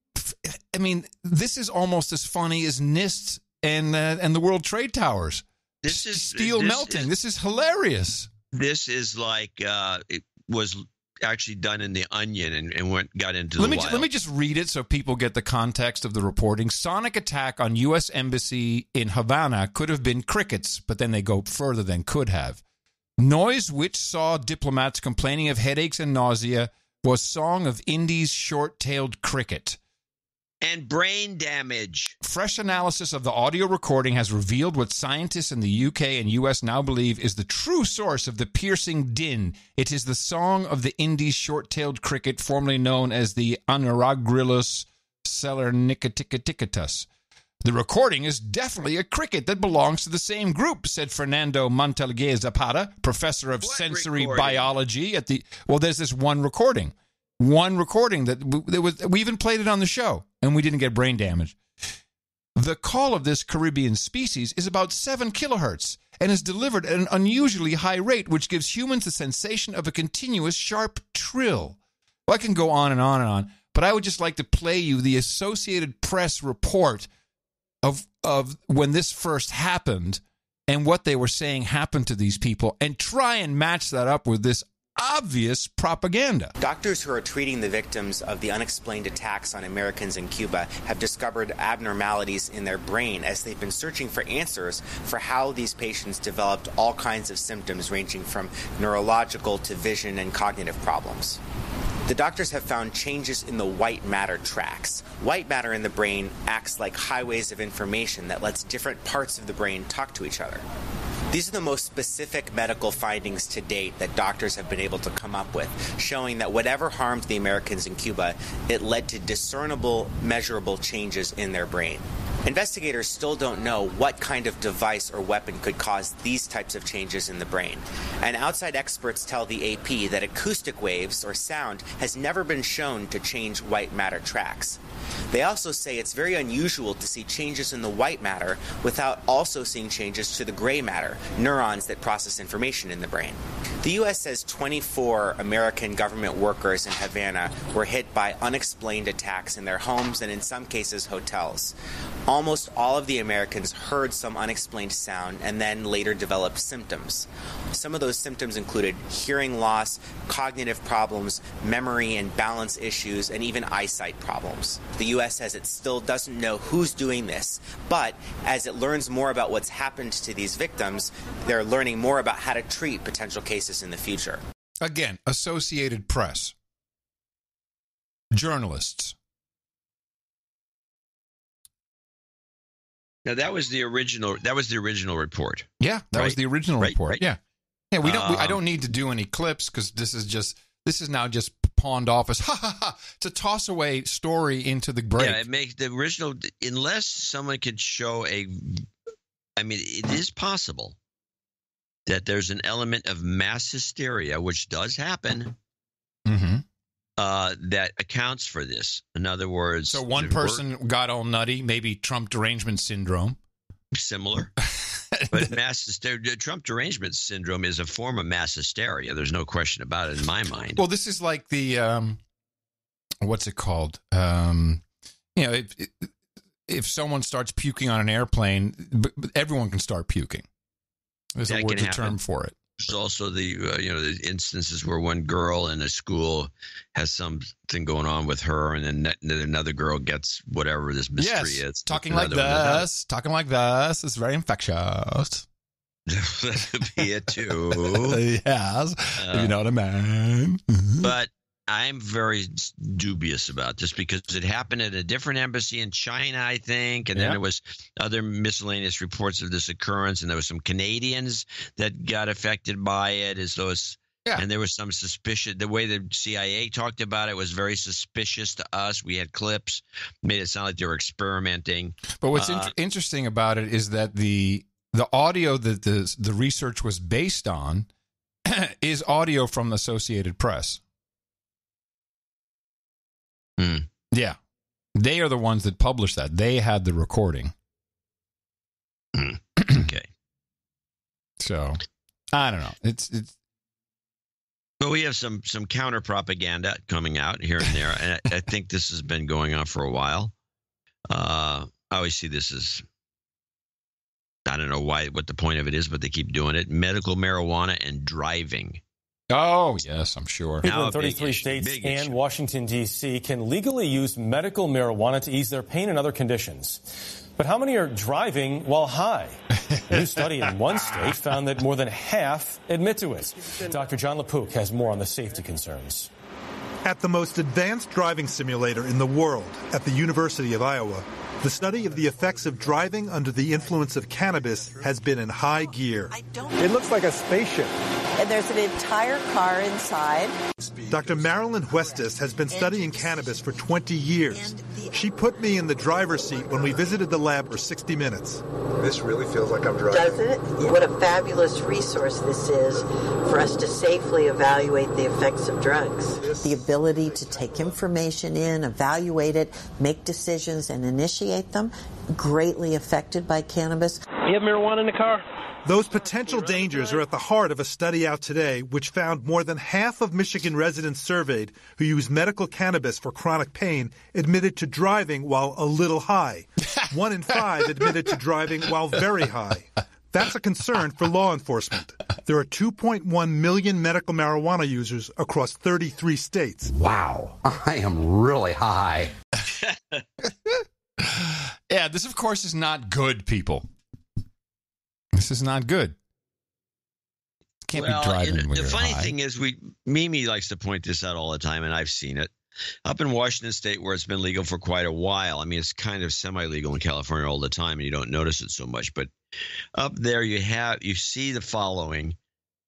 I mean, this is almost as funny as NIST and the World Trade Towers. This is steel melting. This is hilarious. This is like it was actually done in The Onion and got into the wild. Let me just read it so people get the context of the reporting. Sonic attack on U.S. Embassy in Havana could have been crickets, but then they go further than could have. Noise which saw diplomats complaining of headaches and nausea was song of Indy's short-tailed cricket. And brain damage. Fresh analysis of the audio recording has revealed what scientists in the UK and US now believe is the true source of the piercing din. It is the song of the Indy's short-tailed cricket, formerly known as the Anoragrilus celernicaticatus. The recording is definitely a cricket that belongs to the same group, said Fernando Montelguez Zapata, professor of sensory biology at the... Well, there's this one recording that we even played it on the show, and we didn't get brain damage. The call of this Caribbean species is about 7 kilohertz and is delivered at an unusually high rate, which gives humans the sensation of a continuous sharp trill. Well, I can go on and on and on, but I would just like to play you the Associated Press report of when this first happened and what they were saying happened to these people, and try and match that up with this obvious propaganda. Doctors who are treating the victims of the unexplained attacks on Americans in Cuba have discovered abnormalities in their brain as they've been searching for answers for how these patients developed all kinds of symptoms ranging from neurological to vision and cognitive problems. The doctors have found changes in the white matter tracks. White matter in the brain acts like highways of information that lets different parts of the brain talk to each other. These are the most specific medical findings to date that doctors have been able to come up with, showing that whatever harmed the Americans in Cuba, it led to discernible, measurable changes in their brain. Investigators still don't know what kind of device or weapon could cause these types of changes in the brain. And outside experts tell the AP that acoustic waves or sound has never been shown to change white matter tracks. They also say it's very unusual to see changes in the white matter without also seeing changes to the gray matter, neurons that process information in the brain. The U.S. says 24 American government workers in Havana were hit by unexplained attacks in their homes and in some cases hotels. Almost all of the Americans heard some unexplained sound and then later developed symptoms. Some of those symptoms included hearing loss, cognitive problems, memory and balance issues, and even eyesight problems. The U.S. says it still doesn't know who's doing this, but as it learns more about what's happened to these victims, they're learning more about how to treat potential cases in the future. Again, Associated Press. Journalists. Now that was the original. That was the original report. Yeah, that was the original report. Right. Yeah, yeah. I don't need to do any clips because this is now just pawned off as ha ha ha. It's a toss away story into the break. Yeah, it makes the original unless someone could show a. I mean, it is possible that there's an element of mass hysteria, which does happen. Mm-hmm. That accounts for this. In other words, so one person got all nutty, maybe Trump derangement syndrome. Similar. But mass hysteria, Trump derangement syndrome is a form of mass hysteria. There's no question about it in my mind. Well, this is like the, what's it called? If someone starts puking on an airplane, everyone can start puking. There's a term for it. There's also the instances where one girl in a school has something going on with her, and then another girl gets whatever this mystery is. Talking like this is very infectious. That could be it too. Yes, if you know what I mean. But I'm very dubious about this because it happened at a different embassy in China, I think, and then there was other miscellaneous reports of this occurrence, and there was some Canadians that got affected by it, and there was some suspicion. The way the CIA talked about it was very suspicious to us. We had clips, made it sound like they were experimenting. But what's interesting about it is that the audio that the research was based on is audio from the Associated Press. Yeah, they are the ones that published that. They had the recording. Okay. So, I don't know. It's. But we have some counter propaganda coming out here and there, and I think this has been going on for a while. I always see this as, I don't know what the point of it is, but they keep doing it. Medical marijuana and driving. Oh, yes, I'm sure. People in 33 states and Washington, D.C. can legally use medical marijuana to ease their pain and other conditions. But how many are driving while high? A new study in one state found that more than half admit to it. Dr. John LaPook has more on the safety concerns. At the most advanced driving simulator in the world, at the University of Iowa, the study of the effects of driving under the influence of cannabis has been in high gear. It looks like a spaceship. And there's an entire car inside. Dr. Marilyn Huestis has been studying cannabis for 20 years. She put me in the driver's seat when we visited the lab for 60 minutes. This really feels like I'm driving. Doesn't it? Yeah. What a fabulous resource this is for us to safely evaluate the effects of drugs. The ability to take information in, evaluate it, make decisions, and initiate them, greatly affected by cannabis. You have marijuana in the car? Those potential dangers are at the heart of a study out today which found more than half of Michigan residents surveyed who use medical cannabis for chronic pain admitted to driving while a little high. 1 in 5 admitted to driving while very high. That's a concern for law enforcement. There are 2.1 million medical marijuana users across 33 states. Wow, I am really high. Yeah, this, of course, is not good, people. This is not good. Can't be driving when you're The funny high. thing is, Mimi likes to point this out all the time, and I've seen it. Up in Washington State, where it's been legal for quite a while, I mean, it's kind of semi-legal in California all the time, and you don't notice it so much. But up there, you see the following: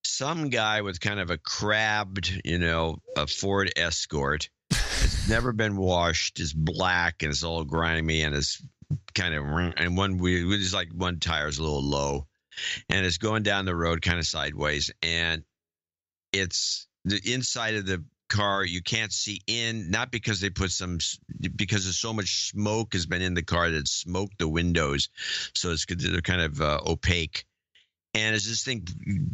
some guy with kind of a crabbed, a Ford Escort. It's never been washed. It's black and it's all grimy and it's kind of, and one tire's a little low, and it's going down the road kind of sideways, and it's the inside of the car you can't see in, not because because there's so much smoke has been in the car that smoked the windows, so they're kind of opaque. And as this thing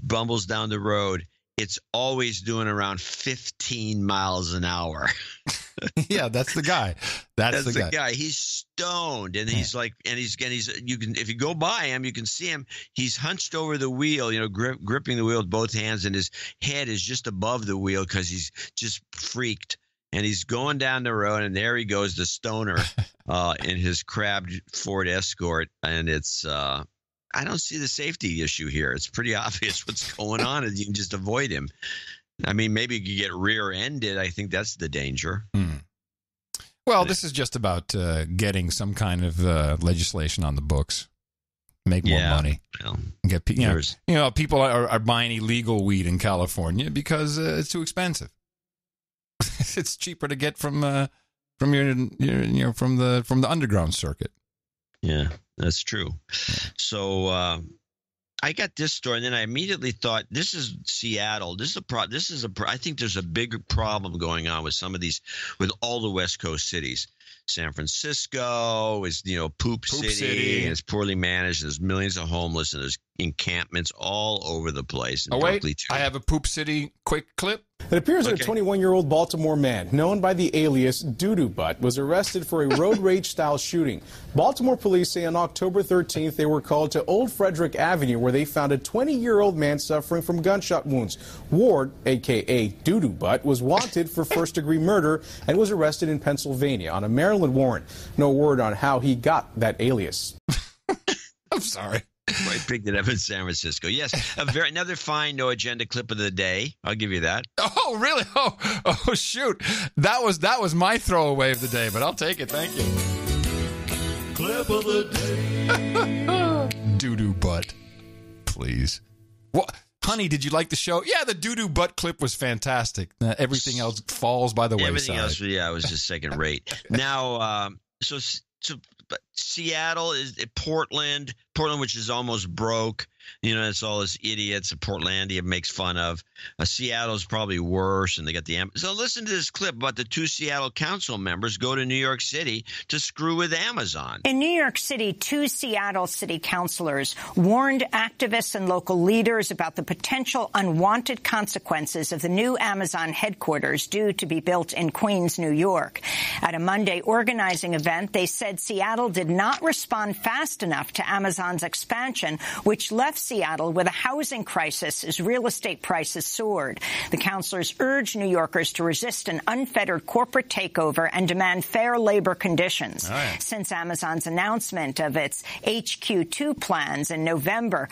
bumbles down the road, it's always doing around 15 miles an hour. Yeah, that's the guy. That's the guy. He's stoned, and he's like, you can, if you go by him, you can see him. He's hunched over the wheel, gripping the wheel with both hands, and his head is just above the wheel because he's just freaked. And he's going down the road, and there he goes, the stoner, in his crabbed Ford Escort, and it's. I don't see the safety issue here. It's pretty obvious what's going on, and you can just avoid him. I mean, maybe you could get rear-ended. I think that's the danger. Well, this is just about getting some kind of legislation on the books, make more money. Well, get people are buying illegal weed in California because it's too expensive. It's cheaper to get from the underground circuit. Yeah, that's true. So I got this story, and then I immediately thought, this is Seattle. I think there's a big problem going on with some of these, with all the West Coast cities. San Francisco is, poop city, and it's poorly managed. There's millions of homeless, and there's encampments all over the place. Oh, wait, I have a poop city quick clip. It appears that a 21-year-old Baltimore man, known by the alias Doo-Doo Butt, was arrested for a road rage-style shooting. Baltimore police say on October 13th they were called to Old Frederick Avenue, where they found a 20-year-old man suffering from gunshot wounds. Ward, a.k.a. Doo-Doo Butt, was wanted for first-degree murder and was arrested in Pennsylvania on a Maryland warrant. No word on how he got that alias. I'm sorry. I picked it up in San Francisco. Yes, another fine no agenda clip of the day. I'll give you that. Oh, really? Oh, shoot! That was my throwaway of the day, but I'll take it. Thank you. Clip of the day. Doo-doo butt, please. What, honey? Did you like the show? Yeah, the doo-doo butt clip was fantastic. Everything else falls by the wayside. Everything else, was just second rate. Now, but Seattle is Portland, which is almost broke. It's all those idiots that Portlandia makes fun of. Seattle's probably worse, and they got the so listen to this clip about the two Seattle council members go to New York City to screw with Amazon. In New York City, two Seattle city councilors warned activists and local leaders about the potential unwanted consequences of the new Amazon headquarters due to be built in Queens, New York. At a Monday organizing event, they said Seattle did not respond fast enough to Amazon's expansion, which left Seattle with a housing crisis as real estate prices soared. The councilors urged New Yorkers to resist an unfettered corporate takeover and demand fair labor conditions. Right. Since Amazon's announcement of its HQ2 plans in November,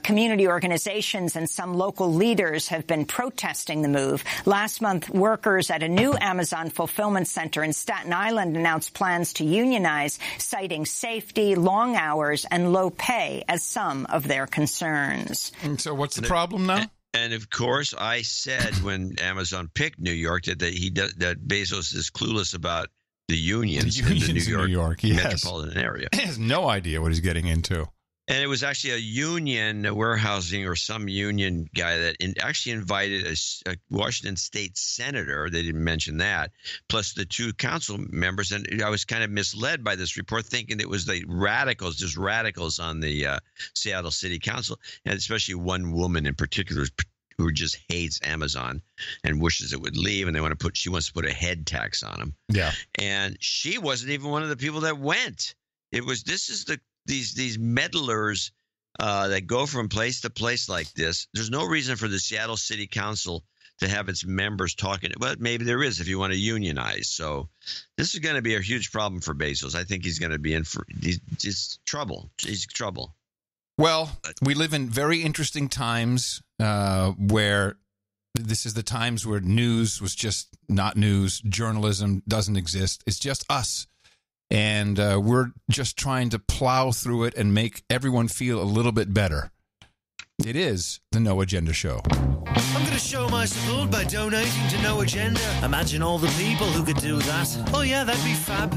community organizations and some local leaders have been protesting the move. Last month, workers at a new Amazon fulfillment center in Staten Island announced plans to unionize, citing safety, long hours, and low pay as some of their concerns. And so what's the problem now? And of course, I said when Amazon picked New York that Bezos is clueless about the unions in the New York metropolitan area. He has no idea what he's getting into. And it was actually a union, warehousing or some union guy that actually invited a Washington state senator. They didn't mention that, plus the two council members. And I was kind of misled by this report, thinking it was the radicals, just radicals on the Seattle City Council, and especially one woman in particular who just hates Amazon and wishes it would leave. And she wants to put a head tax on them. Yeah. And she wasn't even one of the people that went. These meddlers that go from place to place like this. There's no reason for the Seattle City Council to have its members talking. But maybe there is if you want to unionize. So this is going to be a huge problem for Bezos. I think he's going to be in for trouble. He's trouble. Well, we live in very interesting times where this is the times where news was just not news. Journalism doesn't exist. It's just us. And we're just trying to plow through it and make everyone feel a little bit better. It is the No Agenda Show. I'm going to show my support by donating to No Agenda. Imagine all the people who could do that. Oh, yeah, that'd be fab.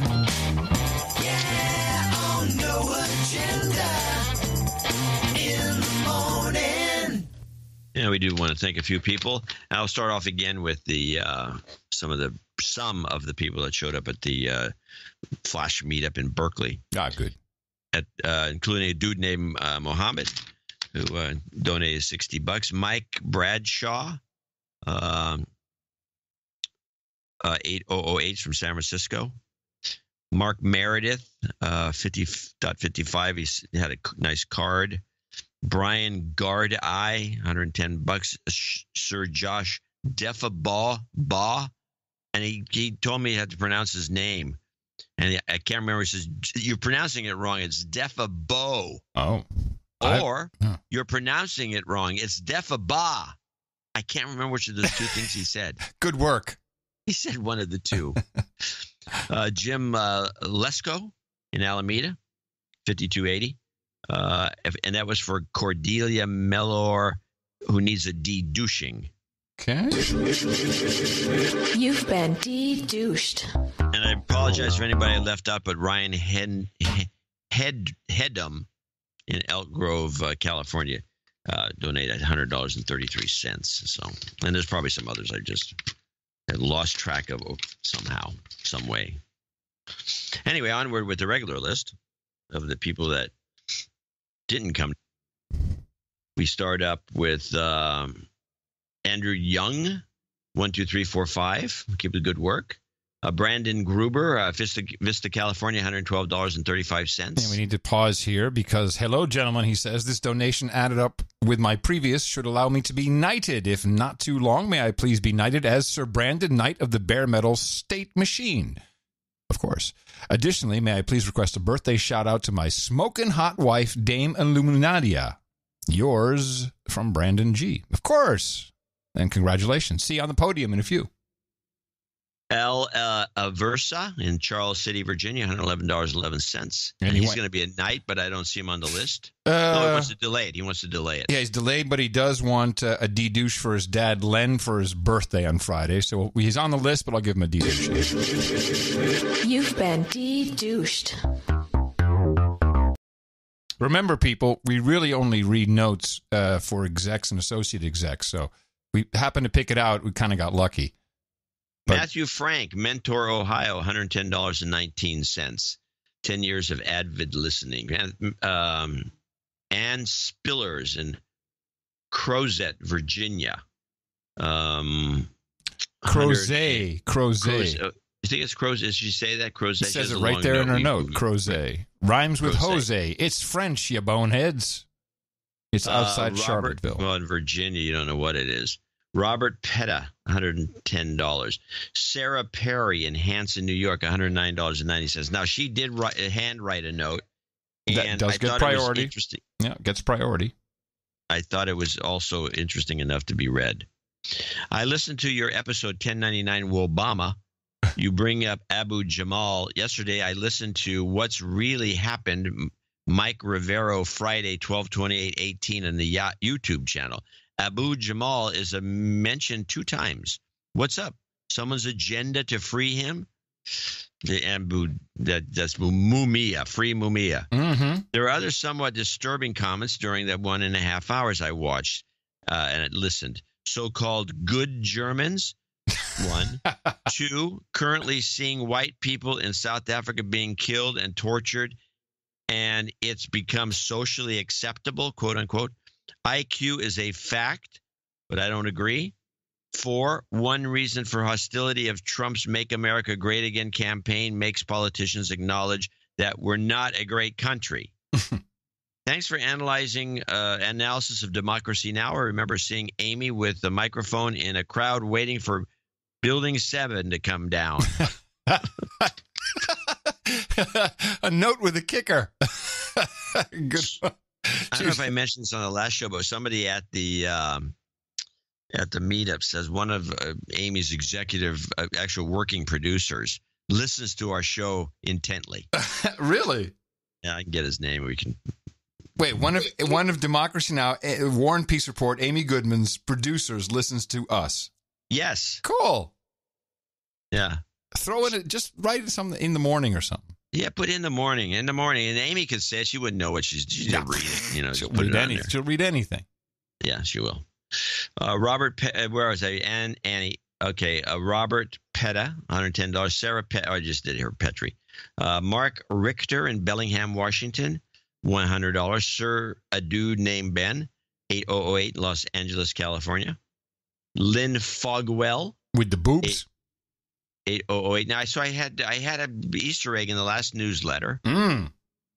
Yeah, on No Agenda in the morning. Yeah, we do want to thank a few people. I'll start off again with the some of the people that showed up at the Flash meetup in Berkeley. Ah, good. Including a dude named Mohammed, who donated $60. Mike Bradshaw, 8008 from San Francisco. Mark Meredith, 50.55. He had a nice card. Brian Guard $110. Sir Josh Defabaugh, and he told me he had to pronounce his name, and I can't remember. He says you're pronouncing it wrong. It's Defabaugh. Oh, or you're pronouncing it wrong. It's Defabah. I can't remember which of those two things he said. Good work. He said one of the two. Jim Lesko in Alameda, 5280. And that was for Cordelia Mellor, who needs a de-douching. Okay. You've been de-douched. And I apologize for anybody I left out, but Ryan Headum in Elk Grove, California, donated $100.33. So, and there's probably some others I just had lost track of somehow, some way. Anyway, onward with the regular list of the people that didn't come. We start up with Andrew Young, 12345. Keep the good work. Brandon Gruber, Vista, California, $112.35. And we need to pause here because, hello, gentlemen, he says, this donation added up with my previous should allow me to be knighted. If not too long, may I please be knighted as Sir Brandon, Knight of the Bare Metal State Machine. Of course. Additionally, may I please request a birthday shout-out to my smoking hot wife, Dame Illuminatia. Yours from Brandon G. Of course. And congratulations. See you on the podium in a few. Al Aversa in Charles City, Virginia, $111.11. And he's going to be a knight, but I don't see him on the list. No, he wants to delay it. He wants to delay it. Yeah, he's delayed, but he does want a de-douche for his dad, Len, for his birthday on Friday. So he's on the list, but I'll give him a de-douche. You've been de-douched. Remember, people, we really only read notes for execs and associate execs. So we happened to pick it out. We kind of got lucky. Matthew Frank, Mentor, Ohio, $110.19. 10 years of avid listening. Ann Spillers in Crozet, Virginia. Crozet. You think it's Crozet? Did she say that? Crozet? It says it right there in her note. Crozet. Rhymes with Jose. It's French, you boneheads. It's outside Charlottesville. Well, in Virginia, you don't know what it is. Robert Petta, $110. Sarah Perry in Hanson, New York, $109.90. Now, she did handwrite a note. That does get priority. Yeah, gets priority. I thought it was also interesting enough to be read. I listened to your episode 1099 Obama. You bring up Abu Jamal. Yesterday, I listened to What's Really Happened, Mike Rivero, Friday, 12/28/18 on the YouTube channel. Abu Jamal is mentioned 2 times. What's up? Someone's agenda to free him? The Abu, that's Mumia, free Mumia. Mm-hmm. There are other somewhat disturbing comments during that 1.5 hours I watched and listened. So-called good Germans, 1. 2, currently seeing white people in South Africa being killed and tortured, and it's become socially acceptable, quote unquote. IQ is a fact, but I don't agree. 4, one reason for hostility of Trump's Make America Great Again campaign makes politicians acknowledge that we're not a great country. Thanks for analyzing analysis of Democracy Now! I remember seeing Amy with the microphone in a crowd waiting for Building 7 to come down. A note with a kicker. Good. I don't know if I mentioned this on the last show, but somebody at the meetup says one of Amy's executive, actual working producers, listens to our show intently. Really? Yeah, I can get his name. We can. Wait, one of Democracy Now! War and Peace Report, Amy Goodman's producers listens to us. Yes. Cool. Yeah. Throw it. Just write something in the morning or something. Yeah, put in the morning, and Amy could say it. She wouldn't know what she's reading. You know, she'll read anything. She'll read anything. Yeah, she will. Robert, where was I? Annie. Okay, Robert Petta, $110. Sarah Petta, I just did her Petrie. Mark Richter in Bellingham, Washington, $100. Sir, a dude named Ben, 8008, Los Angeles, California. Lynn Fogwell. With the boobs? 8008. Now, so I had an Easter egg in the last newsletter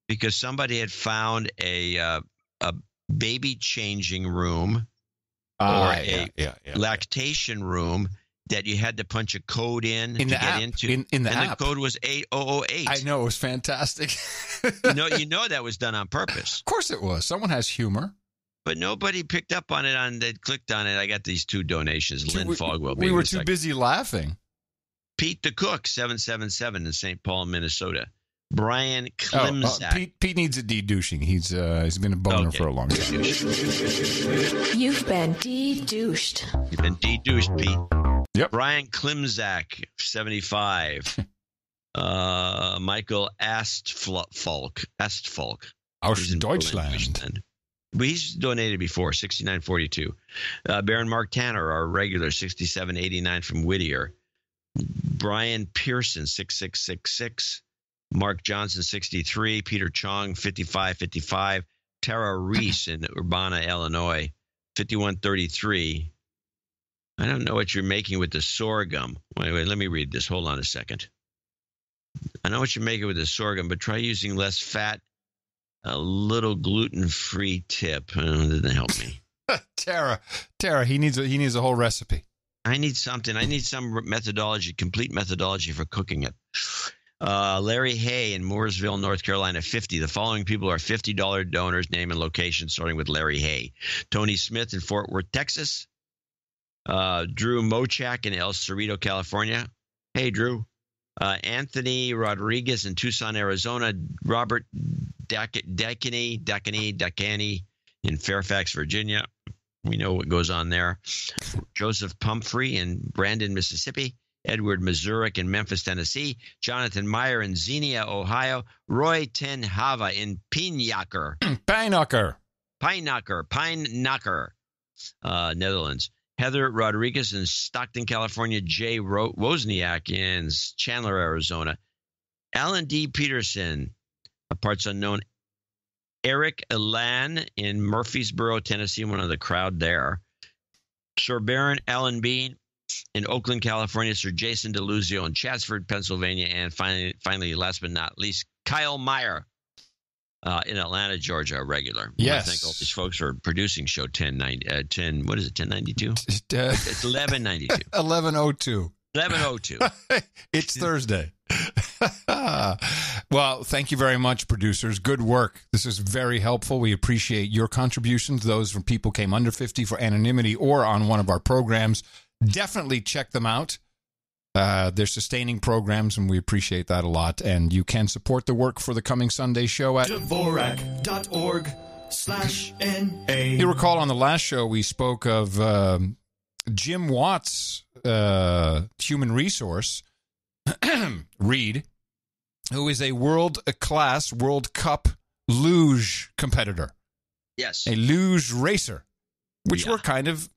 because somebody had found a baby changing room or a lactation room that you had to punch a code in to get app. into. In the and app. The code was 8008. I know, it was fantastic. You know that was done on purpose. Of course it was. Someone has humor. But nobody picked up on it. They clicked on it. I got these 2 donations. Lynn Fogwell. We were too busy laughing. Pete the Cook, 777 in St. Paul, Minnesota. Brian Klimzak. Pete needs a de-douching. He's been a boner for a long time. You've been de-douched. You've been de-douched, Pete. Yep. Brian Klimzak, 75. Michael Astfalk. Aus Deutschland. But he's donated before, $69.42. Baron Mark Tanner, our regular, $67.89 from Whittier. Brian Pearson, 6666. Mark Johnson, 63. Peter Chong, 5555. Tara Reese in Urbana, Illinois, 5133. I don't know what you're making with the sorghum. Wait, let me read this. Hold on a second. I know what you're making with the sorghum, but try using less fat. A little gluten-free tip. Didn't help me. Tara, he needs a whole recipe. I need something. I need some methodology, complete methodology for cooking it. Larry Hay in Mooresville, North Carolina, 50. The following people are $50 donors, name and location, starting with Larry Hay. Tony Smith in Fort Worth, Texas. Drew Mochak in El Cerrito, California. Hey, Drew. Anthony Rodriguez in Tucson, Arizona. Robert Dakany in Fairfax, Virginia. We know what goes on there. Joseph Pumphrey in Brandon, Mississippi. Edward Mazurek in Memphis, Tennessee. Jonathan Meyer in Xenia, Ohio. Roy Ten Hava in Pijnacker, Netherlands. Heather Rodriguez in Stockton, California. Jay Wozniak in Chandler, Arizona. Alan D. Peterson, parts unknown. Eric Elan in Murfreesboro, Tennessee, one of the crowd there. Sir Baron Alan Bean in Oakland, California. Sir Jason DeLuzio in Chatsford, Pennsylvania. And finally, last but not least, Kyle Meyer in Atlanta, Georgia, a regular. Yes. I think all these folks are producing show 1090. What is it, 1092? It's 1192. 1102. 1102. It's Thursday. Well, thank you very much, producers. Good work. This is very helpful. We appreciate your contributions. Those from people came under 50 for anonymity or on one of our programs. Definitely check them out. They're sustaining programs, and we appreciate that a lot. And you can support the work for the coming Sunday show at Dvorak.org/NA. You recall on the last show we spoke of Jim Watts, human resource, Reed, who is a world-class World Cup luge competitor. Yes. A luge racer, which we're kind of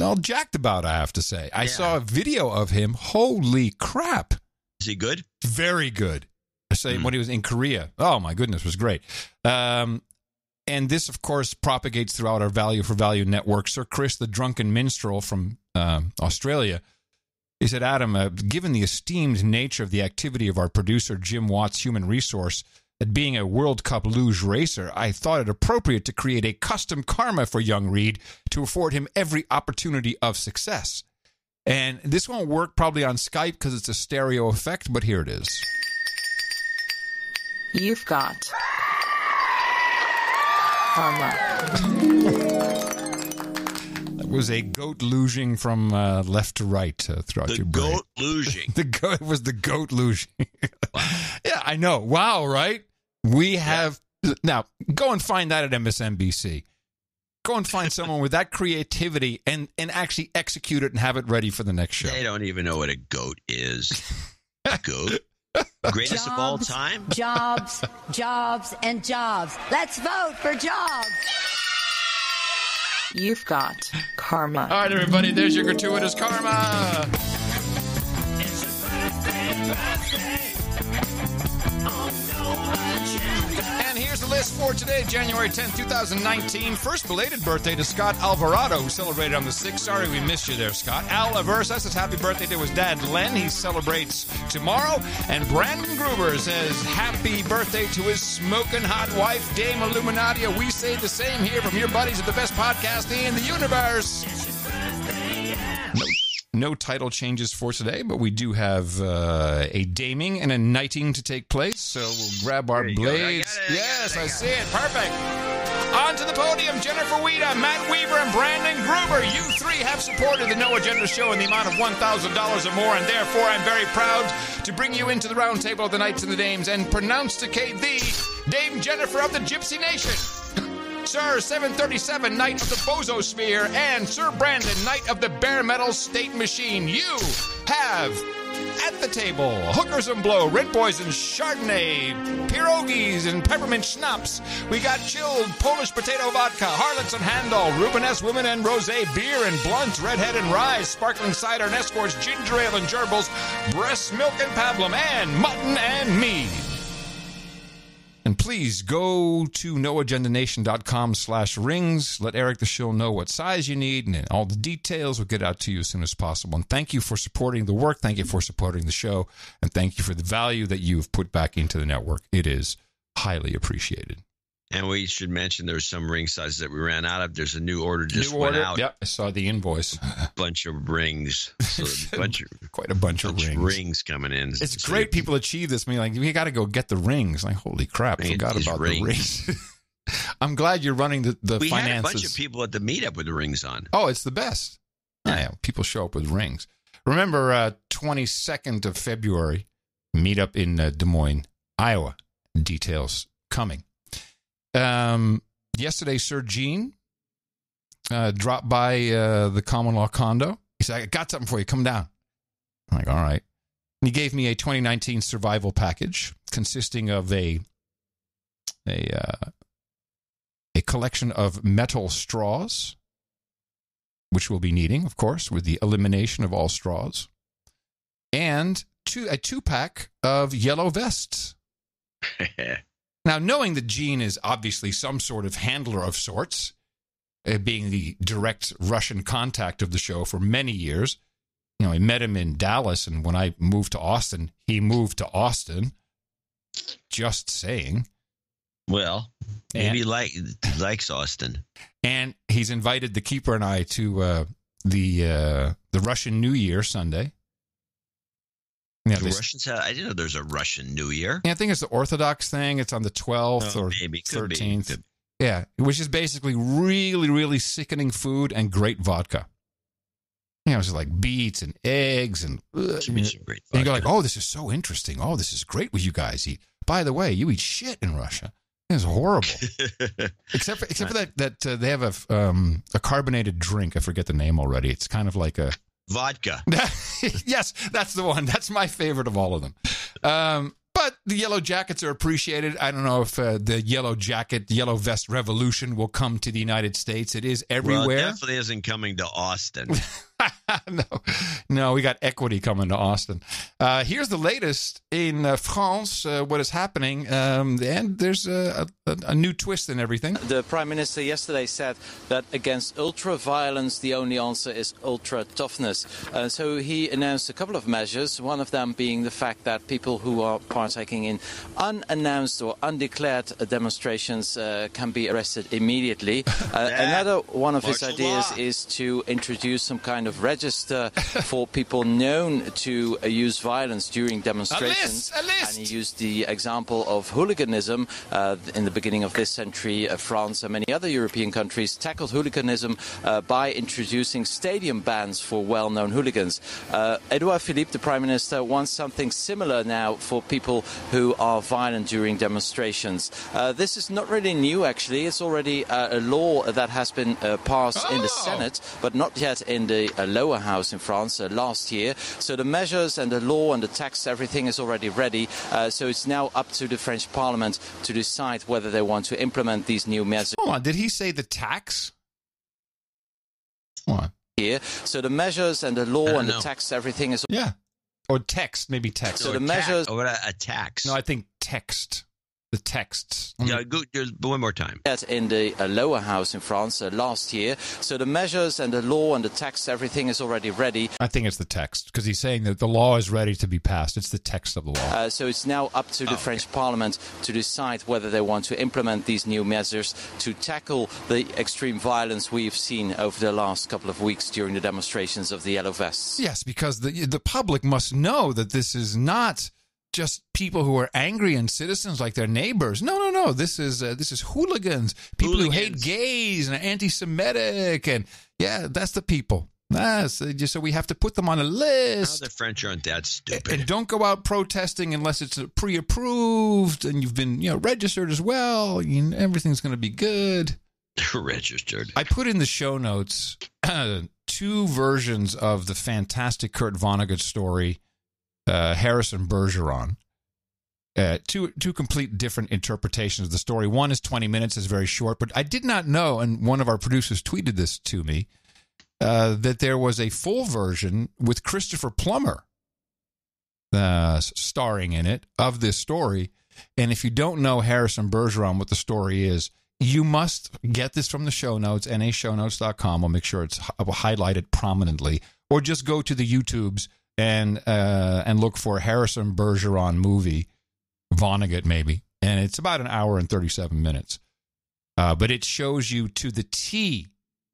all jacked about, I have to say. I saw a video of him. Holy crap. Is he good? Very good. I say when he was in Korea. Oh, my goodness, it was great. And this, of course, propagates throughout our Value for Value network. Sir Chris, the drunken minstrel from Australia, he said, Adam, given the esteemed nature of the activity of our producer, Jim Watts, human resource, at being a World Cup luge racer, I thought it appropriate to create a custom karma for young Reed to afford him every opportunity of success. And this won't work probably on Skype because it's a stereo effect, but here it is. You've got karma. That was a goat luging from left to right throughout your brain. Goat luging. It was the goat luging. Wow. Yeah, I know. Wow, right? We have... Now, go and find that at MSNBC. Go and find someone with that creativity and actually execute it and have it ready for the next show. They don't even know what a goat is. A goat? Greatest of all time? Jobs, and jobs. Let's vote for jobs. You've got karma. All right, everybody, there's your gratuitous karma. It's your birthday. And here's the list for for today, January 10th, 2019. First belated birthday to Scott Alvarado, who celebrated on the 6th. Sorry we missed you there, Scott. Al Aversa says happy birthday to his dad, Len. He celebrates tomorrow. And Brandon Gruber says happy birthday to his smoking hot wife, Dame Illuminati. We say the same here from your buddies at the best podcast in the universe. No title changes for today, but we do have a daming and a knighting to take place. So we'll grab our blades. Yes, I see it. Perfect. On to the podium, Jennifer Weeda, Matt Weaver, and Brandon Gruber. You three have supported the No Agenda Show in the amount of $1,000 or more, and therefore I'm very proud to bring you into the round table of the Knights and the Dames and pronounce to Kate the Dame Jennifer of the Gypsy Nation. Sir 737, Knight of the Bozosphere, and Sir Brandon, Knight of the Bare Metal State Machine. You have at the table hookers and blow, red poison, Chardonnay, pierogies, and peppermint schnapps. We got chilled Polish potato vodka, harlots and handel, Rubenesque women and rosé, beer and blunts, redhead and rye, sparkling cider and escorts, ginger ale and gerbils, breast milk and pablum, and mutton and mead. And please go to noagendanation.com/rings. Let Eric the Shill know what size you need, and all the details will get out to you as soon as possible. And thank you for supporting the work. Thank you for supporting the show. And thank you for the value that you've put back into the network. It is highly appreciated. And we should mention there's some ring sizes that we ran out of. There's a new order just went out. Yep, I saw the invoice. Bunch of rings. So quite a bunch of rings coming in. It's so great people achieve this. I mean, like, we got to go get the rings. Like, holy crap, I forgot about the rings. I'm glad you're running the finances. We had a bunch of people at the meetup with the rings on. Oh, it's the best. Yeah, people show up with rings. Remember, 22nd of February, meetup in Des Moines, Iowa. Details coming. Yesterday, Sir Gene dropped by the common law condo. He said, I got something for you. Come down. I'm like, all right. And he gave me a 2019 survival package consisting of a collection of metal straws, which we'll be needing, of course, with the elimination of all straws, and a 2-pack of yellow vests. Now, knowing that Gene is obviously some sort of handler of sorts, being the direct Russian contact of the show for many years, you know, I met him in Dallas, and when I moved to Austin, he moved to Austin. Just saying. Well, maybe he likes Austin. And he's invited the keeper and I to the Russian New Year Sunday. Yeah, the Russians have, I didn't know there's a Russian New Year. Yeah, I think it's the Orthodox thing. It's on the 12th or maybe 13th. Yeah, which is basically really, really sickening food and great vodka. You know, it's like beets and eggs and you go like, oh, this is so interesting. Oh, this is great what you guys eat. By the way, you eat shit in Russia. It's horrible. except for that they have a carbonated drink. I forget the name already. It's kind of like a vodka. Yes, that's the one. That's my favorite of all of them. But the yellow jackets are appreciated. I don't know if the yellow vest revolution will come to the United States. It is everywhere. Well, it definitely isn't coming to Austin. No, we got equity coming to Austin. Here's the latest in France, what is happening, and there's a new twist in everything. The Prime Minister yesterday said that against ultra-violence, the only answer is ultra-toughness. So he announced a couple of measures, one of them being the fact that people who are partaking in unannounced or undeclared demonstrations can be arrested immediately. Another one of his ideas is to introduce some kind of register for people known to use violence during demonstrations. A list. And he used the example of hooliganism. In the beginning of this century, France and many other European countries tackled hooliganism by introducing stadium bans for well-known hooligans. Edouard Philippe, the Prime Minister, wants something similar now for people who are violent during demonstrations. This is not really new, actually. It's already a law that has been passed in the Senate, but not yet in the lower house in France last year. So the measures and the law and the text, everything is already ready. So it's now up to the French Parliament to decide whether they want to implement these new measures. Hold on, did he say the tax? What? Here. So the measures and the law and the text, everything is... Yeah. Or text, maybe text. So the measures... Or a tax. No, I think text. the texts. Yeah, go one more time. In the lower house in France last year. So the measures and the law and the text, everything is already ready. I think it's the text, because he's saying that the law is ready to be passed. It's the text of the law. So it's now up to the French Parliament to decide whether they want to implement these new measures to tackle the extreme violence we've seen over the last couple of weeks during the demonstrations of the Yellow Vests. Yes, because the public must know that this is not just people who are angry and citizens like their neighbors. No. This is hooligans, people who hate gays and are anti-Semitic, and that's the people. So we have to put them on a list. Now the French aren't that stupid. And don't go out protesting unless it's pre-approved and you've been registered as well. Everything's going to be good. Registered. I put in the show notes 2 versions of the fantastic Kurt Vonnegut story. Harrison Bergeron. Two complete different interpretations of the story. One is 20 minutes, is very short, but I did not know, and one of our producers tweeted this to me, that there was a full version with Christopher Plummer starring in it of this story. And if you don't know Harrison Bergeron, what the story is, you must get this from the show notes, nashownotes.com. I'll make sure it's highlighted prominently, or just go to the YouTubes and look for Harrison Bergeron movie, Vonnegut maybe, and it's about an hour and 37 minutes. But it shows you to the T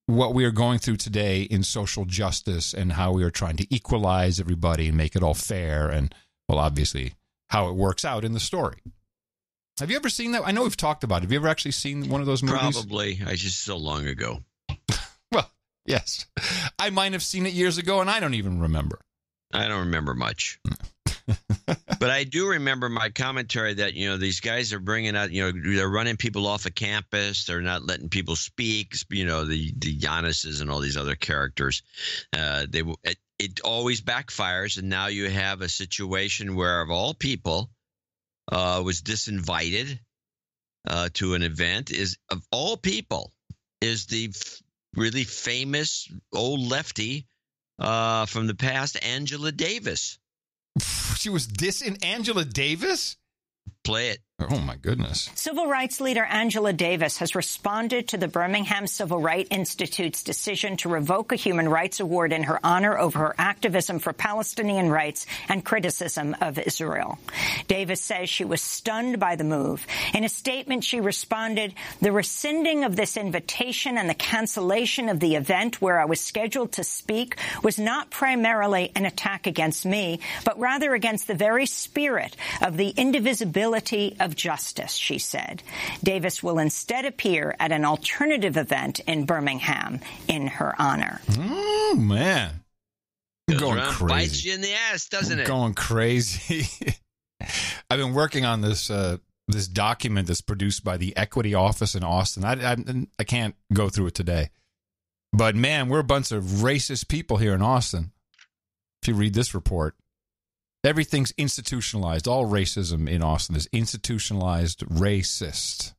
what we are going through today in social justice and how we are trying to equalize everybody and make it all fair, and, well, obviously, how it works out in the story. Have you ever seen that? I know we've talked about it. Have you ever actually seen one of those movies? Probably. I just so long ago. Well, yes. I might have seen it years ago, and I don't even remember. I don't remember much. But I do remember my commentary that, these guys are bringing out, they're running people off of campus. They're not letting people speak, the Giannis's and all these other characters. It always backfires. And now you have a situation where, of all people, was disinvited to an event, is, of all people, is the really famous old lefty from the past, Angela Davis. She was dissing Angela Davis? Play it. Oh, my goodness. Civil rights leader Angela Davis has responded to the Birmingham Civil Rights Institute's decision to revoke a human rights award in her honor over her activism for Palestinian rights and criticism of Israel. Davis says she was stunned by the move. In a statement, she responded, "The rescinding of this invitation and the cancellation of the event where I was scheduled to speak was not primarily an attack against me, but rather against the very spirit of the indivisibility of justice," she said. Davis will instead appear at an alternative event in Birmingham in her honor. Oh, man. Goes going around, crazy. bites you in the ass, doesn't it? Going crazy. I've been working on this this document that's produced by the Equity Office in Austin. I can't go through it today. But, man, we're a bunch of racist people here in Austin. If you read this report. Everything's institutionalized. All racism in Austin is institutionalized racist.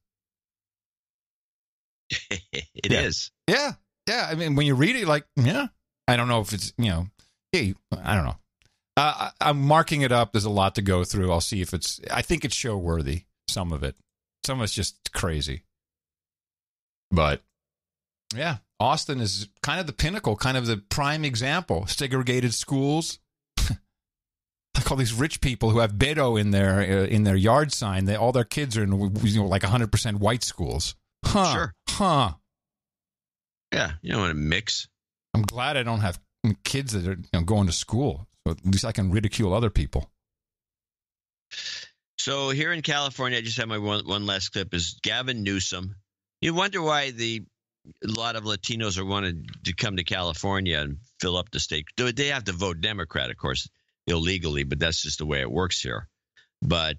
It is. Yeah. I mean, when you read it, I don't know if it's, I don't know. I'm marking it up. There's a lot to go through. I'll see if I think it's show worthy. Some of it. Some of it's just crazy. But, yeah, Austin is kind of the pinnacle, kind of the prime example. Segregated schools. Like all these rich people who have Beto in their yard sign, all their kids are in like 100% white schools. Sure. Yeah, you don't want to mix. I'm glad I don't have kids that are going to school, so at least I can ridicule other people. So here in California, I just have my one last clip, is Gavin Newsom. You wonder why a lot of Latinos are wanting to come to California and fill up the state. They have to vote Democrat, of course, illegally, but that's just the way it works here. But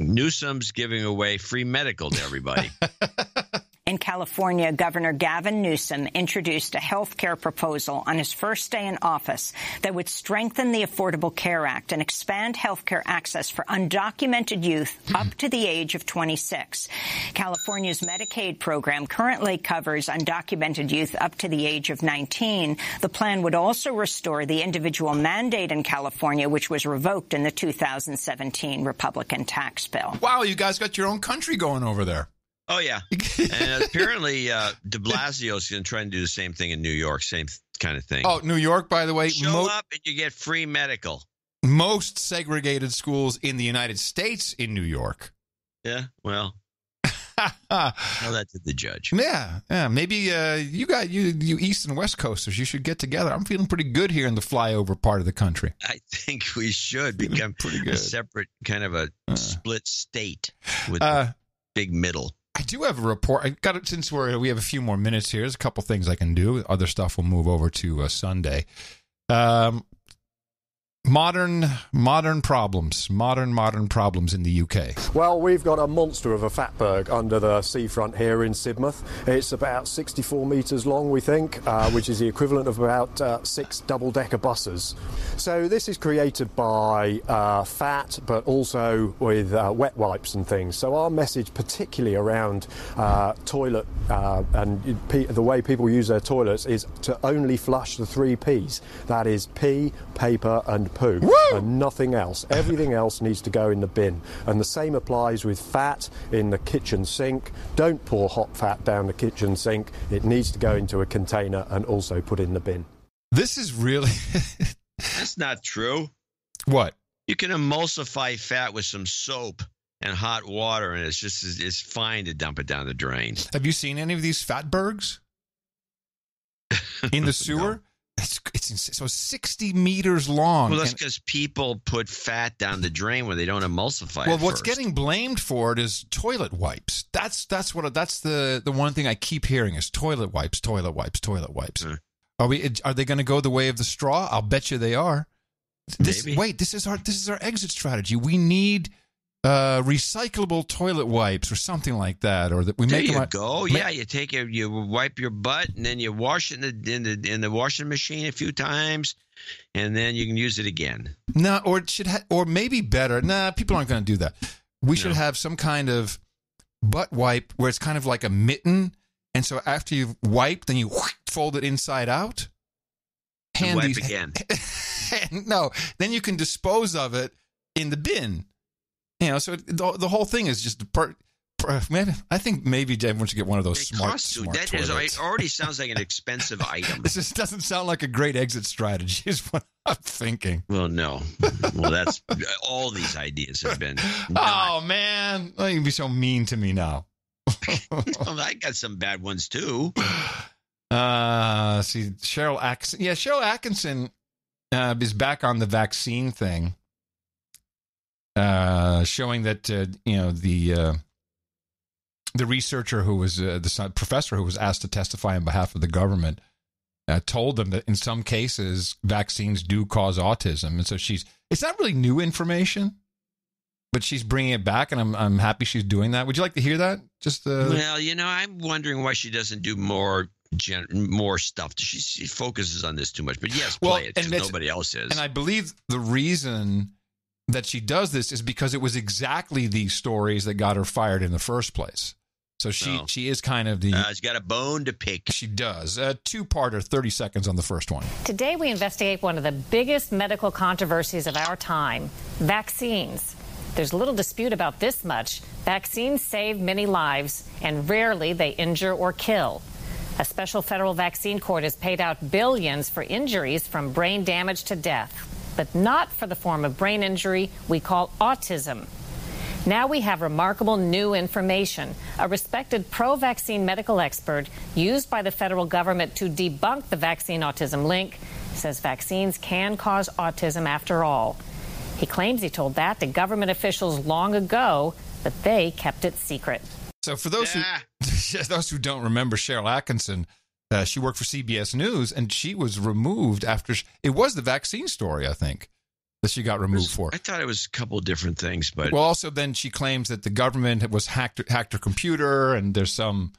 Newsom's giving away free medical to everybody. In In California, Governor Gavin Newsom introduced a health care proposal on his first day in office that would strengthen the Affordable Care Act and expand health care access for undocumented youth up to the age of 26. California's Medicaid program currently covers undocumented youth up to the age of 19. The plan would also restore the individual mandate in California, which was revoked in the 2017 Republican tax bill. Wow, you guys got your own country going over there. Oh, yeah. And apparently de Blasio is going to try and do the same thing in New York, same kind of thing. Oh, New York, by the way. Show up and you get free medical. Most segregated schools in the United States in New York. Yeah, well. Tell that to the judge. Yeah. Maybe you East and West Coasters, you should get together. I'm feeling pretty good here in the flyover part of the country. I think we should become pretty good. A separate kind of a split state with the big middle. I do have a report. I got it since we have a few more minutes here. There's a couple things I can do. Other stuff will move over to Sunday. Modern problems in the UK. Well, we've got a monster of a fatberg under the seafront here in Sidmouth. It's about 64 metres long, we think, which is the equivalent of about 6 double-decker buses. So this is created by fat, but also with wet wipes and things. So our message, particularly around toilet and the way people use their toilets, is to only flush the 3 Ps. That is pee, paper and poo. Woo! And nothing else. Everything else needs to go in the bin. And the same applies with fat in the kitchen sink. Don't pour hot fat down the kitchen sink. It needs to go into a container and also put in the bin. This is really... That's not true. What? You can emulsify fat with some soap and hot water, and it's fine to dump it down the drain. Have you seen any of these fatbergs in the sewer? No. It's so 60 meters long. Well, that's because people put fat down the drain when they don't emulsify. Well, what's getting blamed for it is toilet wipes. That's the one thing I keep hearing is toilet wipes. Are they going to go the way of the straw? I'll bet you they are. Maybe. This is our exit strategy. We need recyclable toilet wipes or something like that, or that we there make you them. Go. Yeah, you wipe your butt and then you wash it in the washing machine a few times, and then you can use it again. No, or it should or maybe better. Nah, people aren't going to do that. We should have some kind of butt wipe where it's kind of like a mitten, and so after you've wiped, then you fold it inside out. Wipe again. No, then you can dispose of it in the bin. So the whole thing is just maybe I think maybe everyone should get one of those smart toilets. It already sounds like an expensive item. This just doesn't sound like a great exit strategy, is what I'm thinking. Well, no. Well, that's all these ideas have been. Oh man, you can be so mean to me now. Well, I got some bad ones too. See, Cheryl Atkinson. Yeah, Cheryl Atkinson is back on the vaccine thing. Showing that the researcher who was the professor who was asked to testify on behalf of the government told them that in some cases vaccines do cause autism, and so it's not really new information, but she's bringing it back, and I'm happy she's doing that. Would you like to hear that? Well, I'm wondering why she doesn't do more stuff. She focuses on this too much, but yes, play it because nobody else is. And I believe the reason that she does this is because it was exactly these stories that got her fired in the first place. So she is kind of she's got a bone to pick. She does. Two-parter, 30 seconds on the first one. Today we investigate one of the biggest medical controversies of our time, vaccines. There's little dispute about this much. Vaccines save many lives, and rarely they injure or kill. A special federal vaccine court has paid out billions for injuries from brain damage to death, but not for the form of brain injury we call autism. Now we have remarkable new information. A respected pro-vaccine medical expert used by the federal government to debunk the vaccine autism link says vaccines can cause autism after all. He claims he told that to government officials long ago, but they kept it secret. So for those who don't remember Cheryl Atkinson, she worked for CBS News, and she was removed after it was the vaccine story, I think, that she got removed for. I thought it was a couple of different things, but also then she claims that the government was hacked her computer, and there's some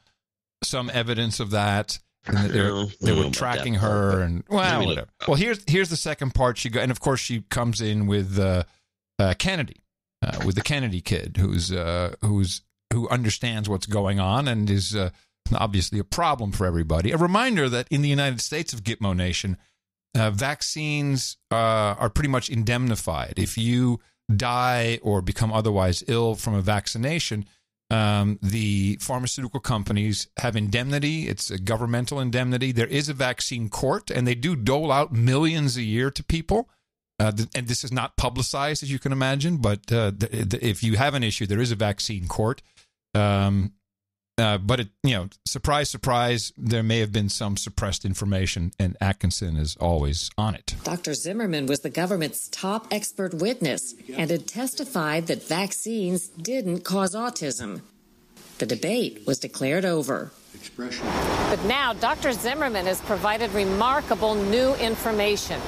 some evidence of that. And they were tracking her, and whatever. Well, here's the second part. And of course she comes in with Kennedy, with the Kennedy kid, who understands what's going on and is obviously a problem for everybody. A reminder that in the United States of Gitmo Nation, vaccines are pretty much indemnified. If you die or become otherwise ill from a vaccination, the pharmaceutical companies have indemnity. It's a governmental indemnity. There is a vaccine court, and they do dole out millions a year to people. And this is not publicized, as you can imagine, but if you have an issue, there is a vaccine court. But surprise, surprise, there may have been some suppressed information, and Atkinson is always on it. Dr. Zimmerman was the government's top expert witness and had testified that vaccines didn't cause autism. The debate was declared over. But now Dr. Zimmerman has provided remarkable new information.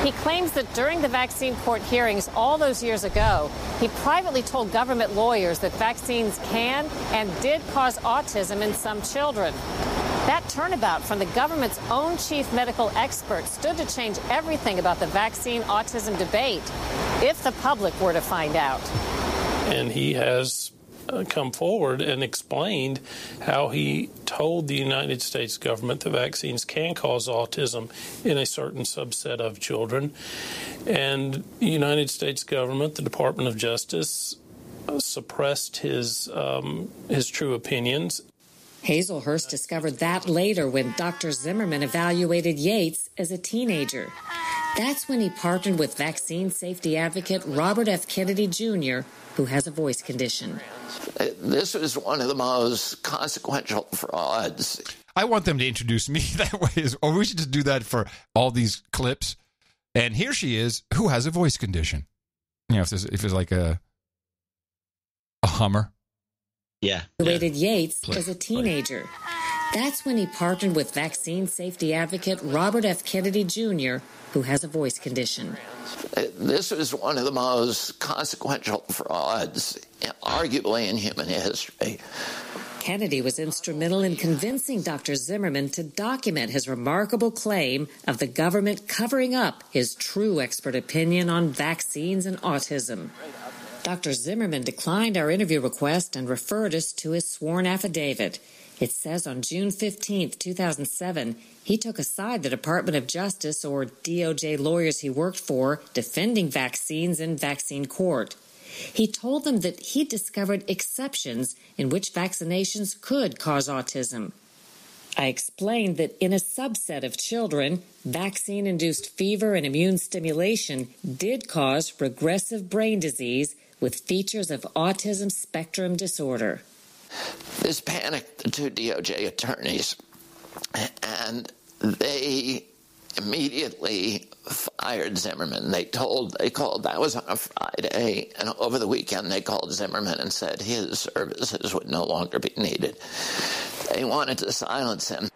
He claims that during the vaccine court hearings all those years ago, he privately told government lawyers that vaccines can and did cause autism in some children. That turnabout from the government's own chief medical expert stood to change everything about the vaccine autism debate if the public were to find out. And he has come forward and explained how he told the United States government the vaccines can cause autism in a certain subset of children. And the United States government, the Department of Justice, suppressed his true opinions. Hazelhurst discovered that later when Dr. Zimmerman evaluated Yates as a teenager. That's when he partnered with vaccine safety advocate Robert F. Kennedy Jr., who has a voice condition. This was one of the most consequential frauds. I want them to introduce me that way, or we should just do that for all these clips. And here she is, who has a voice condition. If it's like a Hummer. Yeah. Evaluated Yates as a teenager. That's when he partnered with vaccine safety advocate Robert F. Kennedy Jr., who has a voice condition. This was one of the most consequential frauds, arguably in human history. Kennedy was instrumental in convincing Dr. Zimmerman to document his remarkable claim of the government covering up his true expert opinion on vaccines and autism. Dr. Zimmerman declined our interview request and referred us to his sworn affidavit. It says on June 15, 2007, he took aside the Department of Justice or DOJ lawyers he worked for defending vaccines in vaccine court. He told them that he discovered exceptions in which vaccinations could cause autism. I explained that in a subset of children, vaccine-induced fever and immune stimulation did cause regressive brain disease with features of autism spectrum disorder. This panicked the two DOJ attorneys, and they immediately fired Zimmerman. They called, that was on a Friday, and over the weekend they called Zimmerman and said his services would no longer be needed. They wanted to silence him.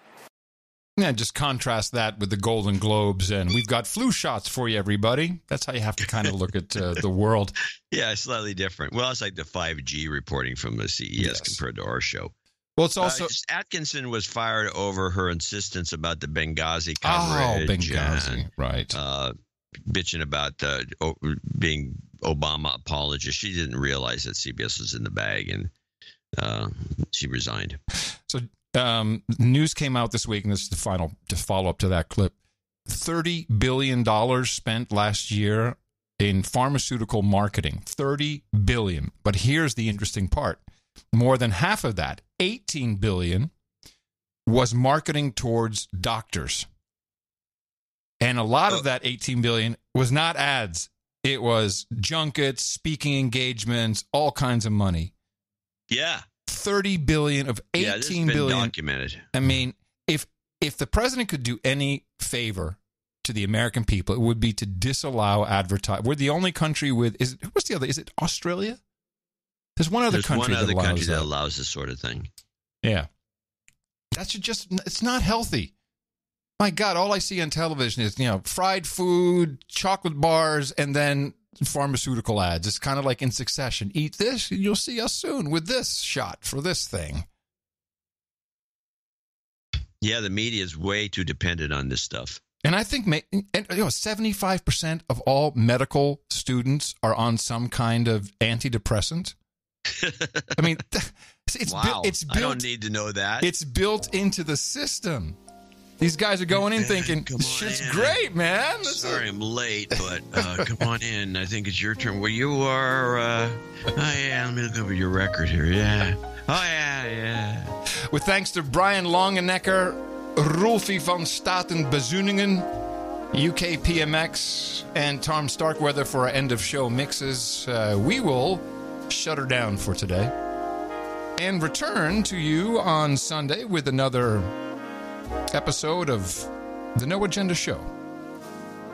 Yeah, just contrast that with the Golden Globes, and we've got flu shots for you, everybody. That's how you have to kind of look at the world. Yeah, slightly different. Well, it's like the 5G reporting from the CES compared to our show. Well, it's also Atkinson was fired over her insistence about the Benghazi coverage. Oh, Benghazi, right. Bitching about being Obama apologist. She didn't realize that CBS was in the bag, and she resigned. So news came out this week, and this is to follow up to that clip. $30 billion spent last year in pharmaceutical marketing. $30 billion. But here's the interesting part. More than half of that, $18 billion, was marketing towards doctors. And a lot of that $18 billion was not ads. It was junkets, speaking engagements, all kinds of money. Yeah. $30 billion of $18 billion. Documented. I mean, if the president could do any favor to the American people, it would be to disallow advertising. We're the only country with what's the other? Is it Australia? There's one other country that allows this sort of thing. Yeah. That should it's not healthy. My God, all I see on television is, fried food, chocolate bars, and then pharmaceutical ads. It's kind of like in succession. Eat this, and you'll see us soon with this shot for this thing. Yeah, the media is way too dependent on this stuff. And I think 75% of all medical students are on some kind of antidepressant. I mean, it's wow. It's built. I don't need to know that. It's built into the system. These guys are going in thinking, this shit's great, man. Sorry I'm late, but come on in. I think it's your turn. Well, you are, oh, yeah, let me look over your record here. Yeah. Oh, yeah. With thanks to Brian Longenecker, Rolfie van Staten Bezuningen, UK PMX, and Tom Starkweather for our end-of-show mixes, we will shut her down for today and return to you on Sunday with another episode of the No Agenda Show.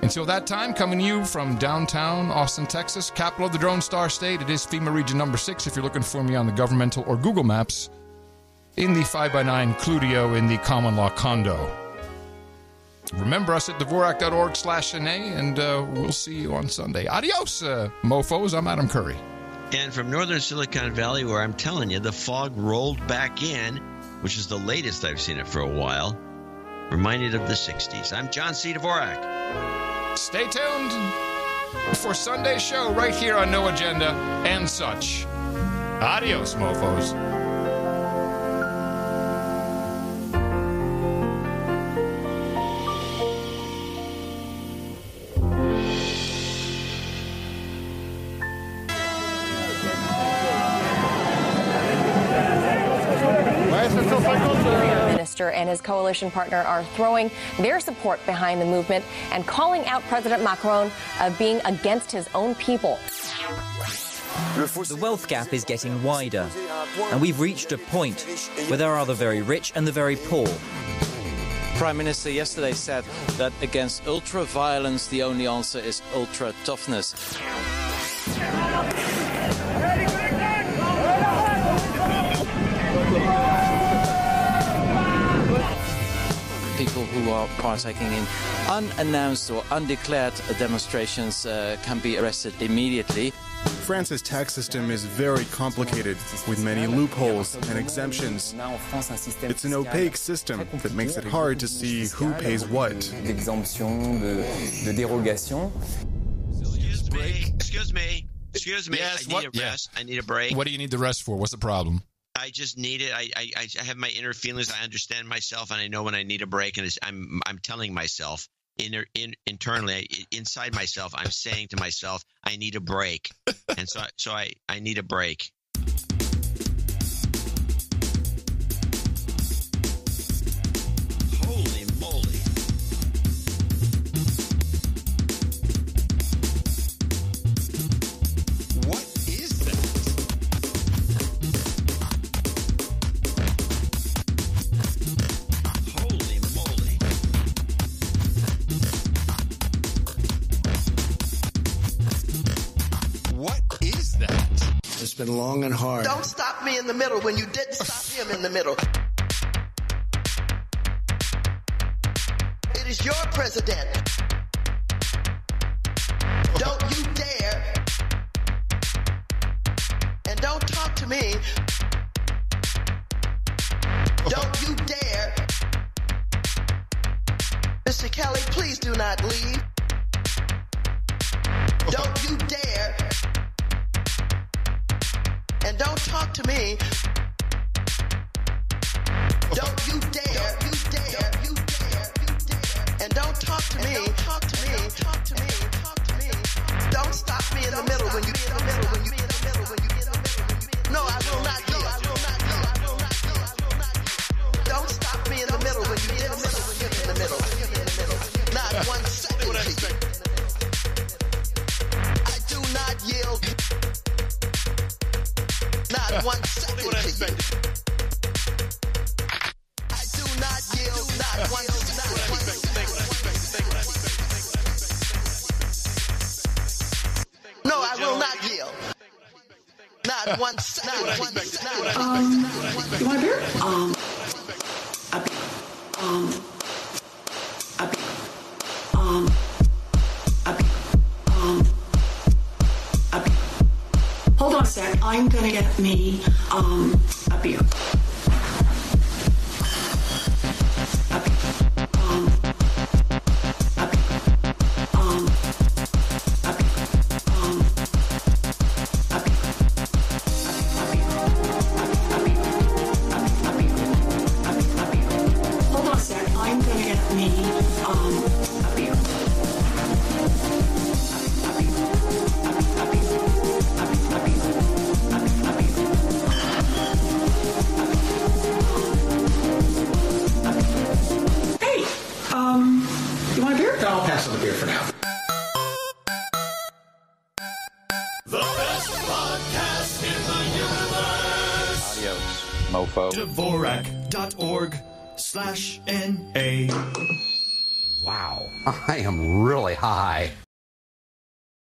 Until that time, coming to you from downtown Austin, Texas, capital of the Drone Star State. It is FEMA Region number 6 if you're looking for me on the governmental or Google Maps, in the 5x9 Cludio in the common law condo. Remember us at Dvorak.org/NA, and we'll see you on Sunday. Adios, mofos. I'm Adam Curry. And from northern Silicon Valley, where I'm telling you, the fog rolled back in, which is the latest I've seen it for a while, reminded of the 60s. I'm John C. Dvorak. Stay tuned for Sunday's show right here on No Agenda and such. Adios, mofos. Minister and his coalition partner are throwing their support behind the movement and calling out President Macron of being against his own people. The wealth gap is getting wider, and we've reached a point where there are the very rich and the very poor. Prime Minister yesterday said that against ultra-violence, the only answer is ultra-toughness. People who are partaking in unannounced or undeclared demonstrations can be arrested immediately. France's tax system is very complicated, with many loopholes and exemptions. It's an opaque system that makes it hard to see who pays what. Excuse me. Yes, I need a break. What do you need the rest for? What's the problem? I just need it. I have my inner feelings. I understand myself, and I know when I need a break. And I'm telling myself internally, inside myself, I'm saying to myself, I need a break, and so I need a break. Holy moly! What is that? Holy moly! What is that? It's been long and hard. Don't stop me in the middle when you didn't stop him in the middle. It is your president. Don't you dare. And don't talk to me. Don't you dare. Mr. Kelly, please do not leave. Don't you dare. And don't talk to me. Don't you dare. You dare. You dare. You dare. And don't talk to me. Talk to me. Talk to me. Talk to me. Don't stop me in the middle when you get in the middle. When you get in the middle. When you get in the middle. No, I will not. No, I will not. No, I will not. No, I will not. Don't stop me in the middle when you get in the middle. When you get in the middle. Not 1 second. I do not yield. Not 1 second to you. I do not yield. Not 1 second. No, I will not yield. Not 1 second. You want a beer? Hold on a sec. I'm gonna get me a beer. The best podcast in the universe. Adios, mofo. Dvorak.org/NA. Wow, I am really high.